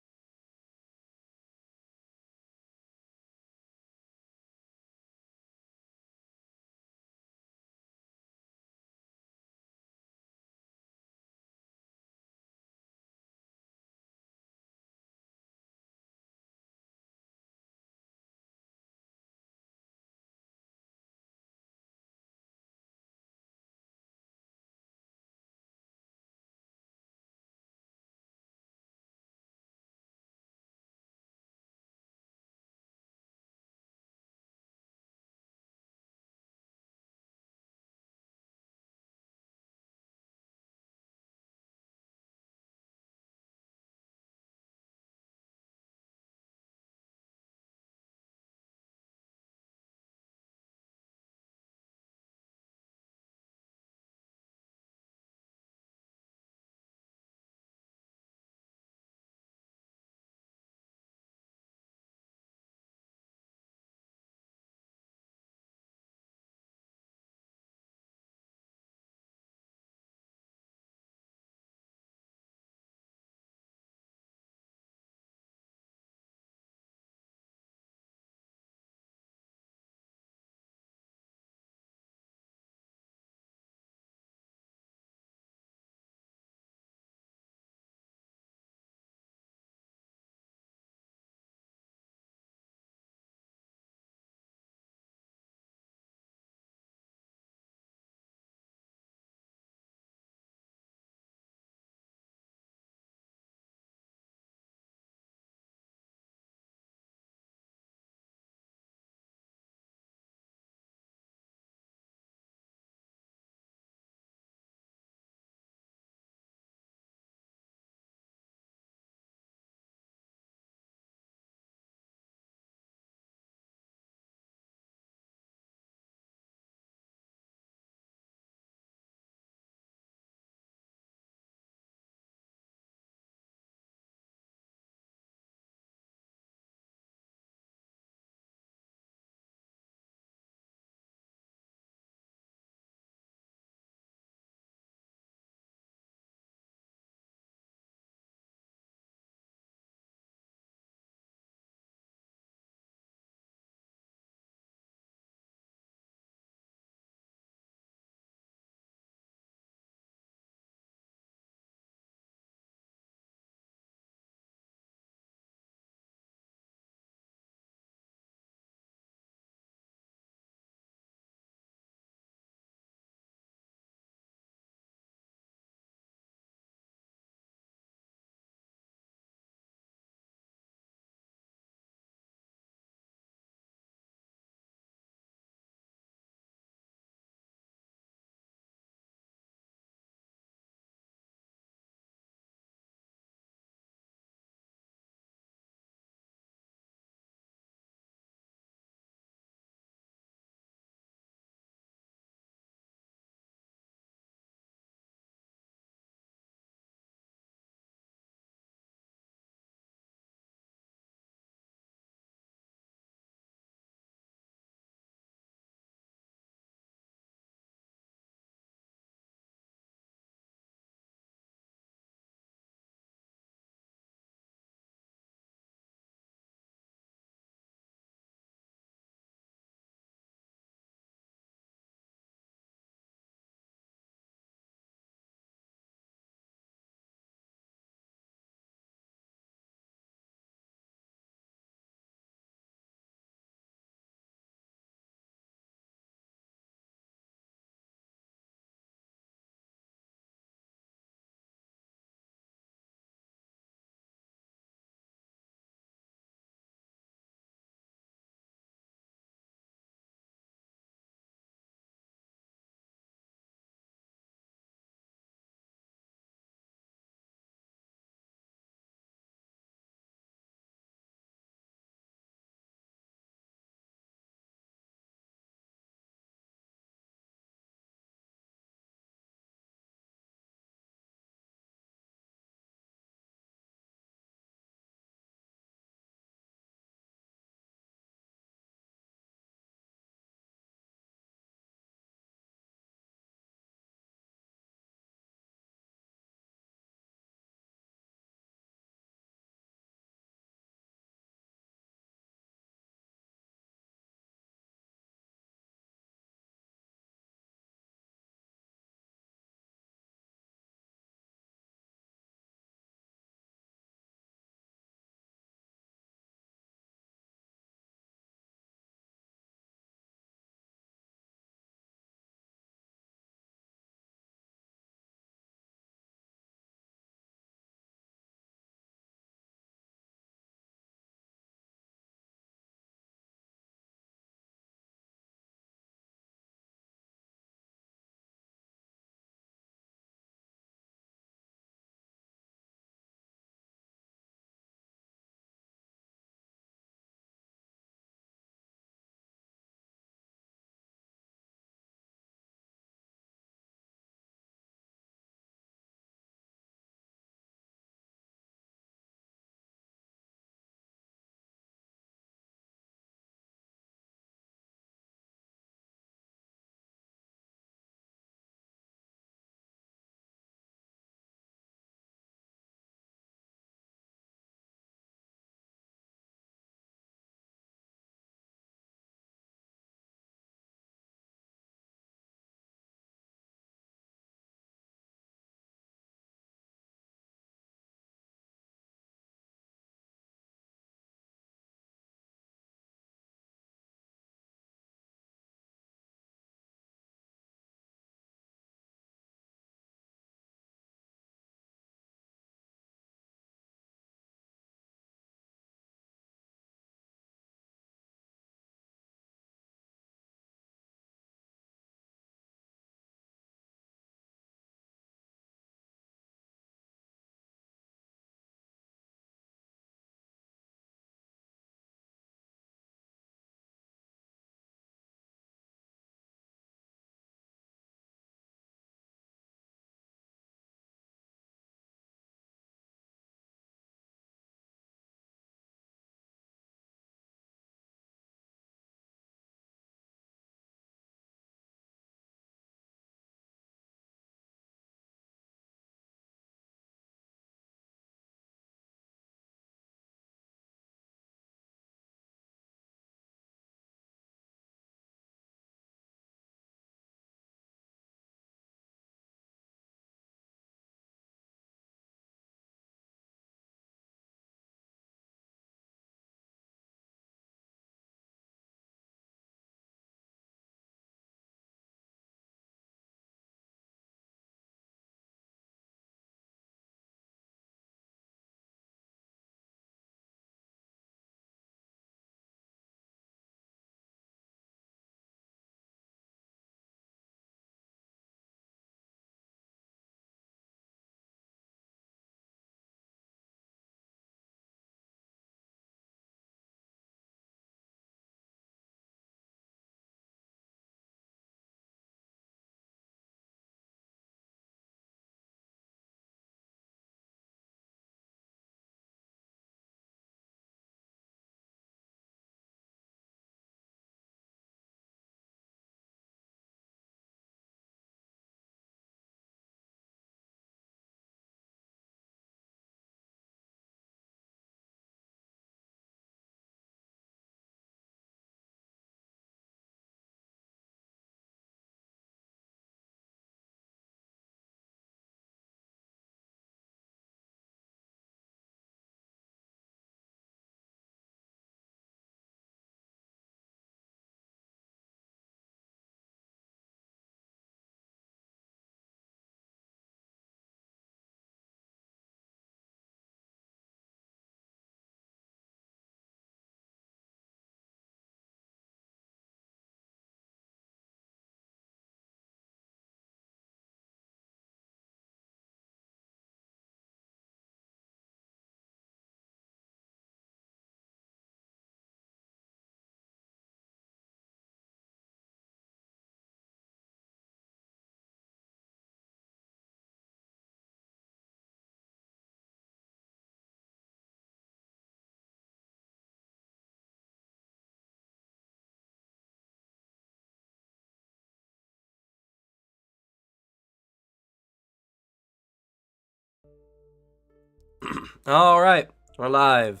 All right, we're live.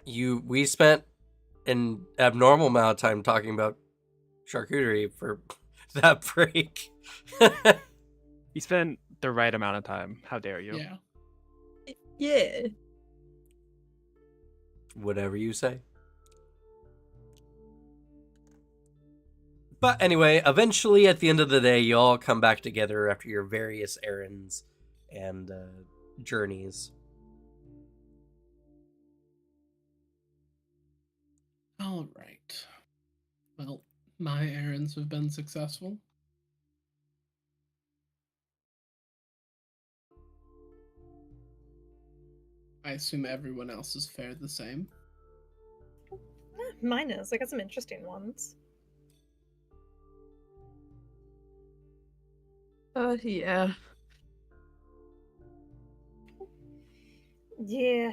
We spent an abnormal amount of time talking about charcuterie for that break. You spent the right amount of time. How dare you? Yeah. Yeah. Whatever you say. But anyway, eventually at the end of the day, you all come back together after your various errands and journeys. All right. Well, my errands have been successful. I assume everyone else has fared the same. Mine is. I got some interesting ones. Yeah. Yeah.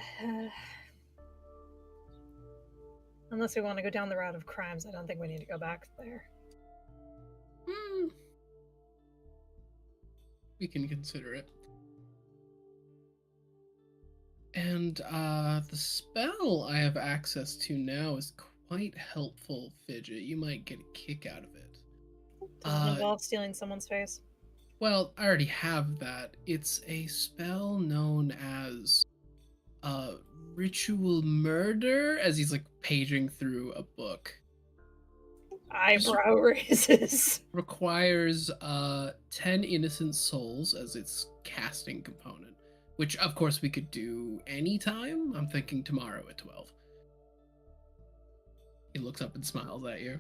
Unless we want to go down the route of crimes, I don't think we need to go back there. We can consider it. And the spell I have access to now is quite helpful, Fidget. You might get a kick out of it. Does it involve stealing someone's face? Well, I already have that. It's a spell known as ritual murder, as he's like paging through a book. Eyebrow raises. Requires 10 innocent souls as its casting component, which of course we could do anytime. I'm thinking tomorrow at 12. He looks up and smiles at you.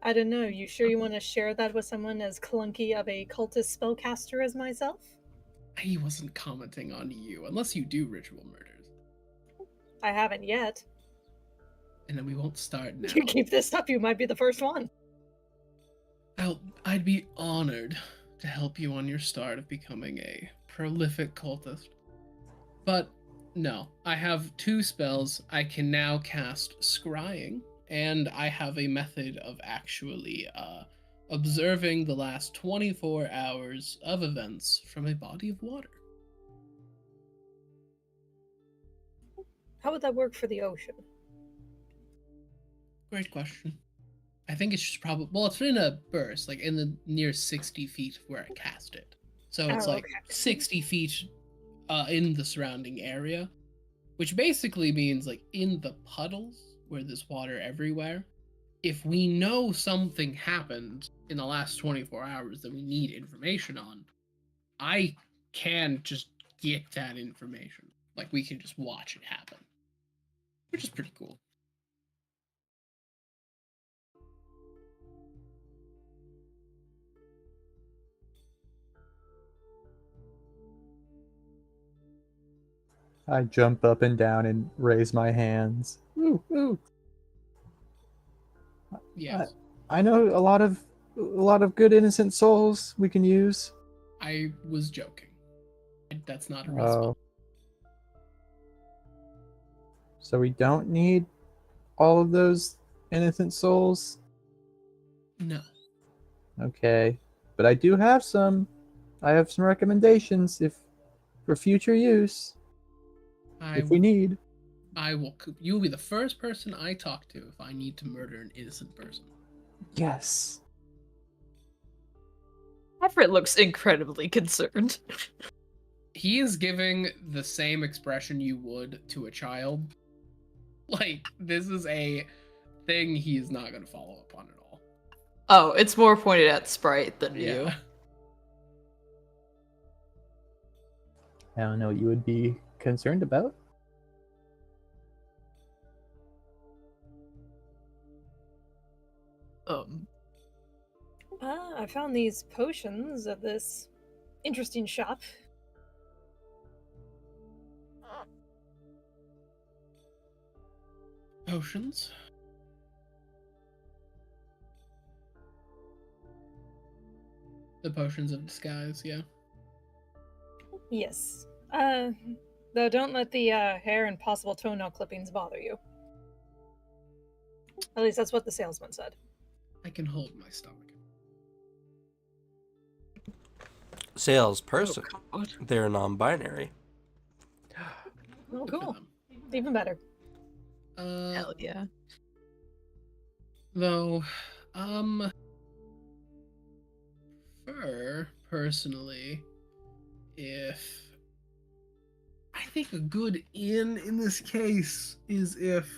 I don't know. You sure you want to share that with someone as clunky of a cultist spellcaster as myself? He wasn't commenting on you, unless you do ritual murders. I haven't yet. And then we won't start now. You keep this up, you might be the first one. I'd be honored to help you on your start of becoming a prolific cultist. But no, I have 2 spells. I can now cast Scrying, and I have a method of actually observing the last 24 hours of events from a body of water. How would that work for the ocean? Great question. I think it's just probably, well, it's in a burst, like in the near 60 feet of where I cast it. So it's like okay. 60 feet in the surrounding area, which basically means like in the puddles where there's water everywhere. If we know something happened in the last 24 hours that we need information on, I can just get that information. Like we can just watch it happen, which is pretty cool. I jump up and down and raise my hands. Ooh, ooh. Yes. I know a lot of good innocent souls we can use. I was joking. That's not a real Oh. spell. So we don't need all of those innocent souls? No. Okay. But I do have some. I have some recommendations for future use. If we need. You'll be the first person I talk to if I need to murder an innocent person. Yes. Everett looks incredibly concerned. He is giving the same expression you would to a child. Like, this is a thing he is not going to follow up on at all. Oh, it's more pointed at Sprite than you. Yeah. I don't know what you would be concerned about. I found these potions at this interesting shop. Potions? The potions of disguise, yeah. Yes. Though don't let the hair and possible toenail clippings bother you. At least that's what the salesman said. I can hold my stomach. salesperson. Oh, God. They're non-binary. Oh, Good for cool. them. Even better. Hell yeah. Though, personally, if I think a good in this case is if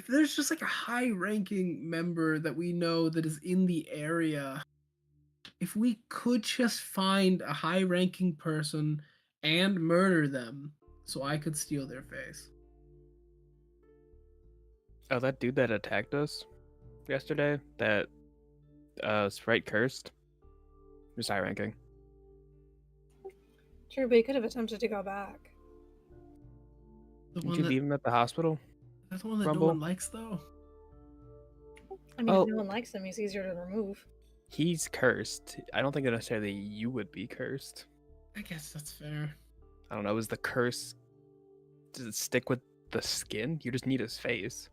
there's just like a high-ranking member that we know that is in the area, if we could just find a high-ranking person and murder them, so I could steal their face. Oh, that dude that attacked us yesterday, that Sprite cursed, was high ranking. True, but you could have attempted to go back. The Did one you that leave him at the hospital? that's the one that no Rumble? one likes, though. I mean, Oh. if no one likes him, he's easier to remove. He's cursed. I don't think necessarily you would be cursed. I guess that's fair. I don't know. Is the curse? Does it stick with the skin? You just need his face.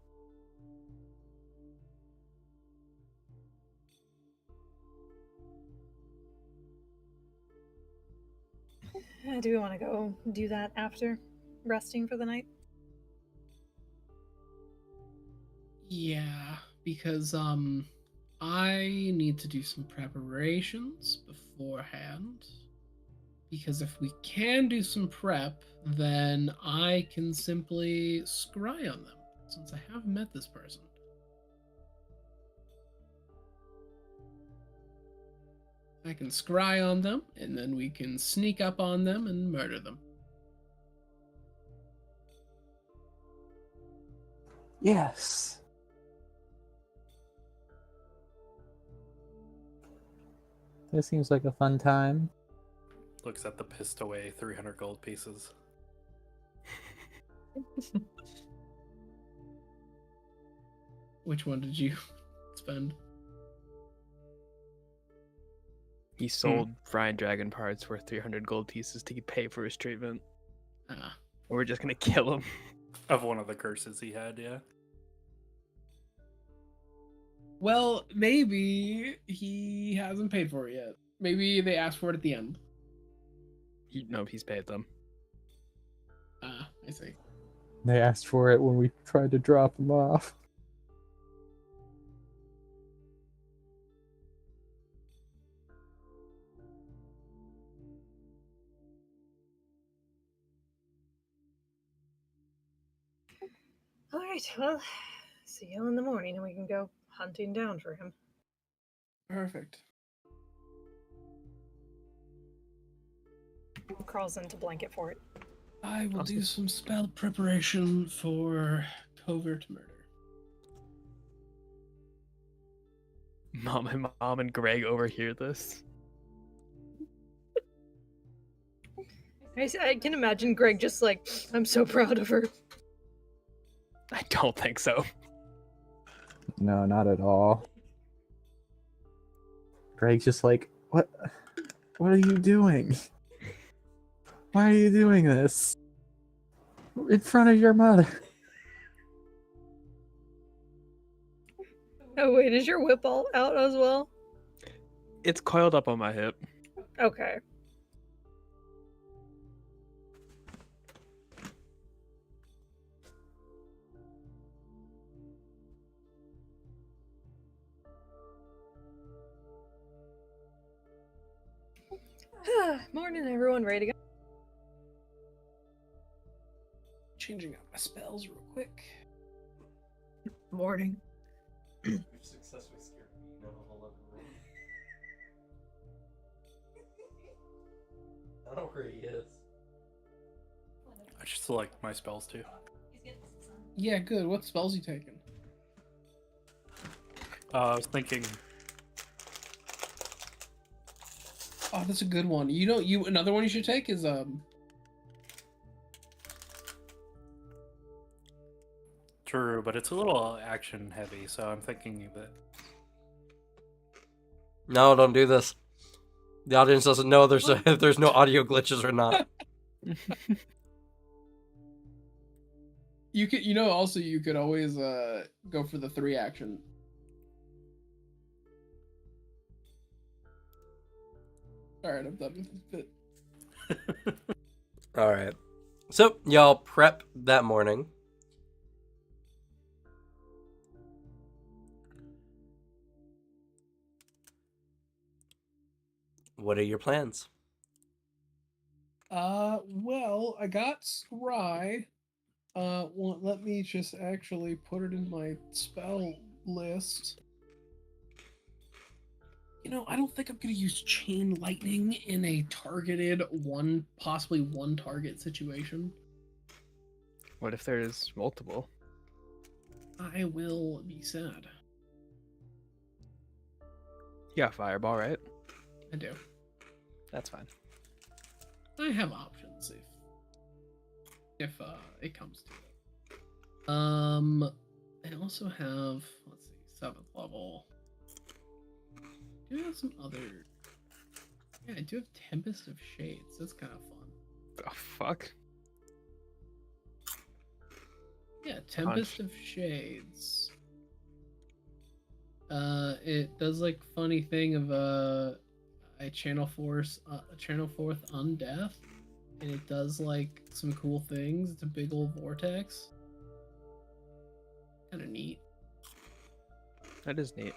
Do we want to go do that after resting for the night? Yeah, because I need to do some preparations beforehand. Because if we can do some prep, then I can simply scry on them, since I have met this person. I can scry on them, and then we can sneak up on them and murder them. Yes. This seems like a fun time. Looks at the pissed away 300 gold pieces. Which one did you spend? He sold Fried Dragon parts worth 300 gold pieces to pay for his treatment. Ah, We're just gonna kill him. Of one of the curses he had, yeah. well, maybe he hasn't paid for it yet. Maybe they asked for it at the end. No, he's paid them. Ah, I see. They asked for it when we tried to drop him off. All right, well, see you in the morning and we can go hunting down for him. Perfect. Crawls into blanket for it. I will Awesome. do some spell preparation for covert murder. Mom and Greg overhear this. I can imagine Greg just like, I'm so proud of her. I don't think so. No, not at all. Greg's just like, what are you doing? Why are you doing this? In front of your mother. Oh wait, is your whip all out as well? It's coiled up on my hip. Okay. Morning, everyone. Ready to go? Changing out my spells real quick. Morning. We've successfully scared me out of a whole room. I don't know where he is. I just select my spells too. Yeah, good. What spells you taking? I was thinking Oh, that's a good one. You another one you should take is true, but it's a little action heavy, so I'm thinking that No, don't do this. The audience doesn't know if there's no audio glitches or not. you could also you could always go for the 3 action. Alright, I'm done with this bit. All right. So y'all prep that morning. What are your plans? Well, I got Scry. Well, let me just actually put it in my spell list. You know, I don't think I'm gonna use Chain Lightning in a targeted possibly one target situation. What if there's multiple? I will be sad. You got fireball, right? I do. That's fine. I have options if it comes to it. I also have, let's see, 7th level. I do have some other. Yeah, I do have Tempest of Shades. That's kind of fun. The fuck? Yeah, Tempest of Shades. It does like funny thing of I channel forth undeath, and it does like some cool things. It's a big old vortex. Kind of neat. That is neat.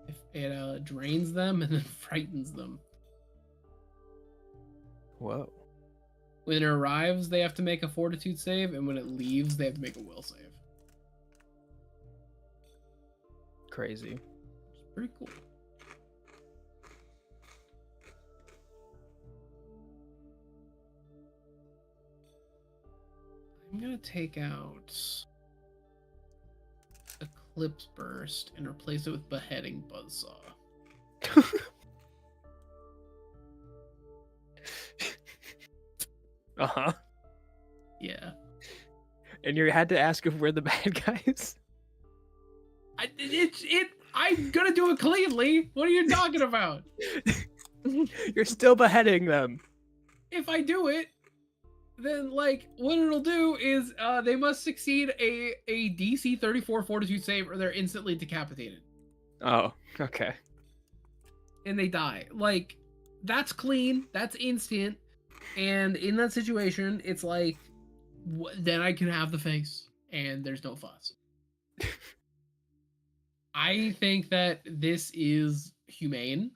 If it drains them and then frightens them. Whoa. When it arrives, they have to make a Fortitude save, and when it leaves, they have to make a Will save. Crazy. It's pretty cool. I'm gonna take out Eclipse Burst and replace it with Beheading Buzzsaw. Uh-huh. Yeah. And you had to ask if we're the bad guys? I'm gonna do it cleanly. What are you talking about? You're still beheading them. If I do it, then like what it'll do is they must succeed a DC 34 Fortitude save, or they're instantly decapitated. Oh, okay. And they die. Like, that's clean. That's instant. And in that situation, it's like, then I can have the face, and there's no fuss. I think that this is humane,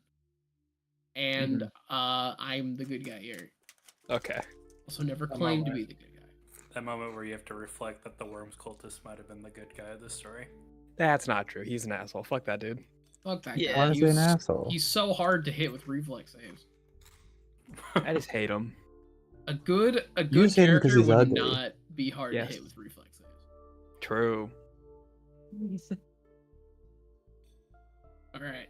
and I'm the good guy here. Okay. Also, never claimed to be the good guy. That moment where you have to reflect that the Worms cultist might have been the good guy of this story. That's not true. He's an asshole. Fuck that dude. Fuck that Yeah. guy. Why is he an asshole? He's so hard to hit with reflex saves. I just hate him. A good You just hate him 'cause character he's would ugly. not be hard Yes. to hit with reflex saves. True. All right,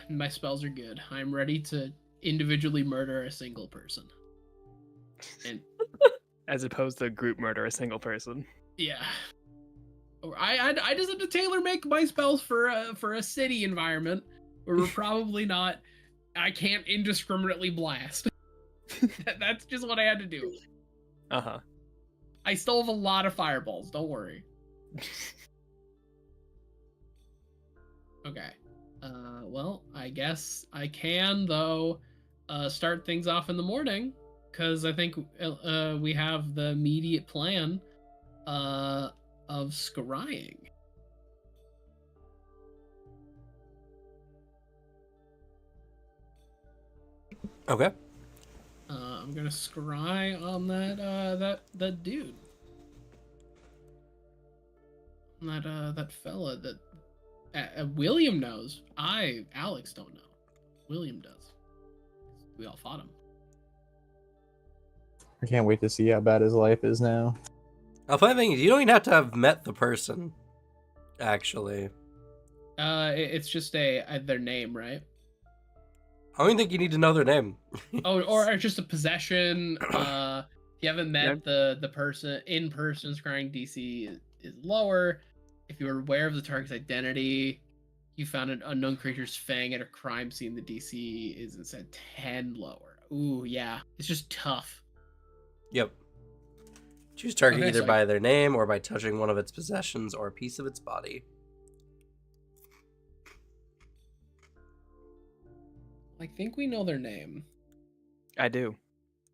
my spells are good. I'm ready to individually murder a single person. And As opposed to group murder a single person. yeah, or I just have to tailor make my spells for a city environment where we're probably not. I can't indiscriminately blast. That's just what I had to do. Uh-huh. I still have a lot of fireballs. Don't worry. Okay. Well, I guess I can though start things off in the morning, because I think we have the immediate plan of scrying. Okay. I'm gonna scry on that dude. That fella that William knows. Alex don't know. William does. We all fought him. I can't wait to see how bad his life is now. Funny thing is, you don't even have to have met the person. Actually, It's just their name, right? I don't even think you need to know their name. Oh, or just a possession. If you haven't met the person in person, scrying DC is lower. If you were aware of the target's identity, you found an unknown creature's fang at a crime scene, the DC is instead 10 lower. Ooh, yeah. It's just tough. Yep. Choose target Okay, either so by their name or by touching one of its possessions or a piece of its body. I think we know their name. I do.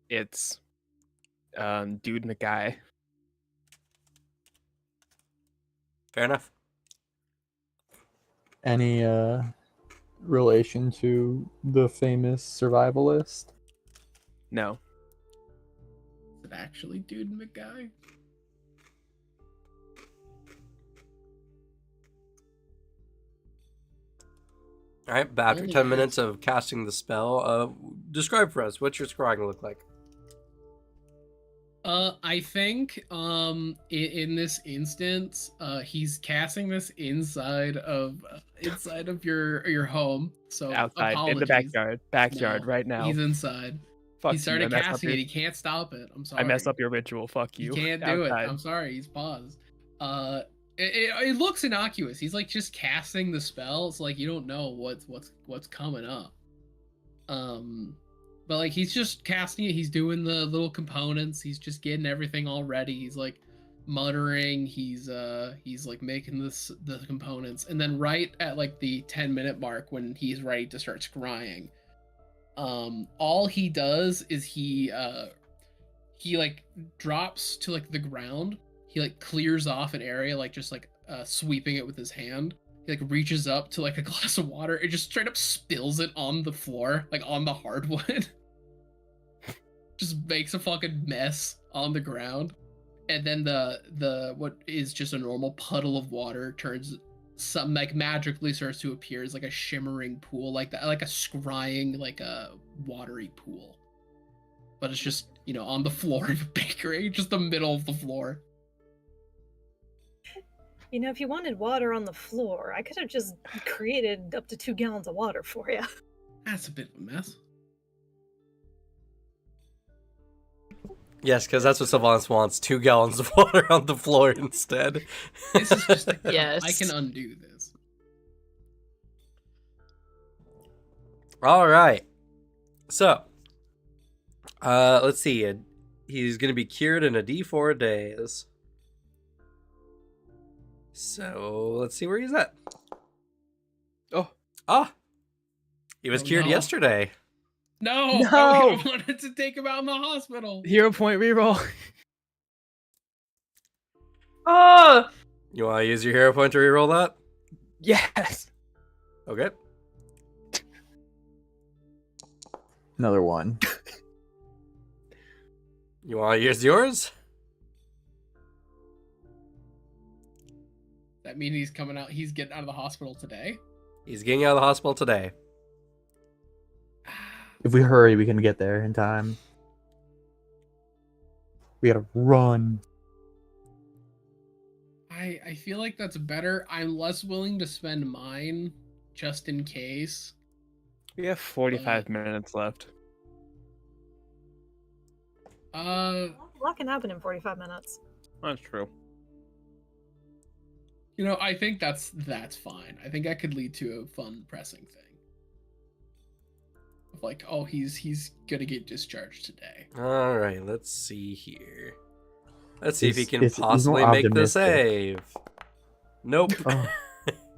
It's Dude McGuy. Fair enough. Any relation to the famous survivalist? No. Is it actually Dude McGuy? All right, but after Only 10 minutes ask. of casting the spell, describe for us what's your scrying look like. I think in this instance, he's casting this inside of your home. So Outside, in the apologies. backyard, No, right now. he's inside. Fuck He you. I started messed up casting your, it. He can't stop it. I'm sorry. I messed up your ritual. Fuck He you. can't do it. Outside. I'm sorry. He's paused. It looks innocuous. He's like just casting the spell. It's like you don't know what's coming up. But like he's just casting it. He's doing the little components. He's just getting everything all ready. He's like muttering. He's like making the components. And then right at like the 10-minute mark when he's ready to start scrying, all he does is he like drops to like the ground. He like clears off an area, like just like sweeping it with his hand. He like reaches up to like a glass of water. It just straight up spills it on the floor, like on the hardwood. Just makes a fucking mess on the ground. And then the what is just a normal puddle of water turns some like magically starts to appear as like a shimmering pool, like that, like a scrying, like a watery pool. But it's just, you know, on the floor of a bakery, just the middle of the floor. You know, if you wanted water on the floor, I could have just created up to 2 gallons of water for you. That's a bit of a mess. Yes, because that's what Sylvanas wants, 2 gallons of water on the floor instead. This is just like, Yes. I can undo this. All right. So, let's see. He's going to be cured in a D4 days. So, let's see where he's at. Oh, He was Oh, cured no. yesterday. No! No! I wanted to take him out in the hospital. hero point reroll. Oh, You want to use your hero point to reroll that? Yes. Okay. Another one. You want to use yours? That means he's coming out. He's getting out of the hospital today. He's getting out of the hospital today. If we hurry, we can get there in time. We gotta run. I feel like that's better. I'm less willing to spend mine just in case. We have 45 minutes left. A lot can happen in 45 minutes. That's true. You know, I think that's fine. I think that could lead to a fun pressing thing. Of like, oh, he's gonna get discharged today. All right, let's see here. Let's see if he It's- can it's possibly more make the optimistic. save. Nope. Oh,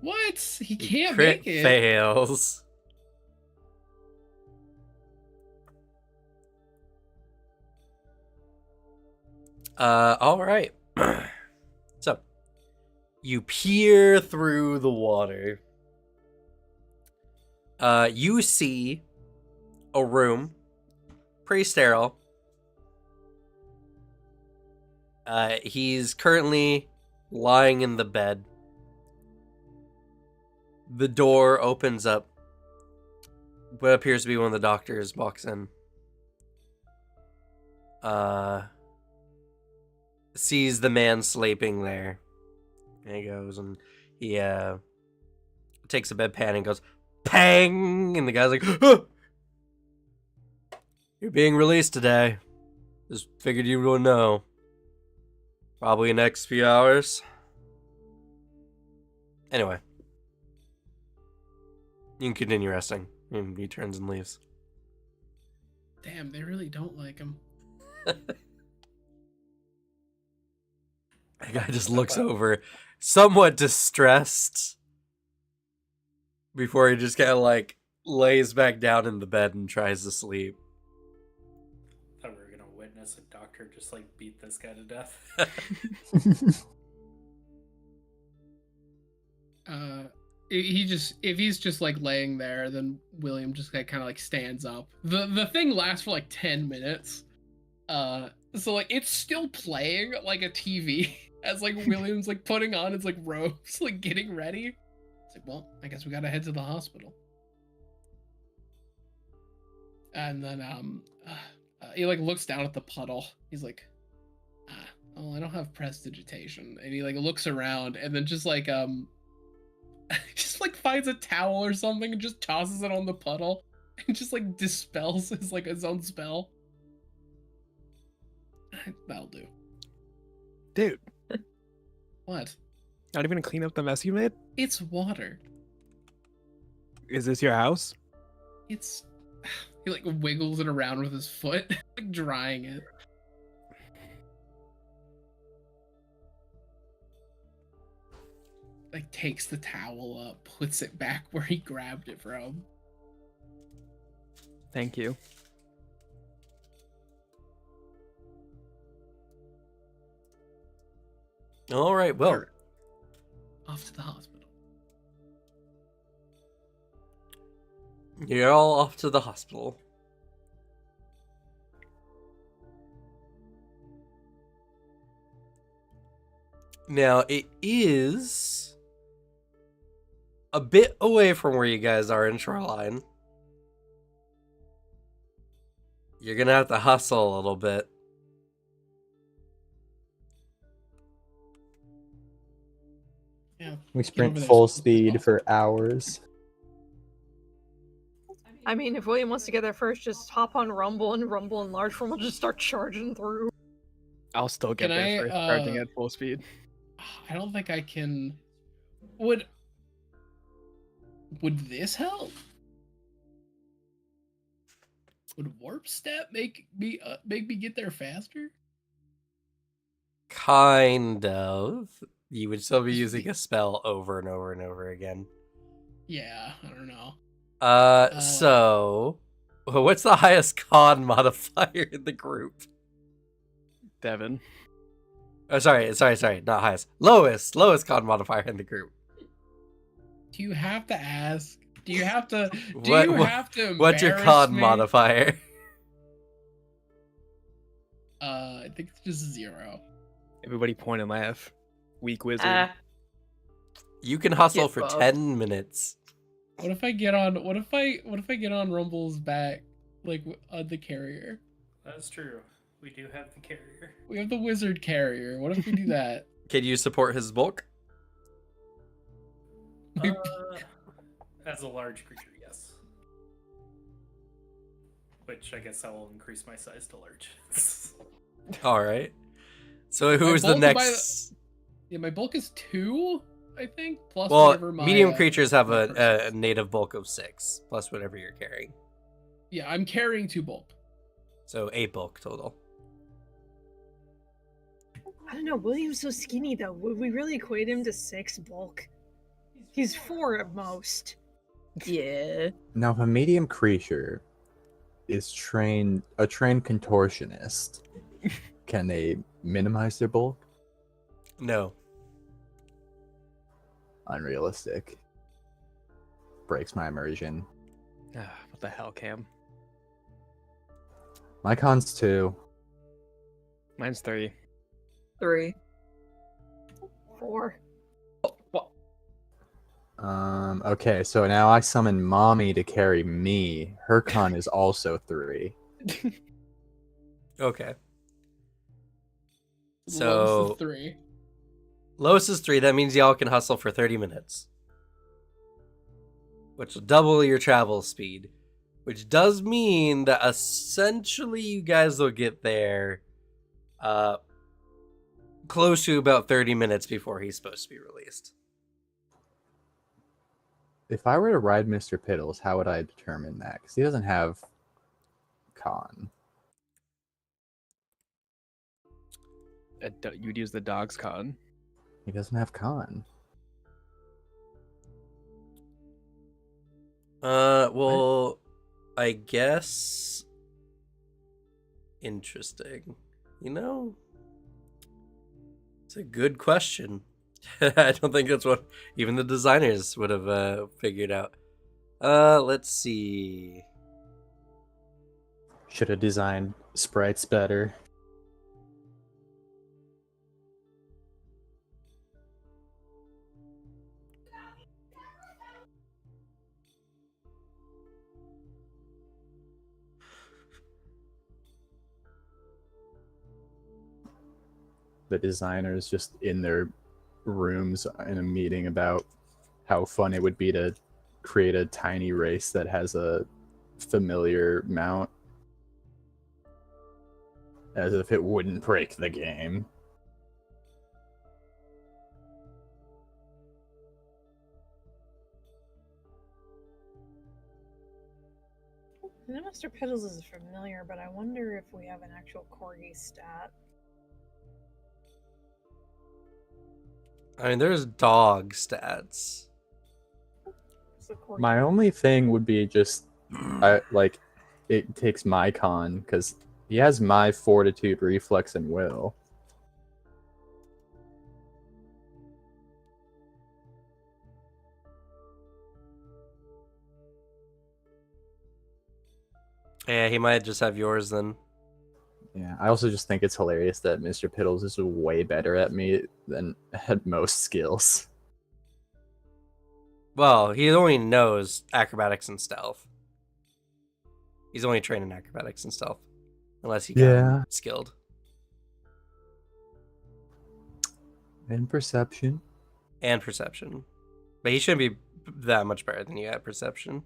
What? He can't Crit make it. fails. All right. So, you peer through the water. You see a room, pretty sterile. He's currently lying in the bed. The door opens up. What appears to be one of the doctors walks in. Sees the man sleeping there. And he goes and he takes a bedpan and goes, pang! And the guy's like, "Ah! You're being released today. Just figured you would know. Probably in the next few hours. Anyway. You can continue resting. And he turns and leaves. Damn, they really don't like him. The guy just looks over, somewhat distressed, before he just kind of like lays back down in the bed and tries to sleep. witness a doctor just like beat this guy to death. If he's just like laying there, then William just kind of like stands up. The thing lasts for like 10 minutes. So like it's still playing like a TV as like William's like putting on his like robes, like getting ready. It's like, well, I guess we gotta head to the hospital. And then he like looks down at the puddle. He's like, oh, I don't have prestidigitation. And he like looks around and then just like just like finds a towel or something and just tosses it on the puddle and just like dispels his own spell. That'll do. Dude, What? not even gonna clean up the mess you made? It's water. Is this your house? It's he like wiggles it around with his foot, like drying it. Like takes the towel up, puts it back where he grabbed it from. Thank you. All right, well, Alright. Off to the hospital. you're all off to the hospital. Now, it is a bit away from where you guys are in Shoreline. You're gonna have to hustle a little bit. Yeah. We Get sprint over there full as quickly as speed for possible. hours. I mean, if William wants to get there first, just hop on Rumble and large form will just start charging through. I'll still get Can there I, first, charging at full speed. I don't think I can. Would this help? Would warp step make me get there faster? Kind of. You would still be Just using be- a spell over and over and over again. Yeah, I don't know. So what's the highest con modifier in the group? Devin. Oh, sorry, not highest. Lowest con modifier in the group. Do you have to ask? Do you have to? Do What- you what- have to? What's your embarrass con me? modifier? I think it's just 0. Everybody point and laugh. Weak wizard. You can hustle Get for buffed. 10 minutes. What if I get on? What if I get on Rumble's back, like on the carrier? That's true. We do have the carrier. We have the wizard carrier. What if we do that? Can you support his bulk? We- As a large creature, yes. Which I guess I will increase my size to large. All right. So who's the bulk by next? Yeah, my bulk is 2, I think. Plus Well, whatever my medium creatures have my a person is. native bulk of 6 plus whatever you're carrying. Yeah, I'm carrying 2 bulk. So 8 bulk total. I don't know. William's so skinny though. Would we really equate him to 6 bulk? He's 4 at most. Yeah. Now, if a medium creature is a trained contortionist, can they minimize their bulk? No. Unrealistic. Breaks my immersion. What the hell, Cam? My con's 2. Mine's 3. 3. 4. Okay, so now I summon Mommy to carry me. Her con is also 3. Okay. Lowest So is 3. lowest is 3. That means y'all can hustle for 30 minutes. Which will double your travel speed. Which does mean that essentially you guys will get there close to about 30 minutes before he's supposed to be released. If I were to ride Mr. Piddles, how would I determine that? Because he doesn't have con. You'd use the dog's con. He doesn't have con. Well, I guess Interesting. You know, it's a good question. I don't think that's what even the designers would have figured out. Let's see. Should have designed sprites better. The designers just in their rooms in a meeting about how fun it would be to create a tiny race that has a familiar mount, as if it wouldn't break the game. I know Mr. Piddles is familiar, but I wonder if we have an actual corgi stat. I mean, there's dog stats. What's the corgi? My only thing would be just, it takes my con, because he has my fortitude, reflex, and will. Yeah, he might just have yours then. Yeah, I also just think it's hilarious that Mr. Piddles is way better at me than at most skills. Well, he only knows acrobatics and stealth. He's only trained in acrobatics and stealth, unless he got Yeah. skilled. And perception. And perception. But he shouldn't be that much better than you at perception.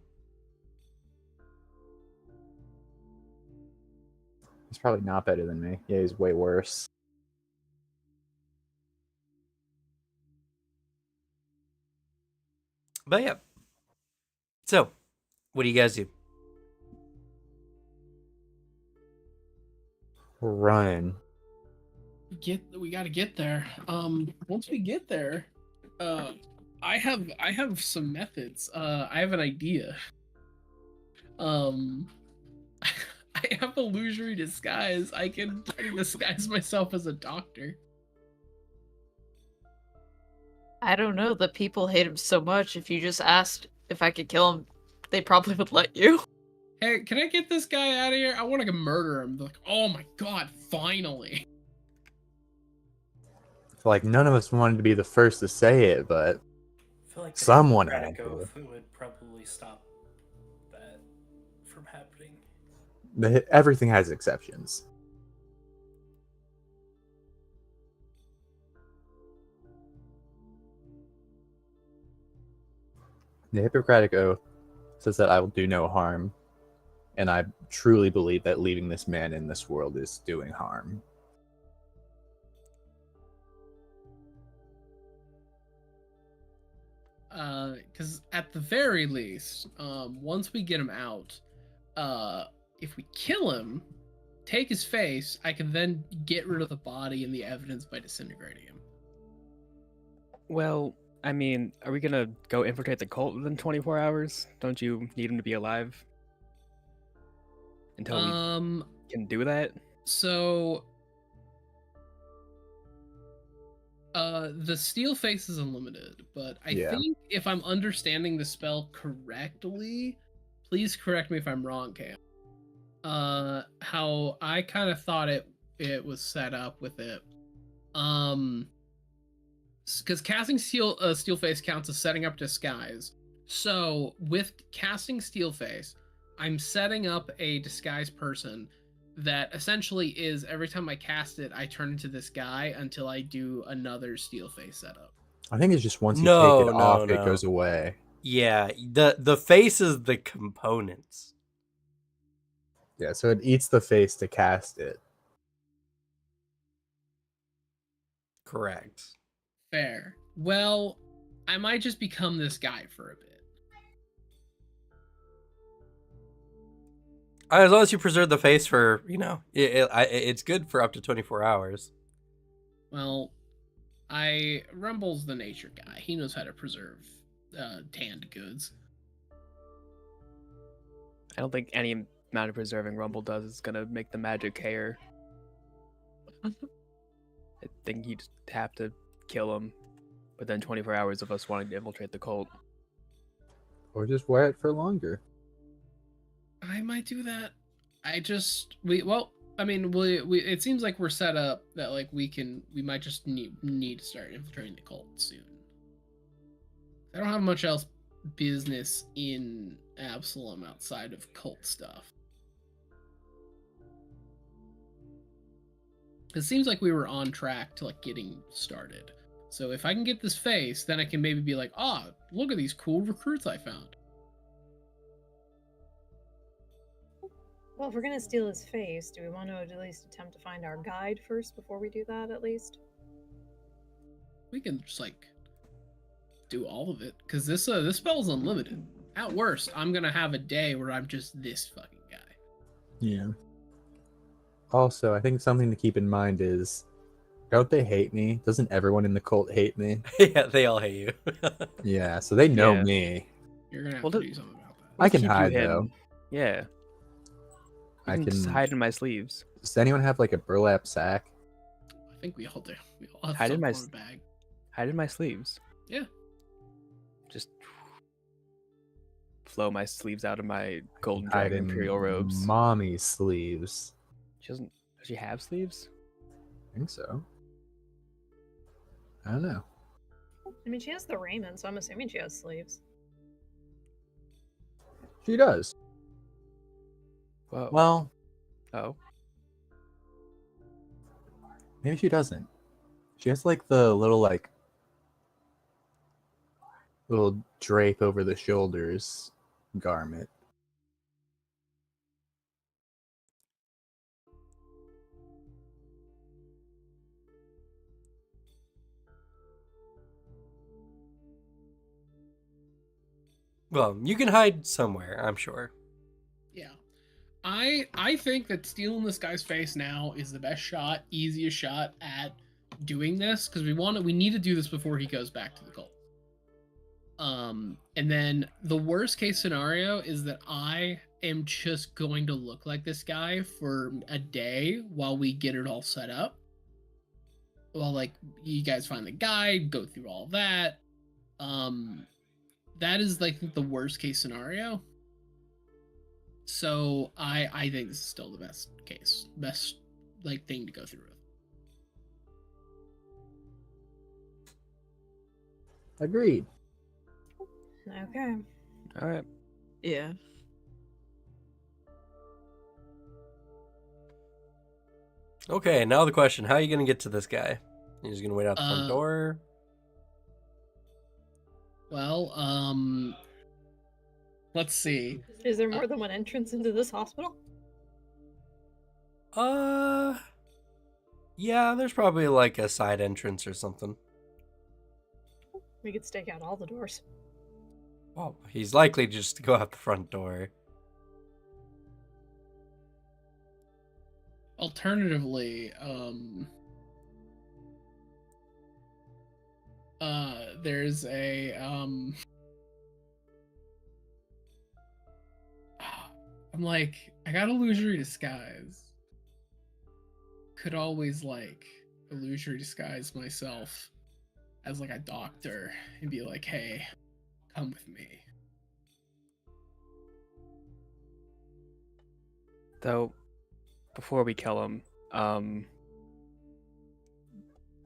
He's probably not better than me. Yeah, he's way worse. But yeah. So, what do you guys do? Run. We gotta get there. Once we get there, I have some methods. I have an idea. I have illusory disguise. I can disguise myself as a doctor. I don't know. The people hate him so much. If you just asked if I could kill him, they probably would let you. Hey, can I get this guy out of here? I want to murder him. They're like, oh my god, finally. Like, none of us wanted to be the first to say it, but I feel like the someone Hippocratic had to. Oath would probably stop that from happening. Everything has exceptions. The Hippocratic Oath says that I will do no harm, and I truly believe that leaving this man in this world is doing harm. Because at the very least, once we get him out, if we kill him, take his face, I can then get rid of the body and the evidence by disintegrating him. Well, I mean, are we gonna go infiltrate the cult within 24 hours? Don't you need him to be alive? Until we can do that? So the steel face is unlimited, but I think if I'm understanding the spell correctly, please correct me if I'm wrong, Cam. How I kind of thought it was set up with it. Because casting steel face counts as setting up disguise. So with casting steel face, I'm setting up a disguised person that essentially is every time I cast it, I turn into this guy until I do another steel face setup. I think it's just once you take it off, it goes away. Yeah, the face is the components. Yeah, so it eats the face to cast it. Correct. Fair. Well, I might just become this guy for a bit. As long as you preserve the face for, it's good for up to 24 hours. Well, Rumble's the nature guy. He knows how to preserve tanned goods. I don't think any mana preserving Rumble does is gonna make the magic hair. I think he'd have to kill him within 24 hours of us wanting to infiltrate the cult. Or just wear it for longer. I might do that. I mean, we it seems like we're set up that like we might just need to start infiltrating the cult soon. I don't have much else business in Absalom outside of cult stuff. It seems like we were on track to like getting started. So if I can get this face, then I can maybe be like, look at these cool recruits I found. Well, if we're gonna steal his face, do we want to at least attempt to find our guide first before we do that, at least? We can just like do all of it, because this spell's unlimited. At worst, I'm gonna have a day where I'm just this fucking guy. Yeah. Also, I think something to keep in mind is, don't they hate me? Doesn't everyone in the cult hate me? Yeah, they all hate you. Yeah, so they know Yeah. me. You're gonna have Well, to do- do something about that. I can Keep you hide hidden. though. Yeah. You I can just can hide in my sleeves. Does anyone have like a burlap sack? I think we all do. We all have Hide in some my form of bag. Hide in my sleeves. Yeah. Just flow my sleeves out of my golden Hide dragon in imperial robes. Mommy sleeves. She doesn't. Does she have sleeves? I think so. I don't know. I mean, she has the raiment, so I'm assuming she has sleeves. She does. Whoa. Well, Oh. maybe she doesn't. She has like the little drape over the shoulders garment. Well, you can hide somewhere, I'm sure. Yeah. I think that stealing this guy's face now is the best shot, easiest shot at doing this, because we need to do this before he goes back to the cult. And then the worst case scenario is that I am just going to look like this guy for a day while we get it all set up. Well, like you guys find the guide, go through all that. That is like the worst case scenario. So I think this is still the best case, best like thing to go through with. Agreed. Okay. All right. Yeah. Okay, now the question: how are you gonna get to this guy? You're just gonna wait out the front door? Well, let's see. Is there more than one entrance into this hospital? Yeah, there's probably like a side entrance or something. We could stake out all the doors. Well, he's likely just to go out the front door. Alternatively, there's a I'm like, I got illusory disguise. Could always like illusory disguise myself as like a doctor and be like, hey, come with me. Though, before we kill him,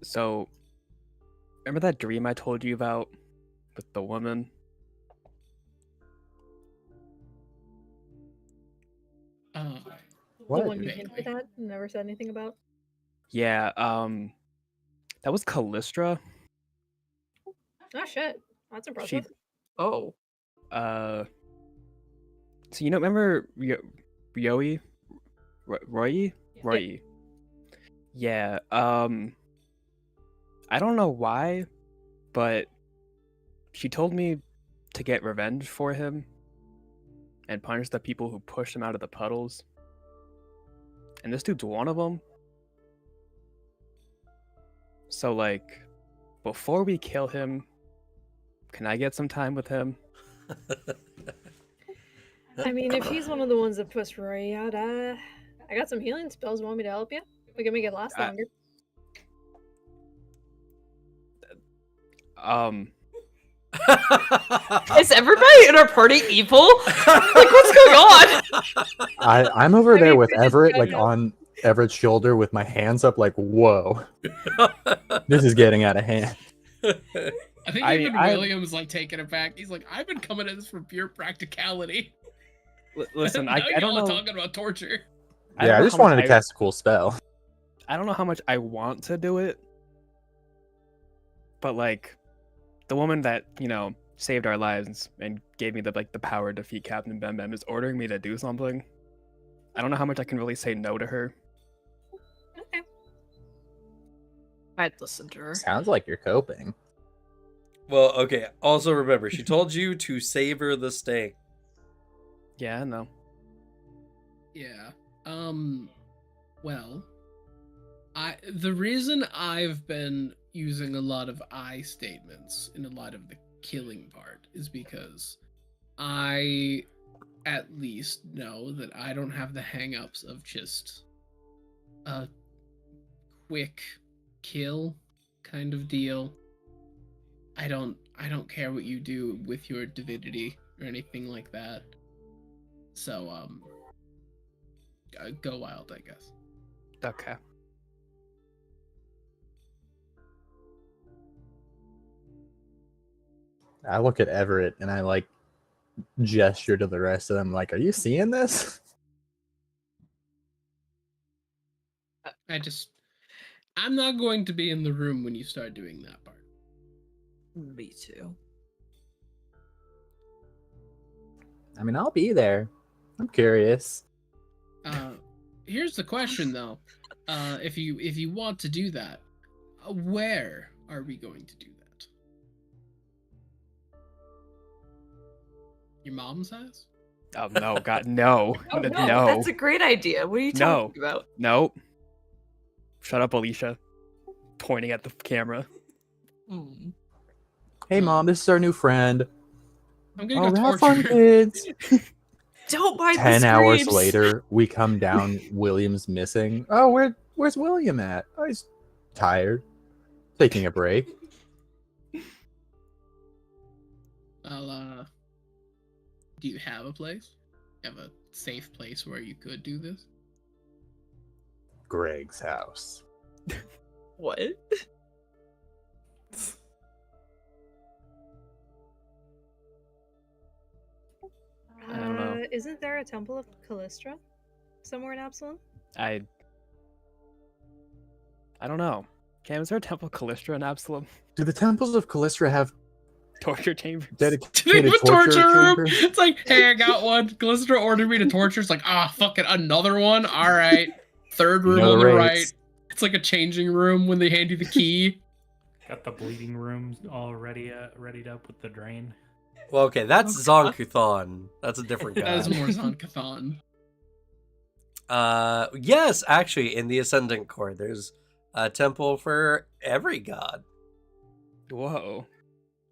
so remember that dream I told you about with the woman? What? The one you Vaguely. hinted at and never said anything about? Yeah, that was Callistra. Oh shit. That's impressive. Oh. So you know, remember Roy? Roy? Roy. Yeah, I don't know why, but she told me to get revenge for him and punish the people who pushed him out of the puddles. And this dude's one of them. So, like, before we kill him, can I get some time with him? I mean, if he's one of the ones that pushed Rory out, I got some healing spells. Want me to help you? We can make it last longer. Is everybody in our party evil? Like, what's going on? I'm over I there mean, with we just Everett, got like done. on Everett's shoulder with my hands up, like, whoa, this is getting out of hand. I think I even mean, I- William's like taking it back. He's like, I've been coming at this for pure practicality. Listen, Now I don't y'all are know. talking about torture. I Yeah, don't I know just how much wanted to cast a cool spell. I don't know how much I want to do it, but like, the woman that saved our lives and gave me the power to defeat Captain Bem Bem is ordering me to do something. I don't know how much I can really say no to her. Okay. I'd listen to her. Sounds like you're coping. Well, okay. Also remember, she told you to savor the steak. Yeah, no. Yeah. Well, the reason I've been using a lot of I statements in a lot of the killing part is because I at least know that I don't have the hang-ups of just a quick kill kind of deal. I don't care what you do with your divinity or anything like that. So go wild, I guess. Okay. I look at Everett and I like gesture to the rest of them, like, are you seeing this? I'm not going to be in the room when you start doing that part. Me too. I mean, I'll be there. I'm curious. Here's the question though. If you want to do that, where are we going to do that? Your mom's house? Oh no, God, no. Oh, no, No. that's a great idea. What are you talking about? Nope. Shut up, Alicia. Pointing at the camera. Hmm. Hey, Mom, this is our new friend. I'm gonna go Oh, have fun, torture. kids. Don't mind the 10 hours screams. later, we come down. William's missing. Oh, where's William at? Oh, he's tired. Taking a break. I'll do you have a place? Have a safe place where you could do this? Greg's house. What? I don't know. Isn't there a Temple of Callistra somewhere in Absalom? I don't know. Cam, is there a Temple of Callistra in Absalom? Do the temples of Callistra have Torture chambers? Do they dedicated have a torture room? chambers? It's like, hey, I got one. Callisto ordered me to torture. It's like, fucking another one. All right, third You room know on the the rates. right. It's like a changing room when they hand you the key. Got the bleeding rooms all readied up with the drain. Well, okay, that's Zonkuthon. That's a different That is god. more Zonkathon. Yes, actually, in the Ascendant Core, there's a temple for every god. Whoa.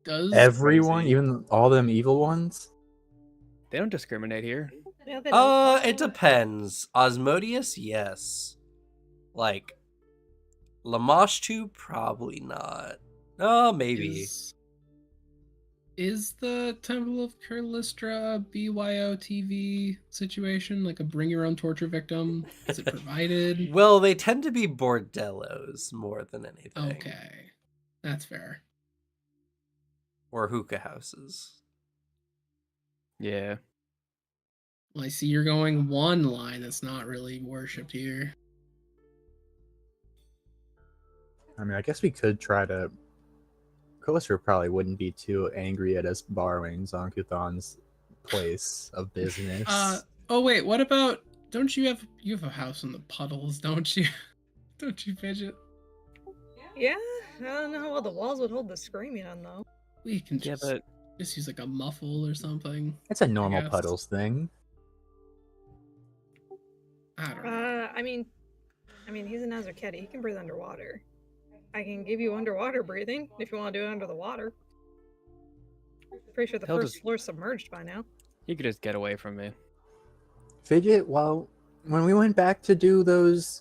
Does Everyone, Crazy. even all them evil ones? They don't discriminate here. Yeah, they don't. It depends. Osmodius, yes. Like, Lamashtu, probably not. Oh, maybe. Is the Temple of Callistra a BYOTV situation? Like a bring your own torture victim? Is it provided? Well, they tend to be bordellos more than anything. Okay. That's fair. Or hookah houses. Yeah. Well, I see you're going one line that's not really worshipped here. I mean, I guess we could try to. Callister probably wouldn't be too angry at us borrowing Zonkuthon's place of business. Oh wait, what about, don't you have a house in the puddles, don't you? Don't you, Fidget? Yeah, I don't know how well the walls would hold the screaming on though. We can Yeah, just, but just use like a muffle or something. It's a normal guess. puddles thing. I don't know. I mean, he's an Azarketi. He can breathe underwater. I can give you underwater breathing if you want to do it under the water. Pretty sure the He'll first just- floor's submerged by now. You could just get away from me. Fidget, well, when we went back to do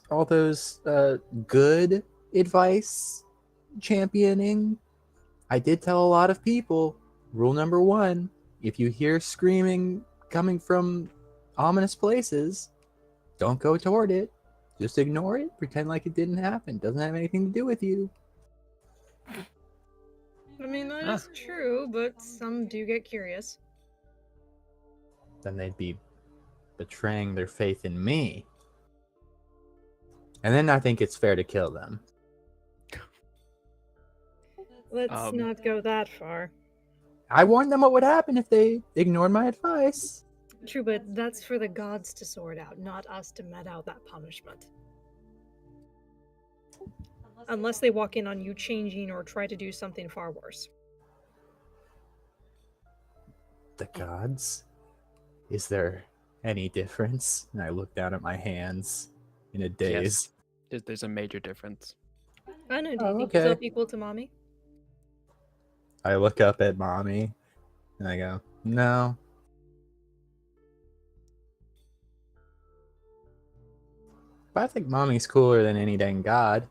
all those good advice championing, I did tell a lot of people, rule number 1, if you hear screaming coming from ominous places, don't go toward it. Just ignore it, pretend like it didn't happen. Doesn't have anything to do with you. I mean, that Ah. is true, but some do get curious. Then they'd be betraying their faith in me. And then I think it's fair to kill them. Let's not go that far. I warned them what would happen if they ignored my advice. True, but that's for the gods to sort out, not us to met out that punishment. Unless they walk in on you changing or try to do something far worse. The gods? Is there any difference? And I look down at my hands in a daze. Yes. There's a major difference. I know, do you Oh, think okay. yourself equal to mommy? I look up at mommy and I go, no. But I think mommy's cooler than any dang god.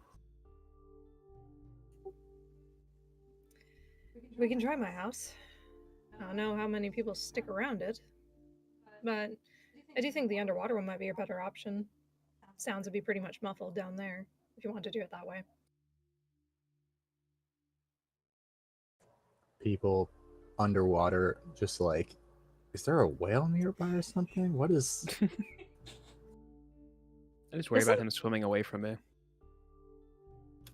We can try my house. I don't know how many people stick around it. But I do think the underwater one might be a better option. Sounds would be pretty much muffled down there, if you want to do it that way. People underwater just like, is there a whale nearby or something? What is... I just worry about him swimming away from me.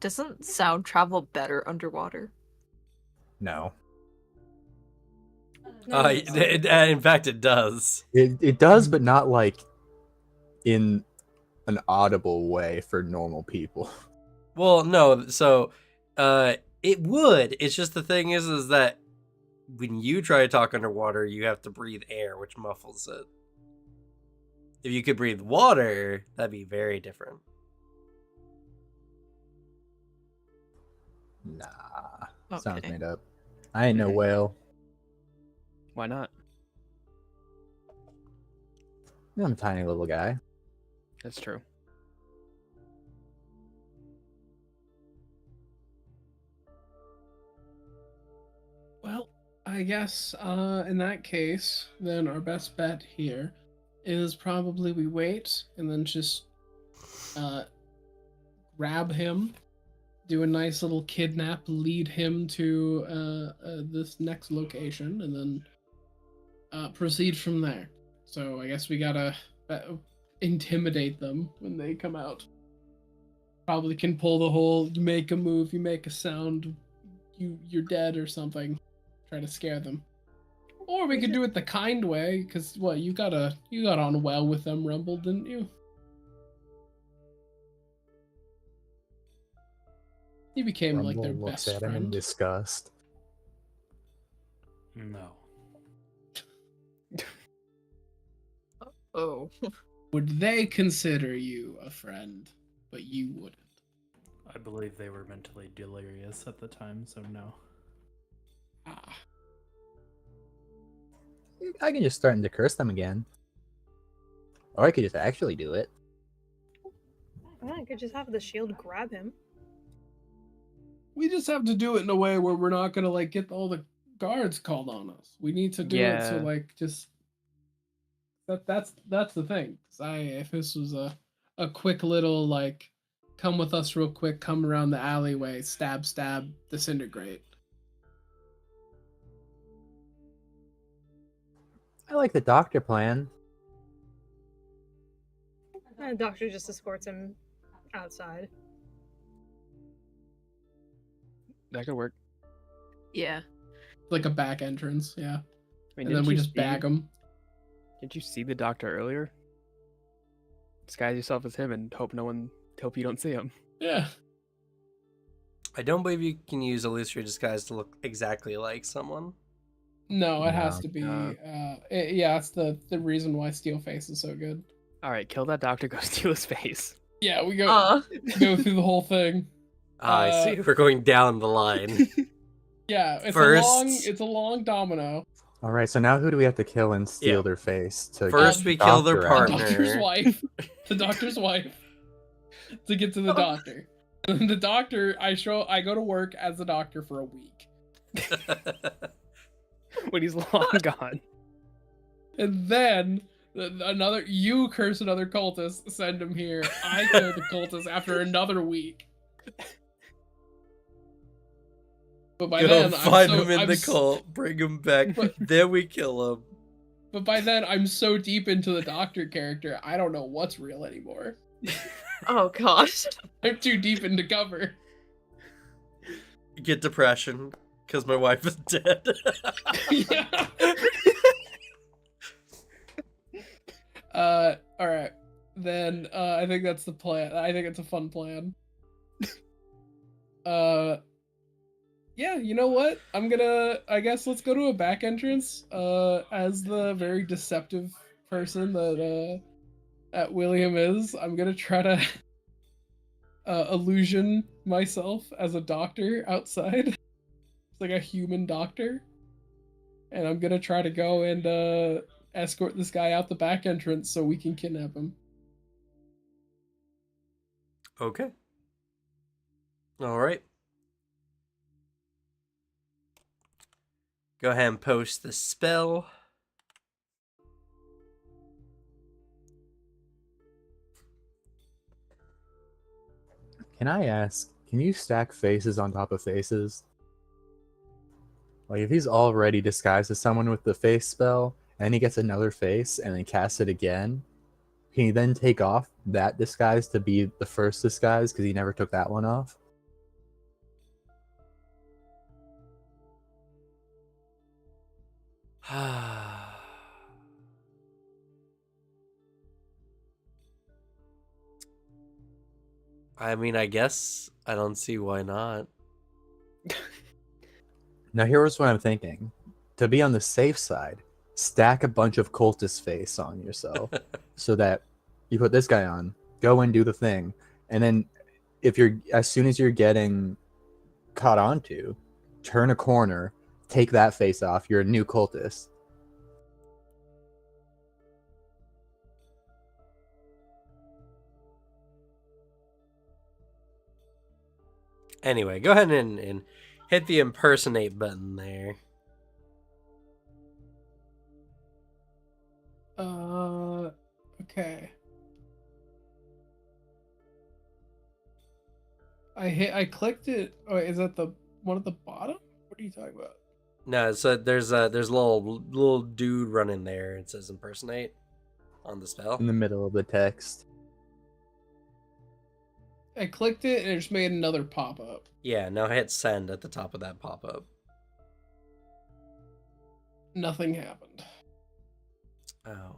Doesn't sound travel better underwater? No. In fact, it does. It does, but not like in an audible way for normal people. Well, no. So, it would. It's just the thing is that when you try to talk underwater, you have to breathe air, which muffles it. If you could breathe water, that'd be very different. Nah, sounds Okay. made up. I ain't no whale. Why not? I'm a tiny little guy. That's true. Well, I guess in that case, then our best bet here is probably we wait and then just grab him, do a nice little kidnap, lead him to this next location, and then proceed from there. So I guess we gotta intimidate them when they come out. Probably can pull the whole, you make a move, you make a sound, you're dead or something. Try to scare them. Or we could do it the kind way, because what, you got on well with them, Rumble, didn't you? You became like their Rumble looks best at him in friend. disgust. No. Oh. Would they consider you a friend, but you wouldn't? I believe they were mentally delirious at the time, so no. Ah. I can just start to curse them again. Or I could just actually do it. I could just have the shield grab him. We just have to do it in a way where we're not gonna like get all the guards called on us. We need to do it so Yeah. like just that's the thing. 'Cause if this was a quick little like come with us real quick, come around the alleyway, stab, disintegrate. I like the doctor plan. The doctor just escorts him outside. That could work. Yeah. Like a back entrance, yeah. I mean, And then we just bag him. Didn't you see the doctor earlier? Disguise yourself as him and hope you don't see him. Yeah. I don't believe you can use illusory disguise to look exactly like someone. No, it has No. to be. No. Yeah, it's the reason why Steel Face is so good. All right, kill that doctor. Go steal his face. Yeah, we go Uh, through the whole thing. I see. We're going down the line. Yeah, it's First- a long domino. All right, so now who do we have to kill and steal Yeah. their face to First get we kill their doctor out? The partner. doctor's wife. The doctor's wife. To get to the doctor. And the doctor, I go to work as a doctor for a week. When he's long gone. And then you curse another cultist, send him here. I kill the cultist after another week. But by Go then, find I'm so, him in I'm the s- cult, bring him back, But- then we kill him. But by then, I'm so deep into the doctor character, I don't know what's real anymore. Oh gosh. I'm too deep into cover. Get depression because my wife is dead. Yeah. All right. Then I think that's the plan. I think it's a fun plan. Yeah, you know what? I guess let's go to a back entrance. As the very deceptive person that William is, I'm gonna try to illusion myself as a doctor outside. It's like a human doctor. And I'm gonna try to go and escort this guy out the back entrance so we can kidnap him. Okay. All right. Go ahead and post the spell. Can I ask, can you stack faces on top of faces? Like, if he's already disguised as someone with the face spell, and he gets another face, and then casts it again, can he then take off that disguise to be the first disguise, because he never took that one off? I mean, I guess I don't see why not. Now, here's what I'm thinking. To be on the safe side, stack a bunch of cultist face on yourself so that you put this guy on, go and do the thing, and then as soon as you're getting caught onto, turn a corner, take that face off, you're a new cultist. Anyway, go ahead and hit the impersonate button there. Okay. I clicked it. Oh, is that the one at the bottom? What are you talking about? No, so there's a little dude running there. It says impersonate on the spell. In the middle of the text. I clicked it and it just made another pop up. Yeah, now hit send at the top of that pop up. Nothing happened. Oh.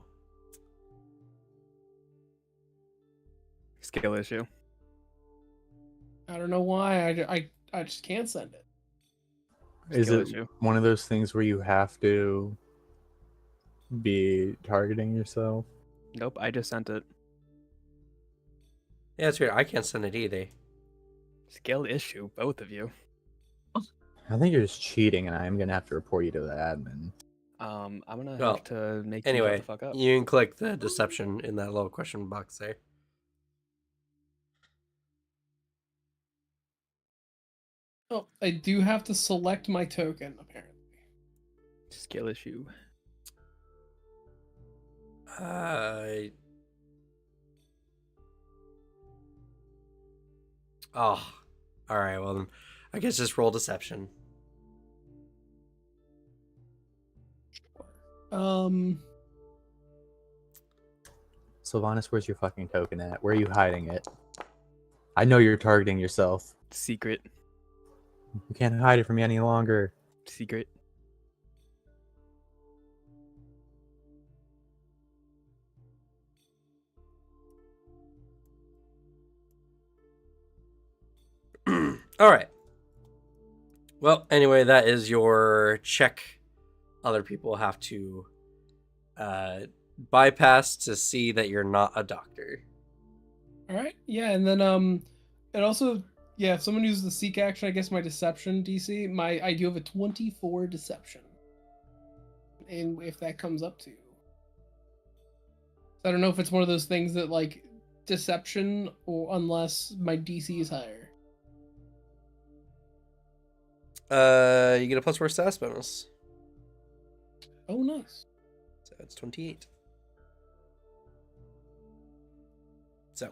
Skill issue. I don't know why. I just can't send it. Is Skill it issue. one of those things where you have to be targeting yourself? Nope, I just sent it. Yeah, it's weird. I can't send it either. Skill issue, both of you. I think you're just cheating, and I'm gonna have to report you to the admin. I'm gonna Well, have to make you shut Anyway, the fuck up. you can click the deception in that little question box there. Oh, I do have to select my token, apparently. Skill issue. Oh, all right. Well, then I guess just roll deception. Sylvanas, where's your fucking token at? Where are you hiding it? I know you're targeting yourself. Secret. You can't hide it from me any longer. Secret. All right. Well, anyway, that is your check. Other people have to bypass to see that you're not a doctor. All right. Yeah, and then it also if someone uses the seek action, I guess my deception DC, I do have a 24 deception. and if that comes up to. I don't know if it's one of those things that like deception, or unless my DC is higher. You get a +4 status bonus. Oh, nice. So it's 28. So,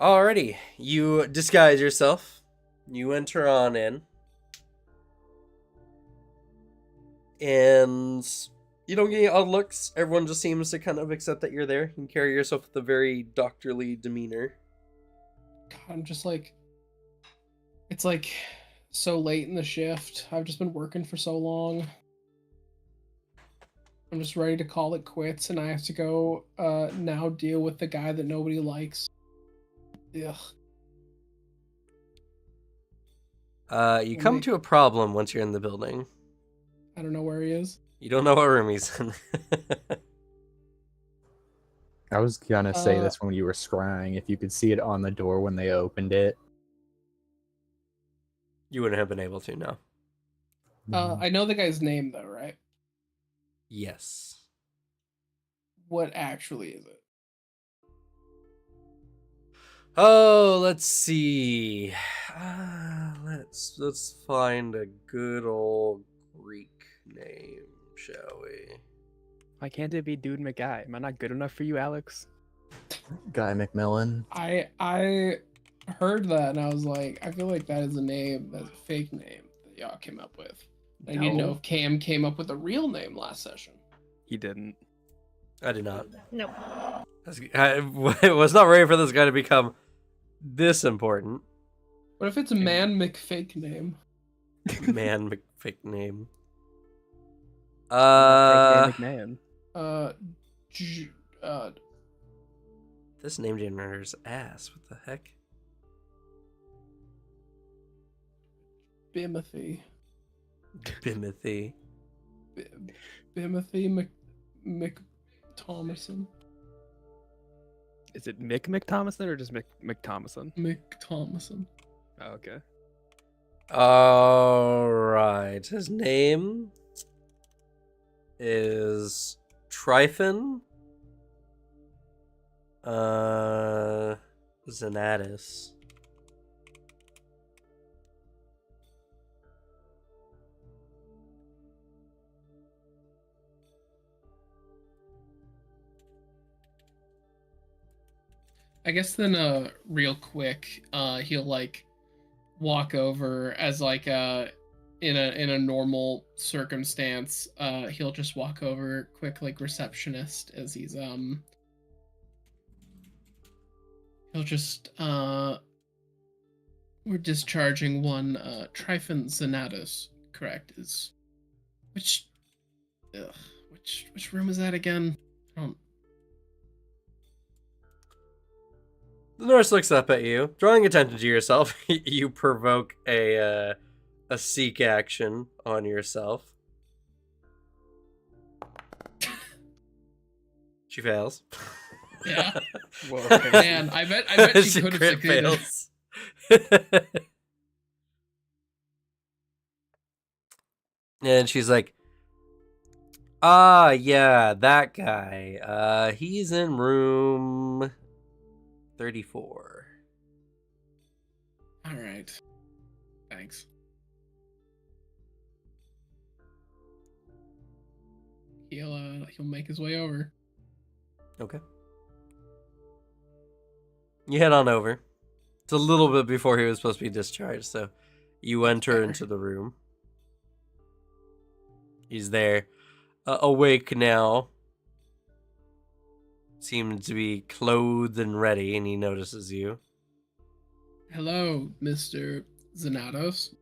alrighty, you disguise yourself. You enter on in. And you don't get any odd looks. Everyone just seems to kind of accept that you're there and carry yourself with a very doctorly demeanor. God, I'm just like, it's like so late in the shift. I've just been working for so long. I'm just ready to call it quits, and I have to go now deal with the guy that nobody likes. Ugh. You come to a problem once you're in the building. I don't know where he is. You don't know what room he's in. I was gonna say this when you were scrying. If you could see it on the door when they opened it. You wouldn't have been able to, no. I know the guy's name though, right? Yes. What actually is it? Oh, let's see. Let's find a good old Greek name, shall we? Why can't it be Dude McGuy? Am I not good enough for you, Alex? Guy McMillan. I heard that and I was like, I feel like that is a name, that's a fake name that y'all came up with. I didn't know if Cam came up with a real name last session. He didn't. I did not. Nope. I was not ready for this guy to become this important. What if it's a man McFake name? Man, fake name. Fake name McMahon. This name generator's ass. What the heck? Bimothy. Bimothy. Bimothy McThomason. Is it McThomason or just McThomason? McThomason. Oh, okay. All right. His name is Tryphon Xanatus. I guess then real quick, he'll like walk over as like in a normal circumstance, he'll just walk over quick like receptionist as he's he'll just we're discharging one Tryphon Xanatus, correct? Is which room is that again? I don't. The nurse looks up at you, drawing attention to yourself. You provoke a seek action on yourself. She fails. Yeah. Whoa, okay. Man, I bet she could have crit succeeded. fails. And she's like, yeah, that guy. He's in room 34. All right. Thanks. He'll make his way over. Okay. You head on over. It's a little bit before he was supposed to be discharged, so you enter into the room. He's there, awake now. Seems to be clothed and ready, and he notices you. Hello, Mr. Xanatos.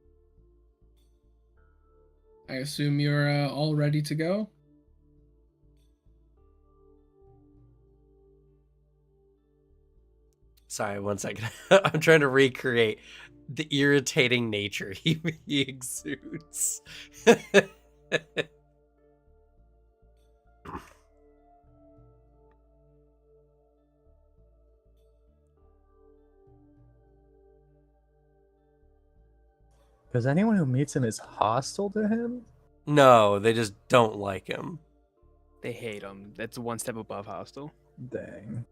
I assume you're all ready to go? Sorry, 1 second. I'm trying to recreate the irritating nature he exudes. Because anyone who meets him is hostile to him? No, they just don't like him. They hate him. That's one step above hostile. Dang.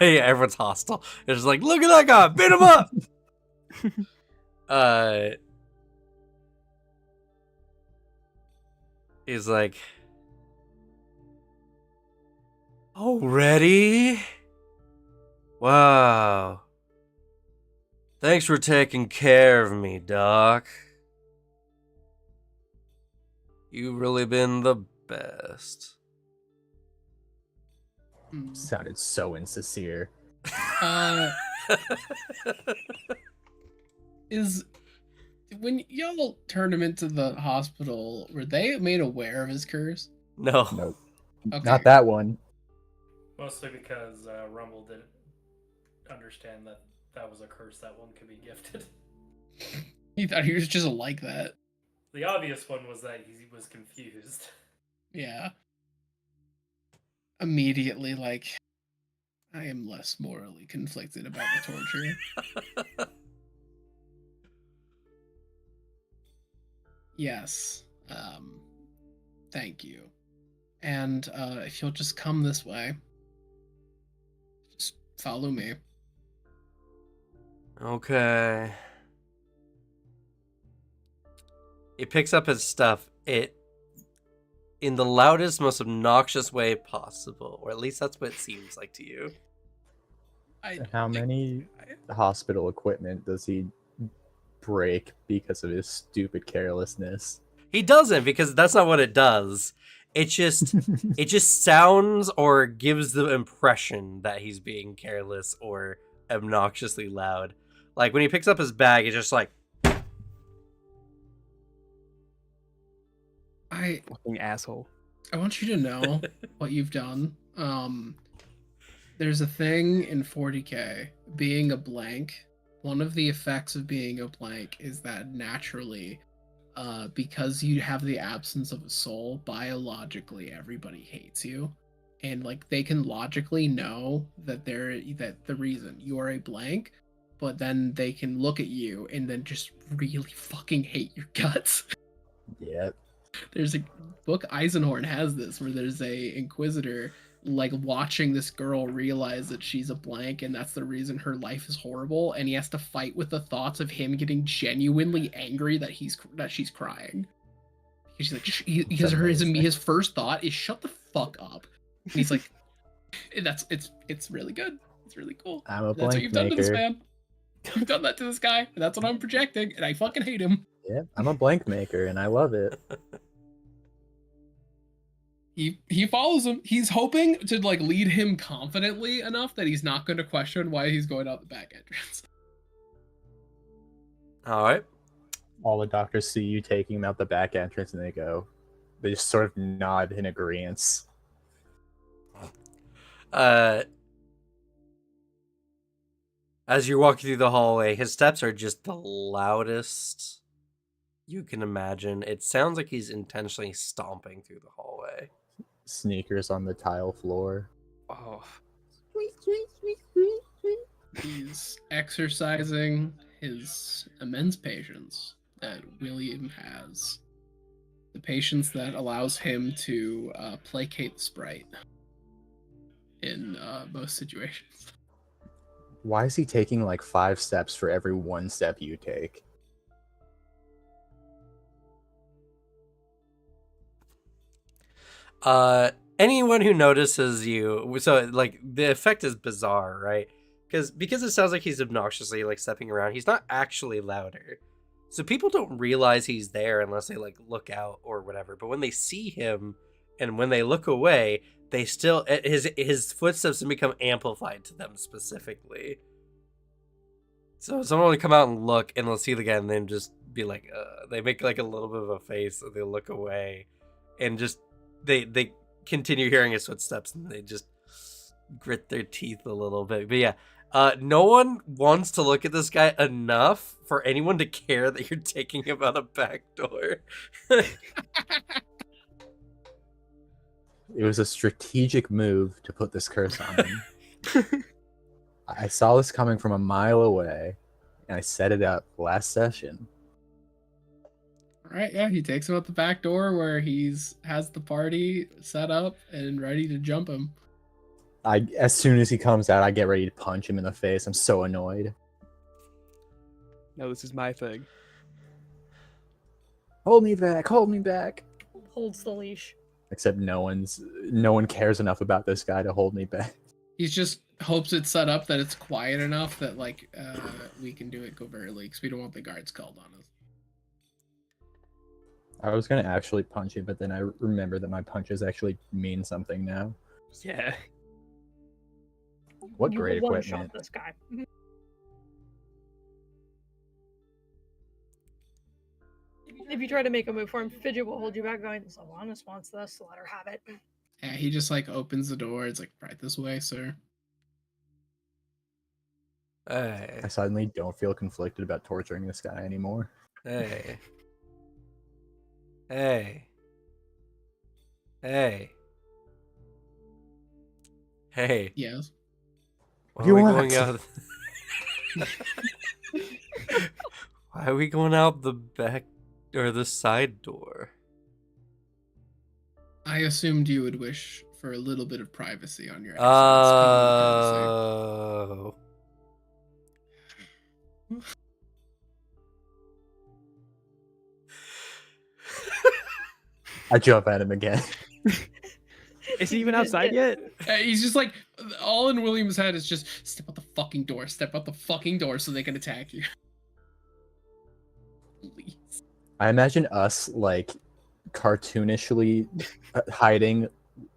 Yeah, everyone's hostile. It's just like, look at that guy, beat him up. He's like, already? Wow. Thanks for taking care of me, Doc. You've really been the best. Sounded so insincere. Is when y'all turned him into the hospital, were they made aware of his curse? No. Nope. Okay. Not that one. Mostly because Rumble didn't understand that that was a curse that one could be gifted. He thought he was just like that. The obvious one was that he was confused. Yeah. Immediately, like, I am less morally conflicted about the torture. Yes. Thank you. And if you'll just come this way, just follow me. Okay. He picks up his stuff. It in the loudest, most obnoxious way possible, or at least that's what it seems like to you. How many hospital equipment does he break because of his stupid carelessness? He doesn't, because that's not what it does. It just sounds or gives the impression that he's being careless or obnoxiously loud. Like when he picks up his bag, it's just like Fucking asshole. I want you to know what you've done. There's a thing in 40k, being a blank. One of the effects of being a blank is that naturally, because you have the absence of a soul, biologically everybody hates you. And like they can logically know that the reason you are a blank, but then they can look at you and then just really fucking hate your guts. Yep. There's a book, Eisenhorn has this, where there's a inquisitor like watching this girl realize that she's a blank and that's the reason her life is horrible, and he has to fight with the thoughts of him getting genuinely angry that she's crying because because his first thought is shut the fuck up, and he's like, it's really good, it's really cool. I'm a That's what blank you've done to this maker. man. You've done that to this guy, and that's what I'm projecting, and I fucking hate him. Yep, I'm a blank maker, and I love it. He follows him. He's hoping to like lead him confidently enough that he's not going to question why he's going out the back entrance. all right. All the doctors see you taking him out the back entrance, and they just sort of nod in agreement. As you're walking through the hallway, his steps are just the loudest you can imagine. It sounds like he's intentionally stomping through the hallway. Sneakers on the tile floor. Oh. He's exercising his immense patience that William has. The patience that allows him to placate the sprite in most situations. Why is he taking like 5 steps for every 1 step you take? Anyone who notices you, so like the effect is bizarre, right? Because it sounds like he's obnoxiously like stepping around. He's not actually louder, so people don't realize he's there unless they like look out or whatever. But when they see him and when they look away, they still his footsteps become amplified to them specifically. So someone will come out and look, and they'll see the guy, and then just be like, they make like a little bit of a face, and they look away, and just they continue hearing his footsteps, and they just grit their teeth a little bit. But yeah, no one wants to look at this guy enough for anyone to care that you're taking him out a back door. It was a strategic move to put this curse on him. I saw this coming from a mile away, and I set it up last session. right, yeah, he takes him out the back door where has the party set up and ready to jump him. As soon as he comes out, I get ready to punch him in the face. I'm so annoyed. No, this is my thing. Hold me back, hold me back. Holds the leash. Except no one cares enough about this guy to hold me back. He's just hopes it's set up that it's quiet enough that like we can do it covertly because we don't want the guards called on us. I was gonna actually punch him, but then I remember that my punches actually mean something now. Yeah. What You great will equipment. one-shot this guy. If you try to make a move for him, Fidget will hold you back, going, Sylvanas wants this, so let her have it. Yeah, he just like opens the door. It's like, right this way, sir. Hey, I suddenly don't feel conflicted about torturing this guy anymore. hey, hey, hey, hey. Yes. Why do you are we want? going out? Why are we going out the back or the side door? I assumed you would wish for a little bit of privacy on your common courtesy. Oh. I jump at him again. Is he even outside yet? He's just like, all in William's head is just, step out the fucking door, step out the fucking door so they can attack you. Please. I imagine us like cartoonishly hiding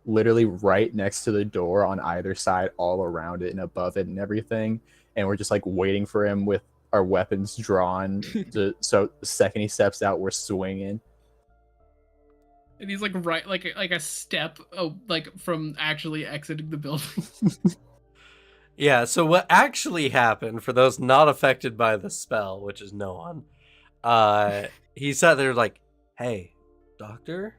literally right next to the door on either side, all around it and above it and everything, and we're just like waiting for him with our weapons drawn so the second he steps out we're swinging. And he's like right, like a step, like from actually exiting the building. Yeah, so what actually happened, for those not affected by the spell, which is no one, he sat there like, hey, doctor?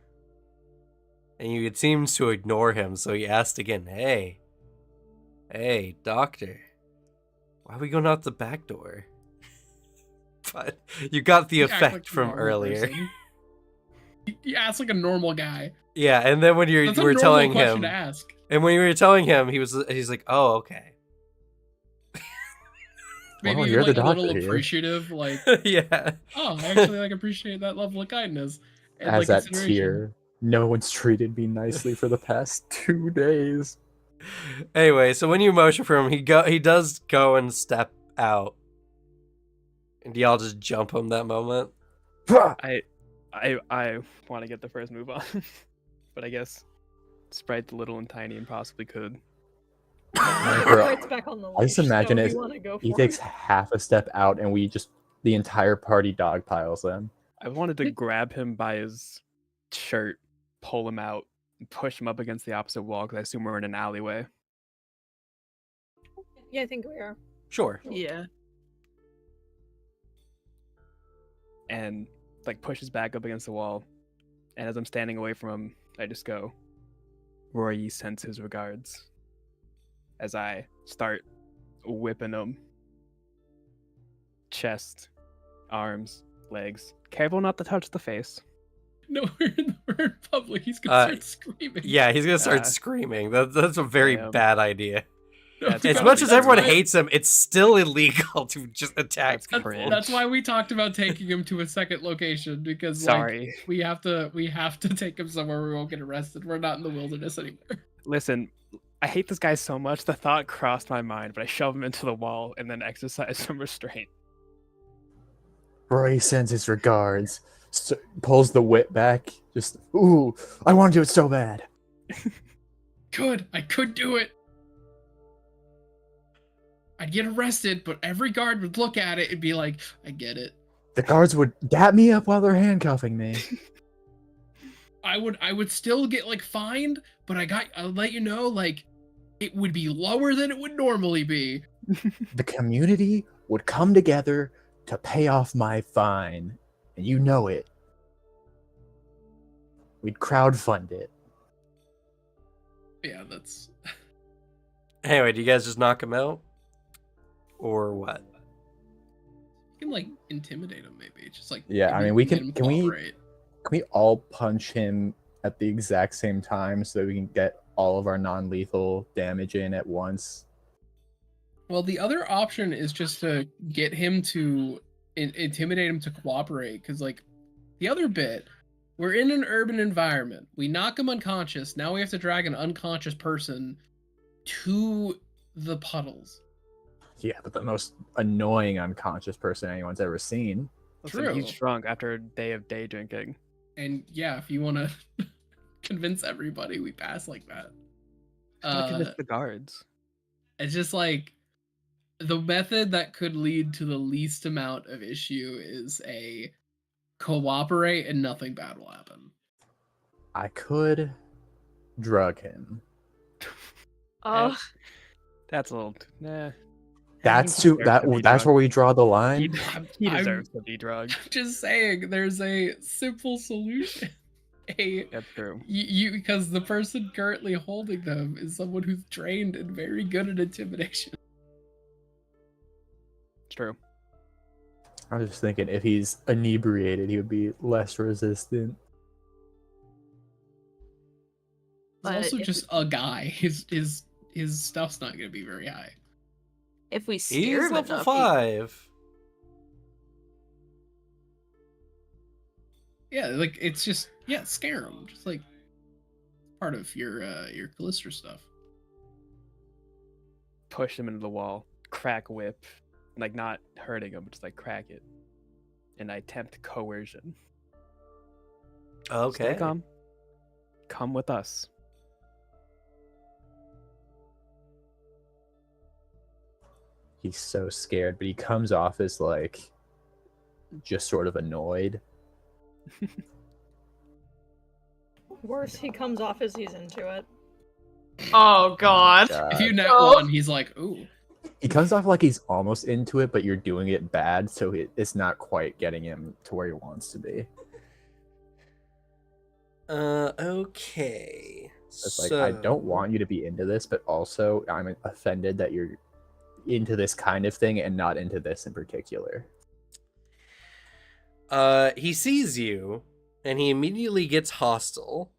And it seems to ignore him, so he asked again, hey, doctor, why are we going out the back door? But you got the You act effect like a from normal earlier. person. You ask like a normal guy. Yeah, and then when you That's a were normal telling question him, to ask. and when you were telling him, he's like, oh, okay. Maybe Well, even you're the like a little doctor here. appreciative, like, Yeah. oh, I actually like appreciate that level of kindness and As like that consideration. tear, no one's treated me nicely for the past 2 days. Anyway, so when you motion for him, he does go and step out. And do y'all just jump him that moment? I want to get the first move on, but I guess Sprite's little and tiny and possibly could. Sprite's back on the I just leash, imagine so it. you want to go He for takes it. half a step out, and the entire party dogpiles them. I wanted to grab him by his shirt, pull him out, and push him up against the opposite wall because I assume we're in an alleyway. Yeah, I think we are. Sure. Yeah. And like pushes back up against the wall. And as I'm standing away from him, I just go, Roy sends his regards. As I start whipping him. Chest, arms, legs. Careful not to touch the face. No, we're in public. He's gonna start screaming. Yeah, he's gonna start screaming. That's a very bad idea. No, That's As probably much as everyone why- hates him, it's still illegal to just attack That's people. cringe. That's why we talked about taking him to a second location because Sorry. like we have to take him somewhere we won't get arrested. We're not in the wilderness anymore. Listen, I hate this guy so much, the thought crossed my mind, but I shove him into the wall and then exercise some restraint. Roy sends his regards. Pulls the whip back. Just, ooh, I want to do it so bad. I could do it. I'd get arrested, but every guard would look at it and be like, I get it. The guards would dap me up while they're handcuffing me. I would still get like fined, but I'll let you know, like, it would be lower than it would normally be. The community would come together to pay off my fine, and you know it. We'd crowdfund it. Yeah, that's Anyway, do you guys just knock him out? Or what? can like intimidate him, maybe. Just like Yeah, I mean, get him cooperate. Can we all punch him at the exact same time so that we can get all of our non-lethal damage in at once? Well, the other option is just to get him to intimidate him to cooperate, because like the other bit, we're in an urban environment. We knock him unconscious. Now we have to drag an unconscious person to the puddles. Yeah, but the most annoying unconscious person anyone's ever seen. Listen, True. he's drunk after a day of day drinking. And yeah, if you want to convince everybody, we pass like that. Gotta convince the guards. It's just like the method that could lead to the least amount of issue is a cooperate and nothing bad will happen. I could drug him. Oh, That's a little. Nah. That's He too. deserves to be That's where drugged. we draw the He, line. he I'm- deserves to be drugged. I'm just saying, there's a simple solution. That's true. You because the person currently holding them is someone who's trained and very good at intimidation. It's true. I was just thinking, if he's inebriated, he would be less resistant. He's But also if- just a guy. His stuff's not gonna be very high. If we He's scare him level enough, 5. Yeah, like it's just scare him. Just like part of your Callister stuff. Push him into the wall. Crack whip. Like, not hurting him, but just like crack it. And I attempt coercion. Okay. Stay calm. Come with us. He's so scared, but he comes off as like just sort of annoyed. worse, he comes off as he's into it. oh god. If you net Oh. one, he's like, ooh. He comes off like he's almost into it, but you're doing it bad, so it's not quite getting him to where he wants to be. Okay. It's like, I don't want you to be into this, but also I'm offended that you're into this kind of thing and not into this in particular. He sees you, and he immediately gets hostile,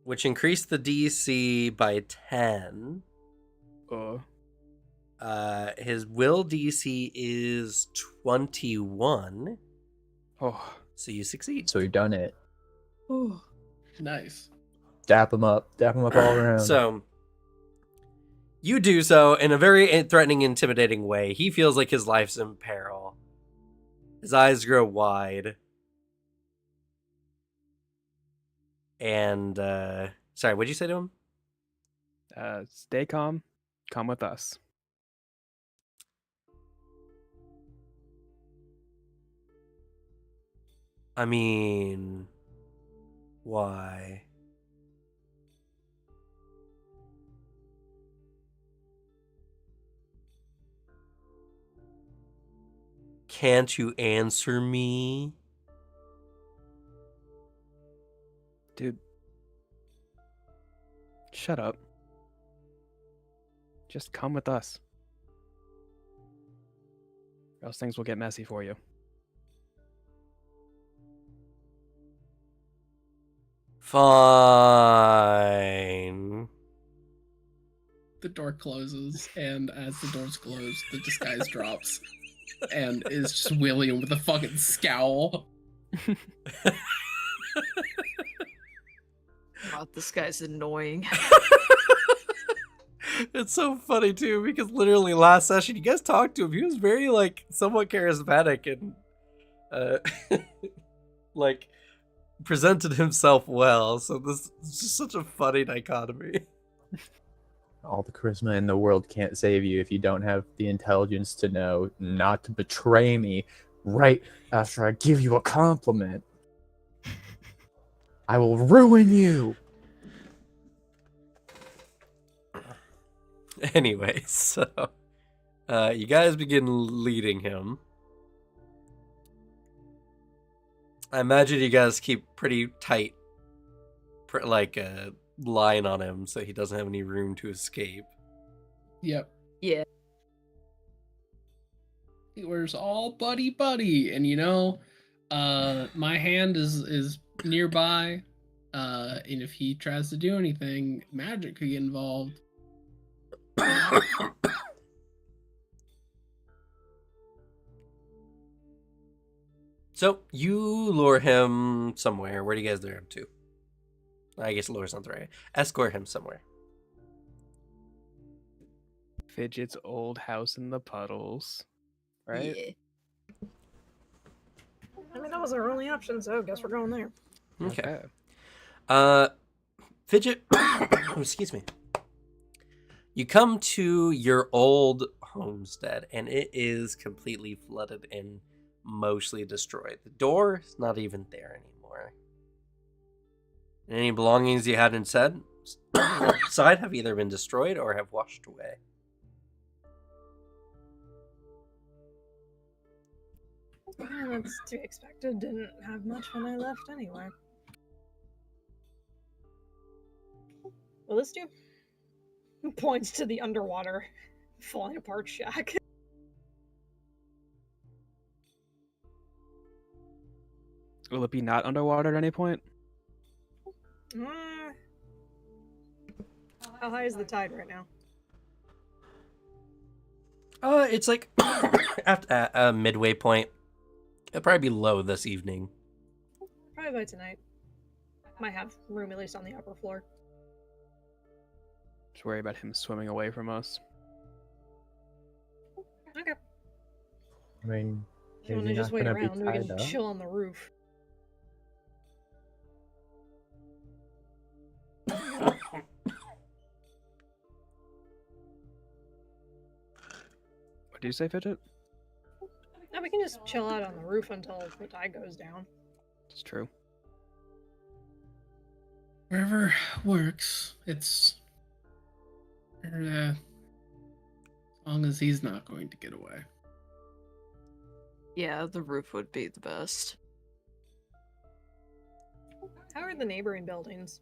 which increased the DC by 10. His will DC is 21, Oh, so you succeed. So we've done it. Ooh. Nice. Dap him up all around. So you do so in a very threatening, intimidating way. He feels like his life's in peril. His eyes grow wide. And, sorry, what'd you say to him? stay calm. Come with us. I mean, why? Can't you answer me? Dude. Shut up. Just come with us. Or else things will get messy for you. Fine. The door closes, and as the doors close, the disguise drops, and is just William with a fucking scowl. God, this guy's annoying. It's so funny too, because literally last session you guys talked to him. He was very like somewhat charismatic and like presented himself well. So this is just such a funny dichotomy. All the charisma in the world can't save you if you don't have the intelligence to know not to betray me right after I give you a compliment. I will ruin you. Anyway, so you guys begin leading him. I imagine you guys keep pretty tight, like a line on him, so he doesn't have any room to escape. Yep. Yeah. We're all buddy, and my hand is nearby, and if he tries to do anything, magic could get involved. So you lure him somewhere. Where do you guys lure him to? I guess lure's not the right. Escort him somewhere. Fidget's old house in the puddles. Right? Yeah. I mean, that was our only option, so I guess we're going there. Okay. Fidget, excuse me. You come to your old homestead, and it is completely flooded and mostly destroyed. The door is not even there anymore. Any belongings you had inside have either been destroyed or have washed away. That's to be expected. Didn't have much when I left anyway. Will this do? Points to the underwater, falling apart shack. Will it be not underwater at any point? How high is the tide right now? It's like at a midway point. It'll probably be low this evening. Probably by tonight. Might have room at least on the upper floor. Just worry about him swimming away from us. Okay. I mean, If you is want he to just not wait gonna be around, we tied can up? chill on the roof. What do you say, Fidget? No, we can just chill out on the roof until the tide goes down. It's true. Wherever works. It's as long as he's not going to get away. Yeah, the roof would be the best. How are the neighboring buildings?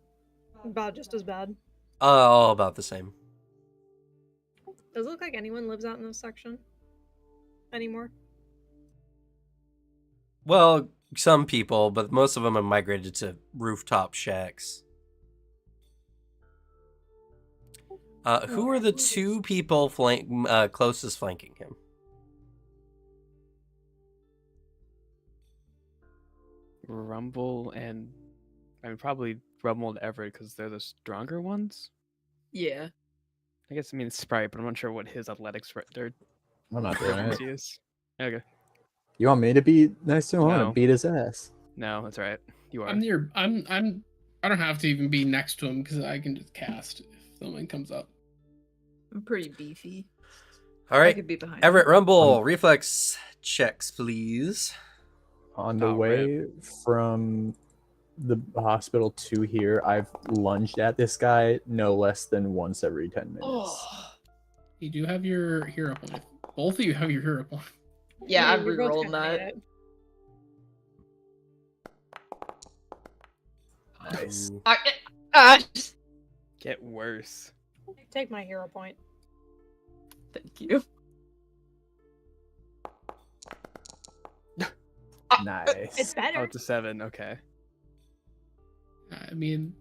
About just as bad. All about the same. Does it look like anyone lives out in this section anymore? Well, some people, but most of them have migrated to rooftop shacks. Who are the two people closest flanking him? Rumble and... I mean, probably Rumble and Everett, because they're the stronger ones? Yeah. I guess I mean Sprite, but I'm not sure what his their I'm not doing it. frequency is. Okay. You want me to be nice to him? I'm No. gonna beat his ass. No, that's right. You are. I'm near. I don't have to even be next to him because I can just cast if something comes up. I'm pretty beefy. All I right, could be behind. Everett Rumble, reflex checks, please. On the Oh, way from the hospital to here, I've lunged at this guy no less than once every 10 minutes. Oh. You do have your hero point. Both of you have your hero point. Yeah, I'm we both rerolling kinda made that. it. Nice. Ooh. Get worse. Take my hero point. Thank you. Nice. It's better. Oh, it's a 7. Okay. I mean,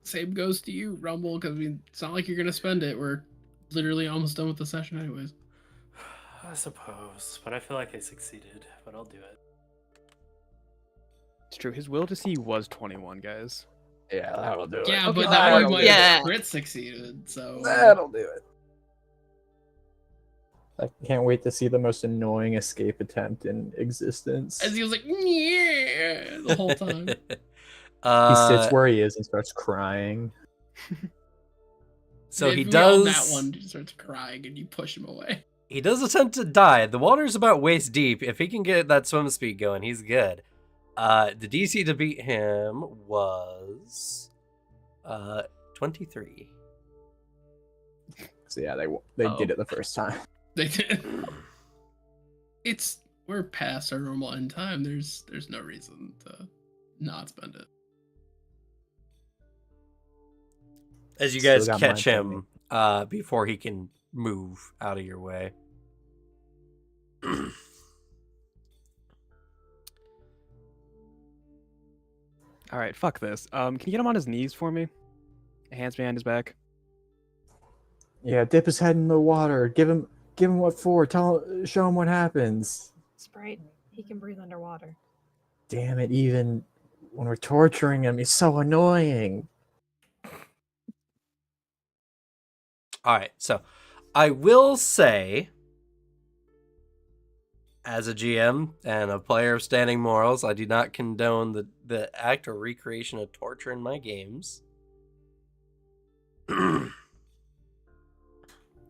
same goes to you, Rumble, because I mean, it's not like you're gonna spend it. We're literally almost done with the session, anyways. I suppose, but I feel like I succeeded, but I'll do it. It's true. His will to see was 21, guys. Yeah, that'll do it. Yeah, Okay, but that way that'll might do it. have Yeah. crit succeeded. So That'll do it. I can't wait to see the most annoying escape attempt in existence. as he was like, yeah, the whole time. He sits where he is and starts crying. So If he we does. all that one just starts crying and you push him away. He does attempt to dive. The water's about waist deep. If he can get that swim speed going, he's good. The DC to beat him was 23. So yeah, they Oh. did it the first time. They did. We're past our normal end time. There's no reason to not spend it. As you Still guys got catch mine him before he can move out of your way. All right, fuck this. Can you get him on his knees for me? Hands behind his back. Yeah, dip his head in the water. Give him what for. Show him what happens. Sprite, he can breathe underwater. Damn it! Even when we're torturing him, he's so annoying. All right, so I will say, as a GM and a player of standing morals, I do not condone the act or recreation of torture in my games.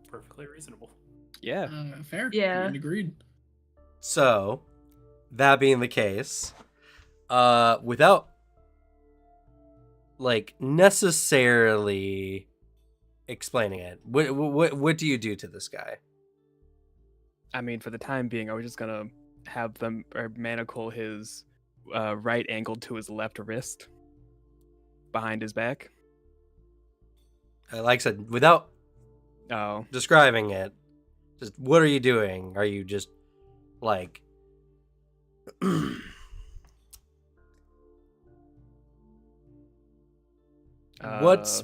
Perfectly reasonable. Yeah. Fair. Yeah. Agreed. So, that being the case, without like necessarily explaining it, what do you do to this guy? I mean, for the time being, I was just gonna have them or manacle his right ankle to his left wrist behind his back. Like I said, without Oh, describing it, just what are you doing? Are you just like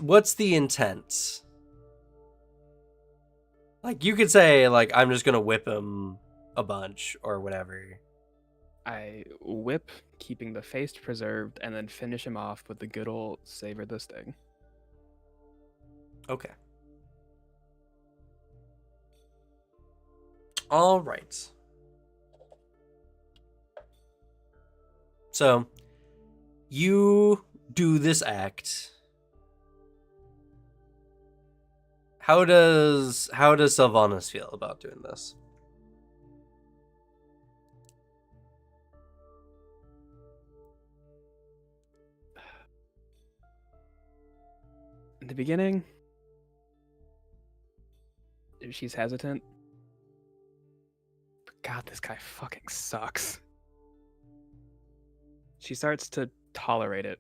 what's the intent? Like you could say like I'm just gonna whip him a bunch or whatever. I whip, keeping the face preserved, and then finish him off with the good old savor this thing. Okay. All right. So you do this act. How does Sylvanas feel about doing this? In the beginning, she's hesitant. But God, this guy fucking sucks. She starts to tolerate it,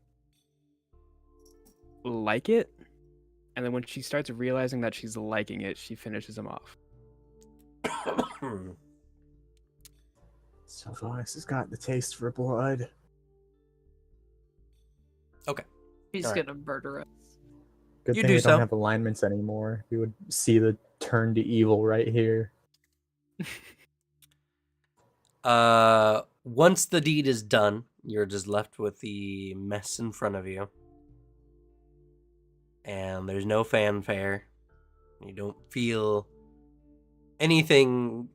like it, and then when she starts realizing that she's liking it, she finishes him off. Sylvanas has got the taste for blood. Okay. He's All right. gonna murder us. Good You thing do we so. don't have alignments anymore. We would see the turn to evil right here. Once the deed is done, you're just left with the mess in front of you. And there's no fanfare. You don't feel anything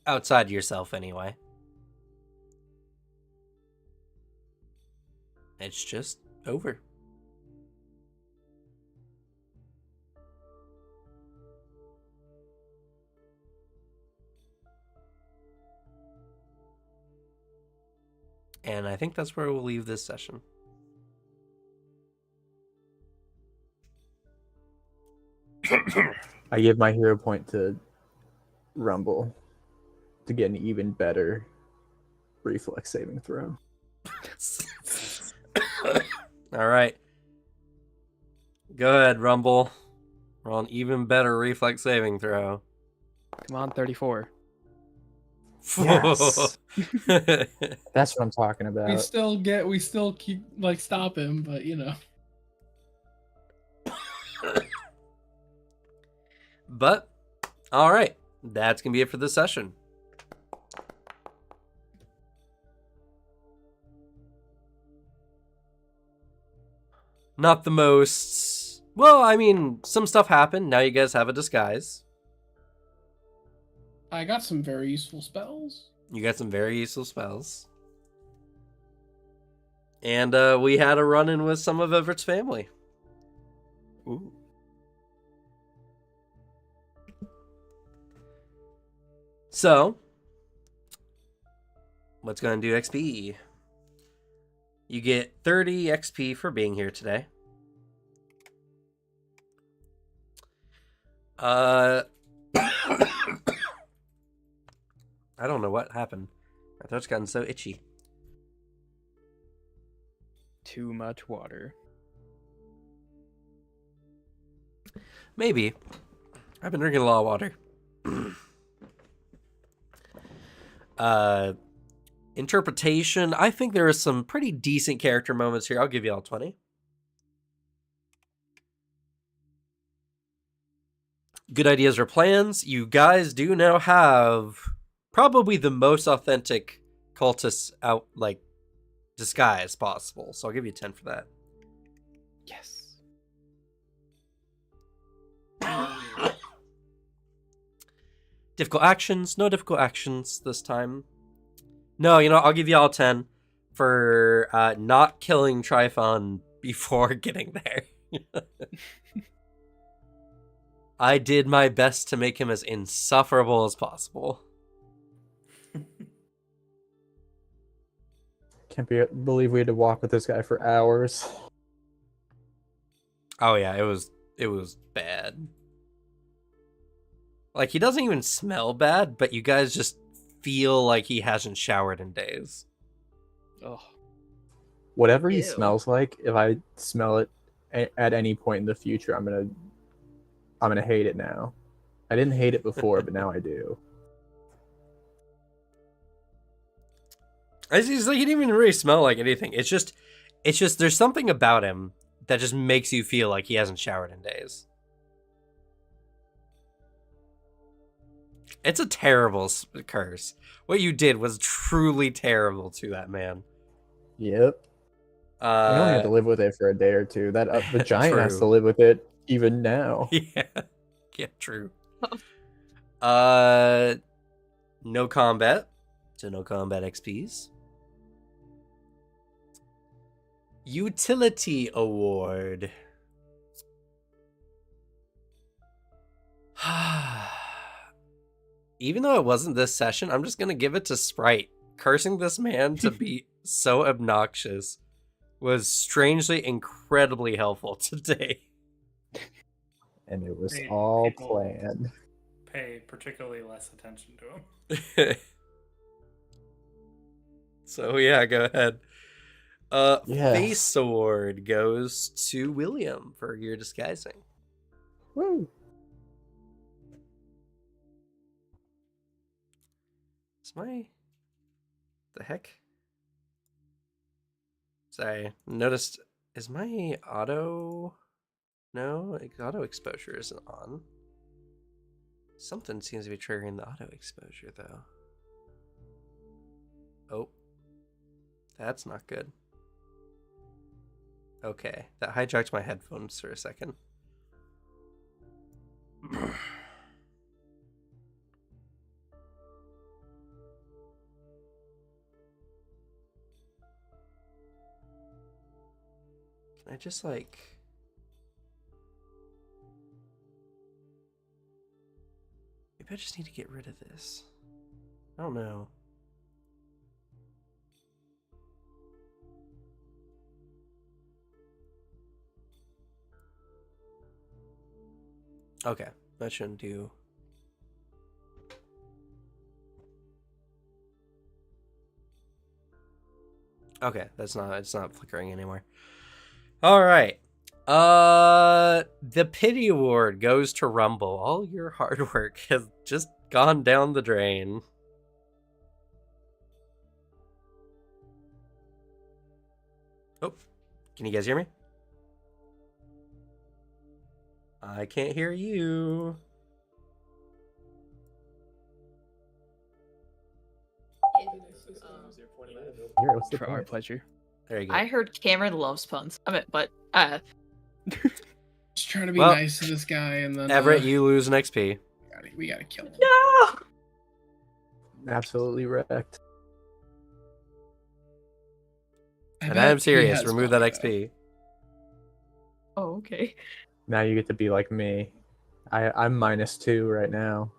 outside yourself anyway. It's just over. And I think that's where we'll leave this session. I give my hero point to Rumble to get an even better reflex saving throw. All right. Go ahead, Rumble. Roll an even better reflex saving throw. Come on, 34. Yes. That's what I'm talking about. We still keep like stop him, but you know. But, all right. That's going to be it for this session. Not the most... Well, I mean, some stuff happened. Now you guys have a disguise. I got some very useful spells. You got some very useful spells. And we had a run-in with some of Everett's family. Ooh. So, let's go and do XP. You get 30 XP for being here today. I don't know what happened. My throat's gotten so itchy. Too much water. Maybe. I've been drinking a lot of water. Interpretation, I think there are some pretty decent character moments here. I'll give you all 20. Good ideas or plans. You guys do now have probably the most authentic cultist out, like, disguise possible. So I'll give you 10 for that. Yes. Difficult actions. No difficult actions this time. No, I'll give you all 10 for not killing Tryphon before getting there. I did my best to make him as insufferable as possible. Can't believe we had to walk with this guy for hours. Oh yeah, it was bad. Like, he doesn't even smell bad, but you guys just feel like he hasn't showered in days. Oh. Whatever he Ew. smells like, if I smell it at any point in the future, I'm gonna hate it now. I didn't hate it before, but now I do. It's like he didn't even really smell like anything. It's just there's something about him that just makes you feel like he hasn't showered in days. It's a terrible curse. What you did was truly terrible to that man. Yep. I only had to live with it for a day or two. That the giant has to True. live with it even now. Yeah, true. No combat, so no combat XPs. Utility award. Even though it wasn't this session, I'm just gonna give it to Sprite. Cursing this man to be so obnoxious was strangely incredibly helpful today. And it was Made all people planned. Pay particularly less attention to him. So yeah, go ahead. Yes. Face award goes to William for your disguising. Woo. Is my... the heck? Sorry, noticed... is my auto... no, auto exposure isn't on. Something seems to be triggering the auto exposure, though. Oh. That's not good. Okay, that hijacked my headphones for a second. Can I just, like... maybe I just need to get rid of this. I don't know. Okay, that shouldn't do. Okay, it's not flickering anymore. All right. The pity award goes to Rumble. All your hard work has just gone down the drain. Oh, can you guys hear me? I can't hear you. Here, what's the For our point? pleasure. There you go. I heard Cameron loves puns. I mean, but Just trying to be Well, nice to this guy, and then Everett, you lose an XP. we gotta kill him. no. Absolutely wrecked. And bet I'm he serious. has Remove that money, XP. Oh, okay. Now you get to be like me. I'm -2 right now,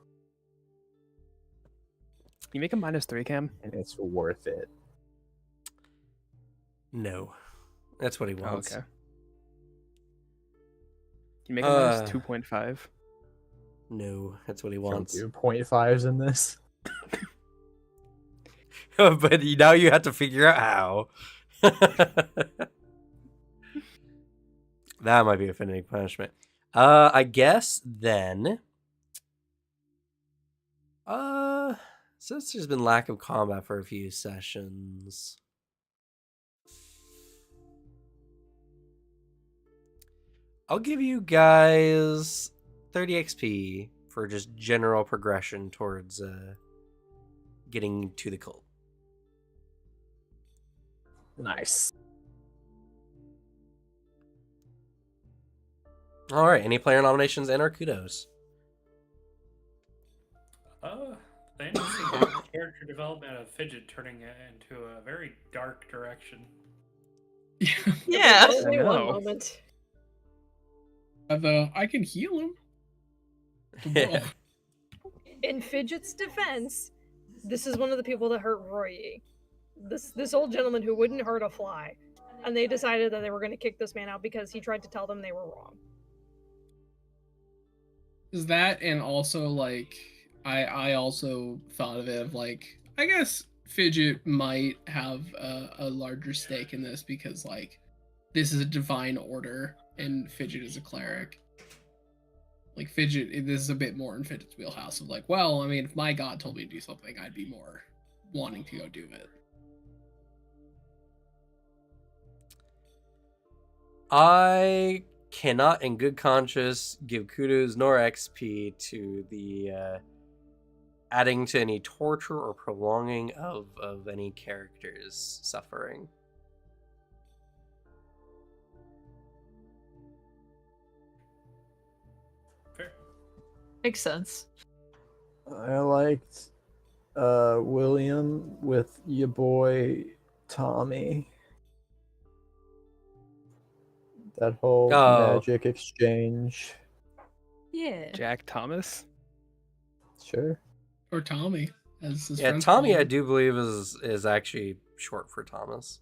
You make a -3, Cam? and it's worth it. No. That's what he Oh, wants. okay. You make a -2.5. No, that's what he Don't wants. do 0.5s in this. But now you have to figure out how. That might be a fitting punishment. I guess then. Since there's been lack of combat for a few sessions, I'll give you guys 30 XP for just general progression towards getting to the cult. Nice. All right, any player nominations and or kudos? The interesting character development of Fidget turning it into a very dark direction. Yeah. Only I one know. moment. I can heal him. Whoa. In Fidget's defense, this is one of the people that hurt Roy. This old gentleman who wouldn't hurt a fly, and they decided that they were going to kick this man out because he tried to tell them they were wrong. Is that, and also like I also thought of it of like, I guess Fidget might have a larger stake in this because like this is a divine order and Fidget is a cleric. Like Fidget, this is a bit more in Fidget's wheelhouse of like, well, I mean, if my god told me to do something, I'd be more wanting to go do it. I cannot in good conscience give kudos nor XP to the adding to any torture or prolonging of any character's suffering. Fair. Makes sense. I liked William with your boy Tommy. That whole Oh. magic exchange. Yeah. Jack Thomas. Sure. Or Tommy, as his Yeah, friends Tommy, call I him. do believe is actually short for Thomas.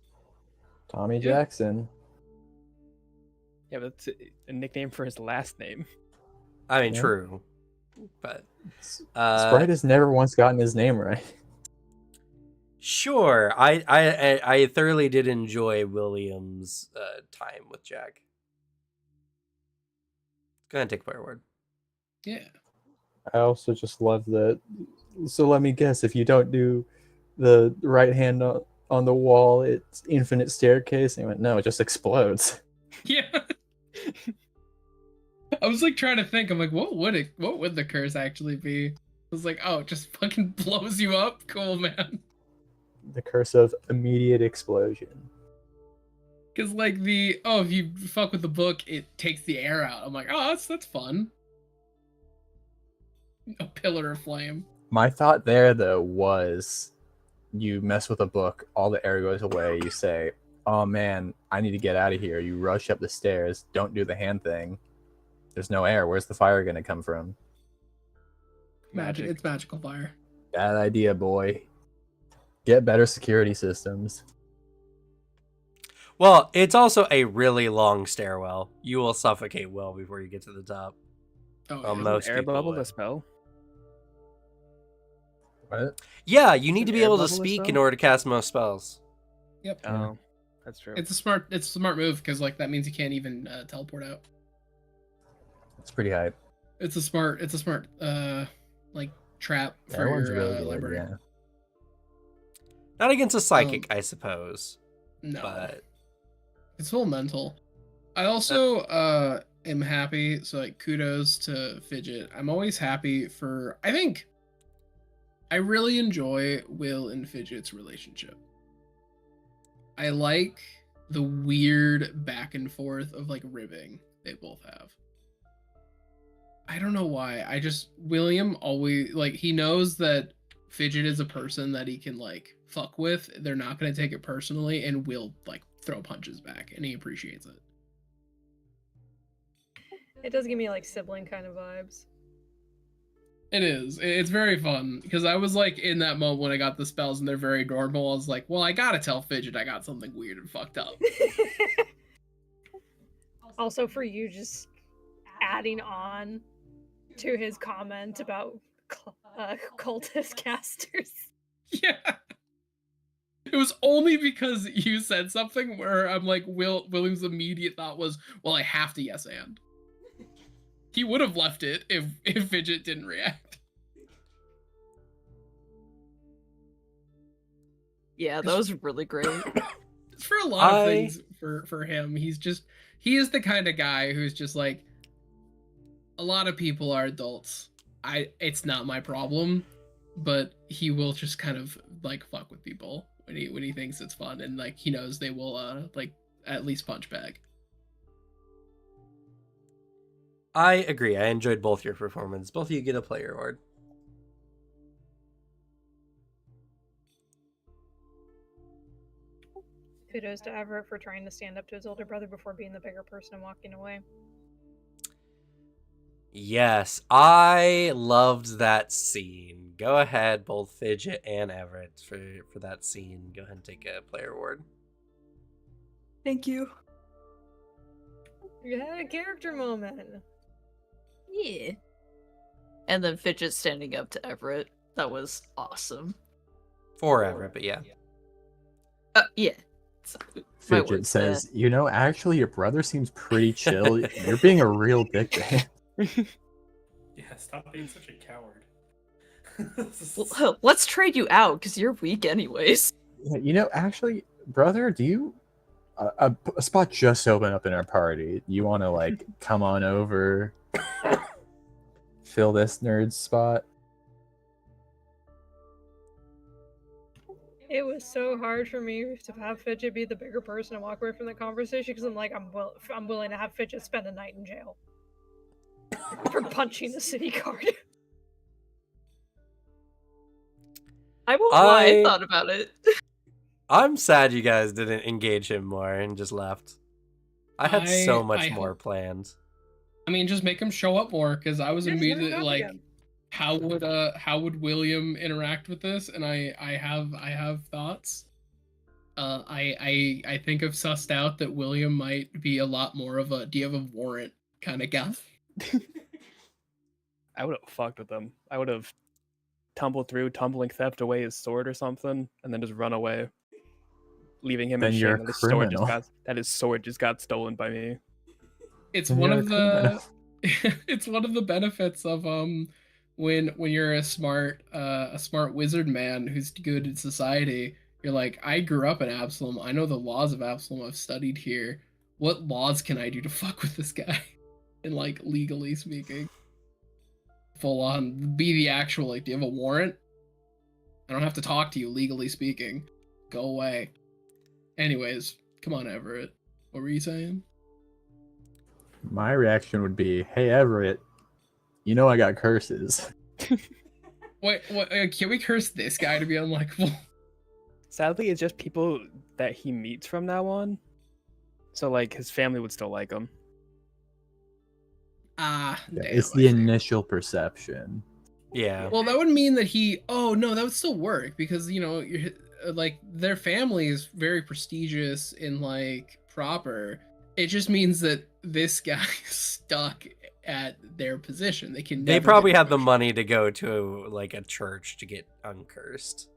Tommy Yeah. Jackson. Yeah, but that's a nickname for his last name. I mean, Yeah. true, but Sprite has never once gotten his name right. sure. I thoroughly did enjoy William's time with Jack. Go ahead and take my word. Yeah. I also just love that. So let me guess, if you don't do the right hand on the wall, it's infinite staircase. And he went, no, it just explodes. Yeah. I was like trying to think. I'm like, what would the curse actually be? I was like, oh, it just fucking blows you up. Cool, man. The curse of immediate explosion. Because like if you fuck with the book, it takes the air out. I'm like, oh, that's fun. A pillar of flame. My thought there, though, was you mess with a book, all the air goes away. You say, oh man, I need to get out of here. You rush up the stairs, don't do the hand thing. There's no air. Where's the fire going to come from? Magic. It's magical fire. Bad idea, boy. Get better security systems. Well, it's also a really long stairwell. You will suffocate well before you get to the top. Oh, Well, yeah. most air people bubble would. the spell. What? Yeah, you need an to be air able to bubble a speak in spell? order to cast most spells. Yep. Oh, that's true. It's a smart move because like that means you can't even teleport out. It's pretty hype. It's a smart like trap for Everyone's your really good, library. yeah. Not against a psychic, I suppose. No, But it's full mental. I also am happy. So like kudos to Fidget. I'm always happy for. I think I really enjoy Will and Fidget's relationship. I like the weird back and forth of like ribbing they both have. I don't know why. William always like he knows that Fidget is a person that he can like fuck with. They're not gonna take it personally, and will like throw punches back, and he appreciates it. It does give me like sibling kind of vibes. It is. It's very fun because I was like in that moment when I got the spells and they're very normal. I was like, well, I gotta tell Fidget I got something weird and fucked up. Also, for you just adding on to his comment about cultist casters. Yeah. It was only because you said something where I'm like, William's immediate thought was, well, I have to yes and. He would have left it if Fidget didn't react. Yeah, that was really great. For a lot of things for him, he is the kind of guy who's just like, a lot of people are adults. It's not my problem, but he will just kind of like fuck with people when he thinks it's fun, and like he knows they will like at least punch back. I agree. I enjoyed both your performances. Both of you get a player award. Kudos to Everett for trying to stand up to his older brother before being the bigger person and walking away. Yes, I loved that scene. Go ahead, both Fidget and Everett, for that scene. Go ahead and take a player award. Thank you. You had a character moment. Yeah. And then Fidget standing up to Everett. That was awesome. For Everett, but yeah. Yeah. My Fidget words says, "You know, actually, your brother seems pretty chill. You're being a real dick to him." Yeah, stop being such a coward. Well, let's trade you out, because you're weak anyways. Yeah, you know, actually, brother, do you? A spot just opened up in our party. You want to like come on over, fill this nerd spot? It was so hard for me to have Fidget be the bigger person and walk away from the conversation because I'm like, I'm willing to have Fidget spend a night in jail for punching the city guard. I won't lie, I thought about it. I'm sad you guys didn't engage him more and just left. I had so much more planned. I mean, just make him show up more, because I was immediately like, again. how would William interact with this? And I have thoughts. I think I've sussed out that William might be a lot more of a, do you have a warrant kind of guy. I would have fucked with them. I would have tumbled through, tumbling theft away his sword or something, and then just run away, leaving him in Then you're shame a that his sword just got stolen by me. It's Then one you're of a the criminal. it's one of the benefits of when you're a smart wizard man who's good in society. You're like, I grew up in Absalom. I know the laws of Absalom. I've studied here. What laws can I do to fuck with this guy? And like, legally speaking, full on be the actual, like, do you have a warrant? I don't have to talk to you, legally speaking. Go away. Anyways, come on, Everett. What were you saying? My reaction would be, "Hey Everett, you know I got curses." Wait, can we curse this guy to be unlikable? Sadly, it's just people that he meets from now on. So like his family would still like him. Yeah, Damn, it's I the see. initial perception. Yeah. Well, that would mean that that would still work, because, you know, you're, like, their family is very prestigious in, like, proper. It just means that this guy is stuck at their position. They can They never probably get had the promotion. money to go to like a church to get uncursed.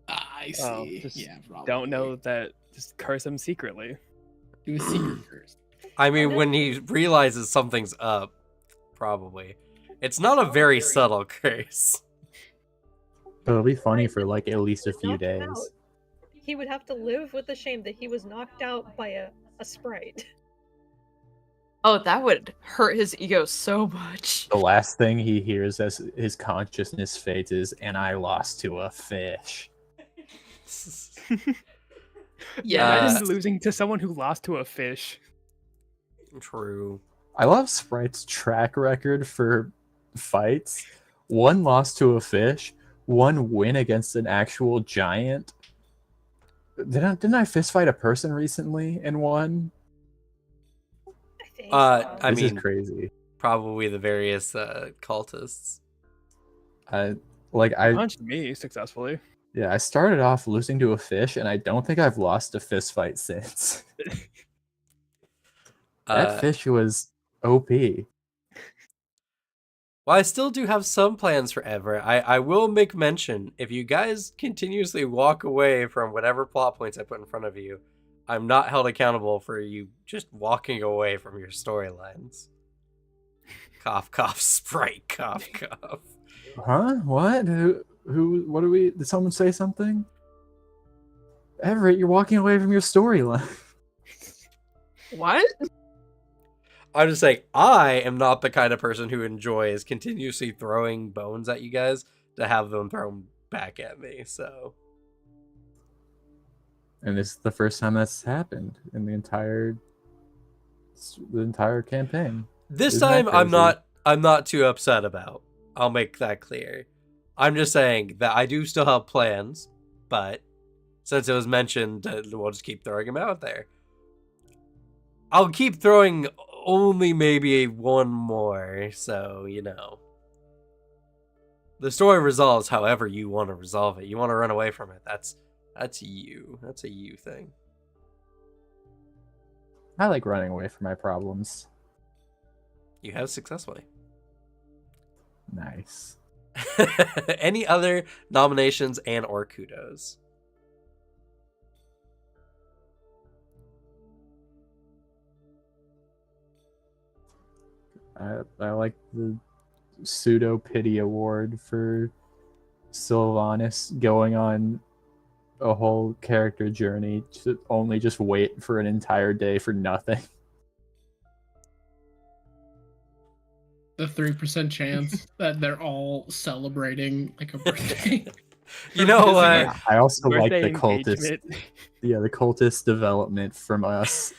I Oh, see. just Yeah, probably. don't know that. Just curse him secretly. Do a secret curse. I mean, when he realizes something's up, probably. It's not a very subtle curse. But it'll be funny for like at least a few Knocked him days. out. He would have to live with the shame that he was knocked out by a sprite. Oh, that would hurt his ego so much. The last thing he hears as his consciousness fades is, "And I lost to a fish." Yeah, Imagine losing to someone who lost to a fish. True. I love Sprite's track record for fights. One loss to a fish, one win against an actual giant. Didn't I fist fight a person recently and won? I think. I This mean, is crazy. probably the various cultists. I He punched me successfully. I started off losing to a fish, and I don't think I've lost a fist fight since. That fish was OP. Well, I still do have some plans for Everett. I will make mention, if you guys continuously walk away from whatever plot points I put in front of you, I'm not held accountable for you just walking away from your storylines. Cough, cough, Sprite, cough, cough. Huh? What? Who? What do we? Did someone say something? Everett, you're walking away from your storyline. What? I'm just saying, I am not the kind of person who enjoys continuously throwing bones at you guys to have them thrown back at me. So And this is the first time that's happened in the entire campaign. this Isn't that time, I'm crazy? not too upset about. I'll make that clear. I'm just saying that I do still have plans, but since it was mentioned, we'll just keep throwing them out there. I'll keep throwing only maybe one more, so you know. The story resolves however you want to resolve it. You want to run away from it. That's you. That's a you thing. I like running away from my problems. You have successfully. Nice. Any other nominations and or kudos? I like the pseudo pity award for Sylvanas going on a whole character journey to only just wait for an entire day for nothing. The 3% chance that they're all celebrating like a birthday. You know what? Yeah. I also like Birthday the cultist. engagement. Yeah, the cultist development from us.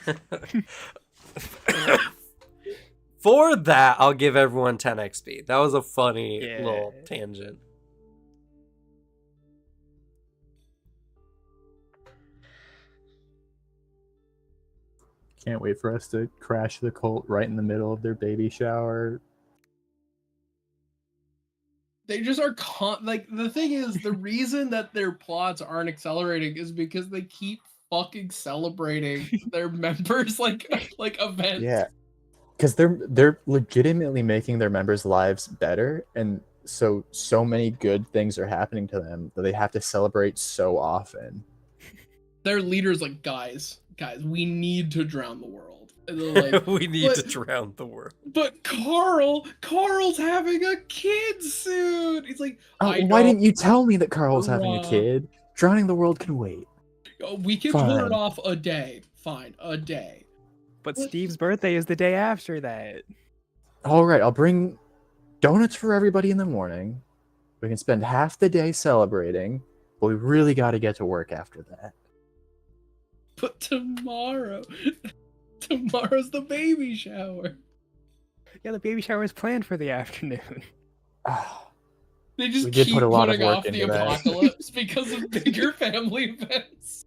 For that, I'll give everyone 10 XP. That was a funny Yeah. little tangent. Can't wait for us to crash the cult right in the middle of their baby shower. They just are like the thing is the reason that their plots aren't accelerating is because they keep fucking celebrating their members like events. Yeah, because they're legitimately making their members' lives better, and so many good things are happening to them that they have to celebrate so often. Their leaders like guys, we need to drown the world. And they're like, We need "But- to drown the world. But Carl's having a kid soon. He's like, Why didn't you tell me that Carl was having a Bruh. kid? Drowning the world can wait. We can put Fine. it off a day. Fine, a day. But What? Steve's birthday is the day after that. All right, I'll bring donuts for everybody in the morning. We can spend half the day celebrating, but we really got to get to work after that. But tomorrow's the baby shower. Yeah, the baby shower is planned for the afternoon. They just We did keep put a lot of putting work off the into that. apocalypse because of bigger family events.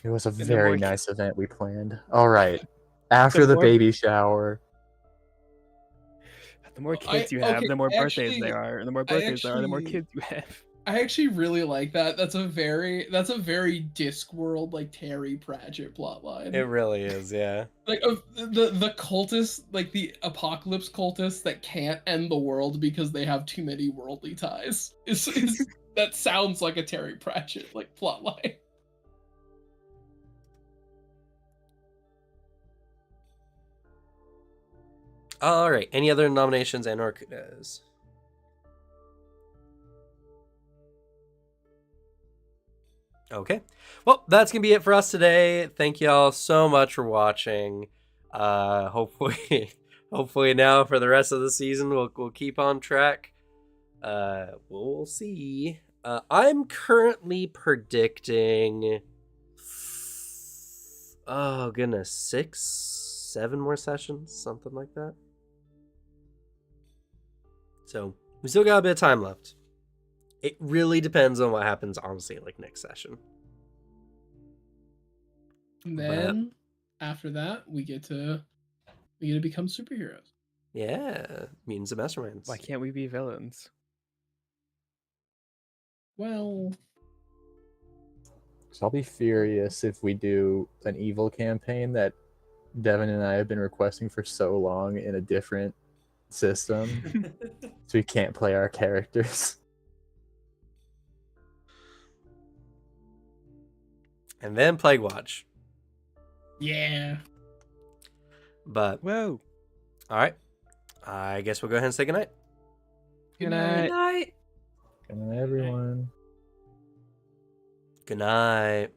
It was a then very more- nice event we planned. All right, after the more- baby shower. The more kids you have, okay, the more birthdays actually, there are, and the more birthdays there are, the more actually- kids you have. I actually really like that. That's a very Discworld like Terry Pratchett plotline. It really is, yeah. Like the cultists, like the apocalypse cultists that can't end the world because they have too many worldly ties. Is that sounds like a Terry Pratchett like plotline. All right. Any other nominations and or kudos? Okay. Well, that's going to be it for us today. Thank you all so much for watching. Hopefully now for the rest of the season we'll keep on track. We'll see. I'm currently predicting oh goodness, 6-7 more sessions, something like that. So we still got a bit of time left. It really depends on what happens, honestly, like next session. And then after that, we get to become superheroes. Yeah, mutants and masterminds. Why can't we be villains? Well, So I'll be furious if we do an evil campaign that Devin and I have been requesting for so long in a different system, so we can't play our characters. And then Plague Watch. yeah. But Whoa. all right, I guess we'll go ahead and say goodnight. Good night. night. Good night. Good night, everyone. Good night.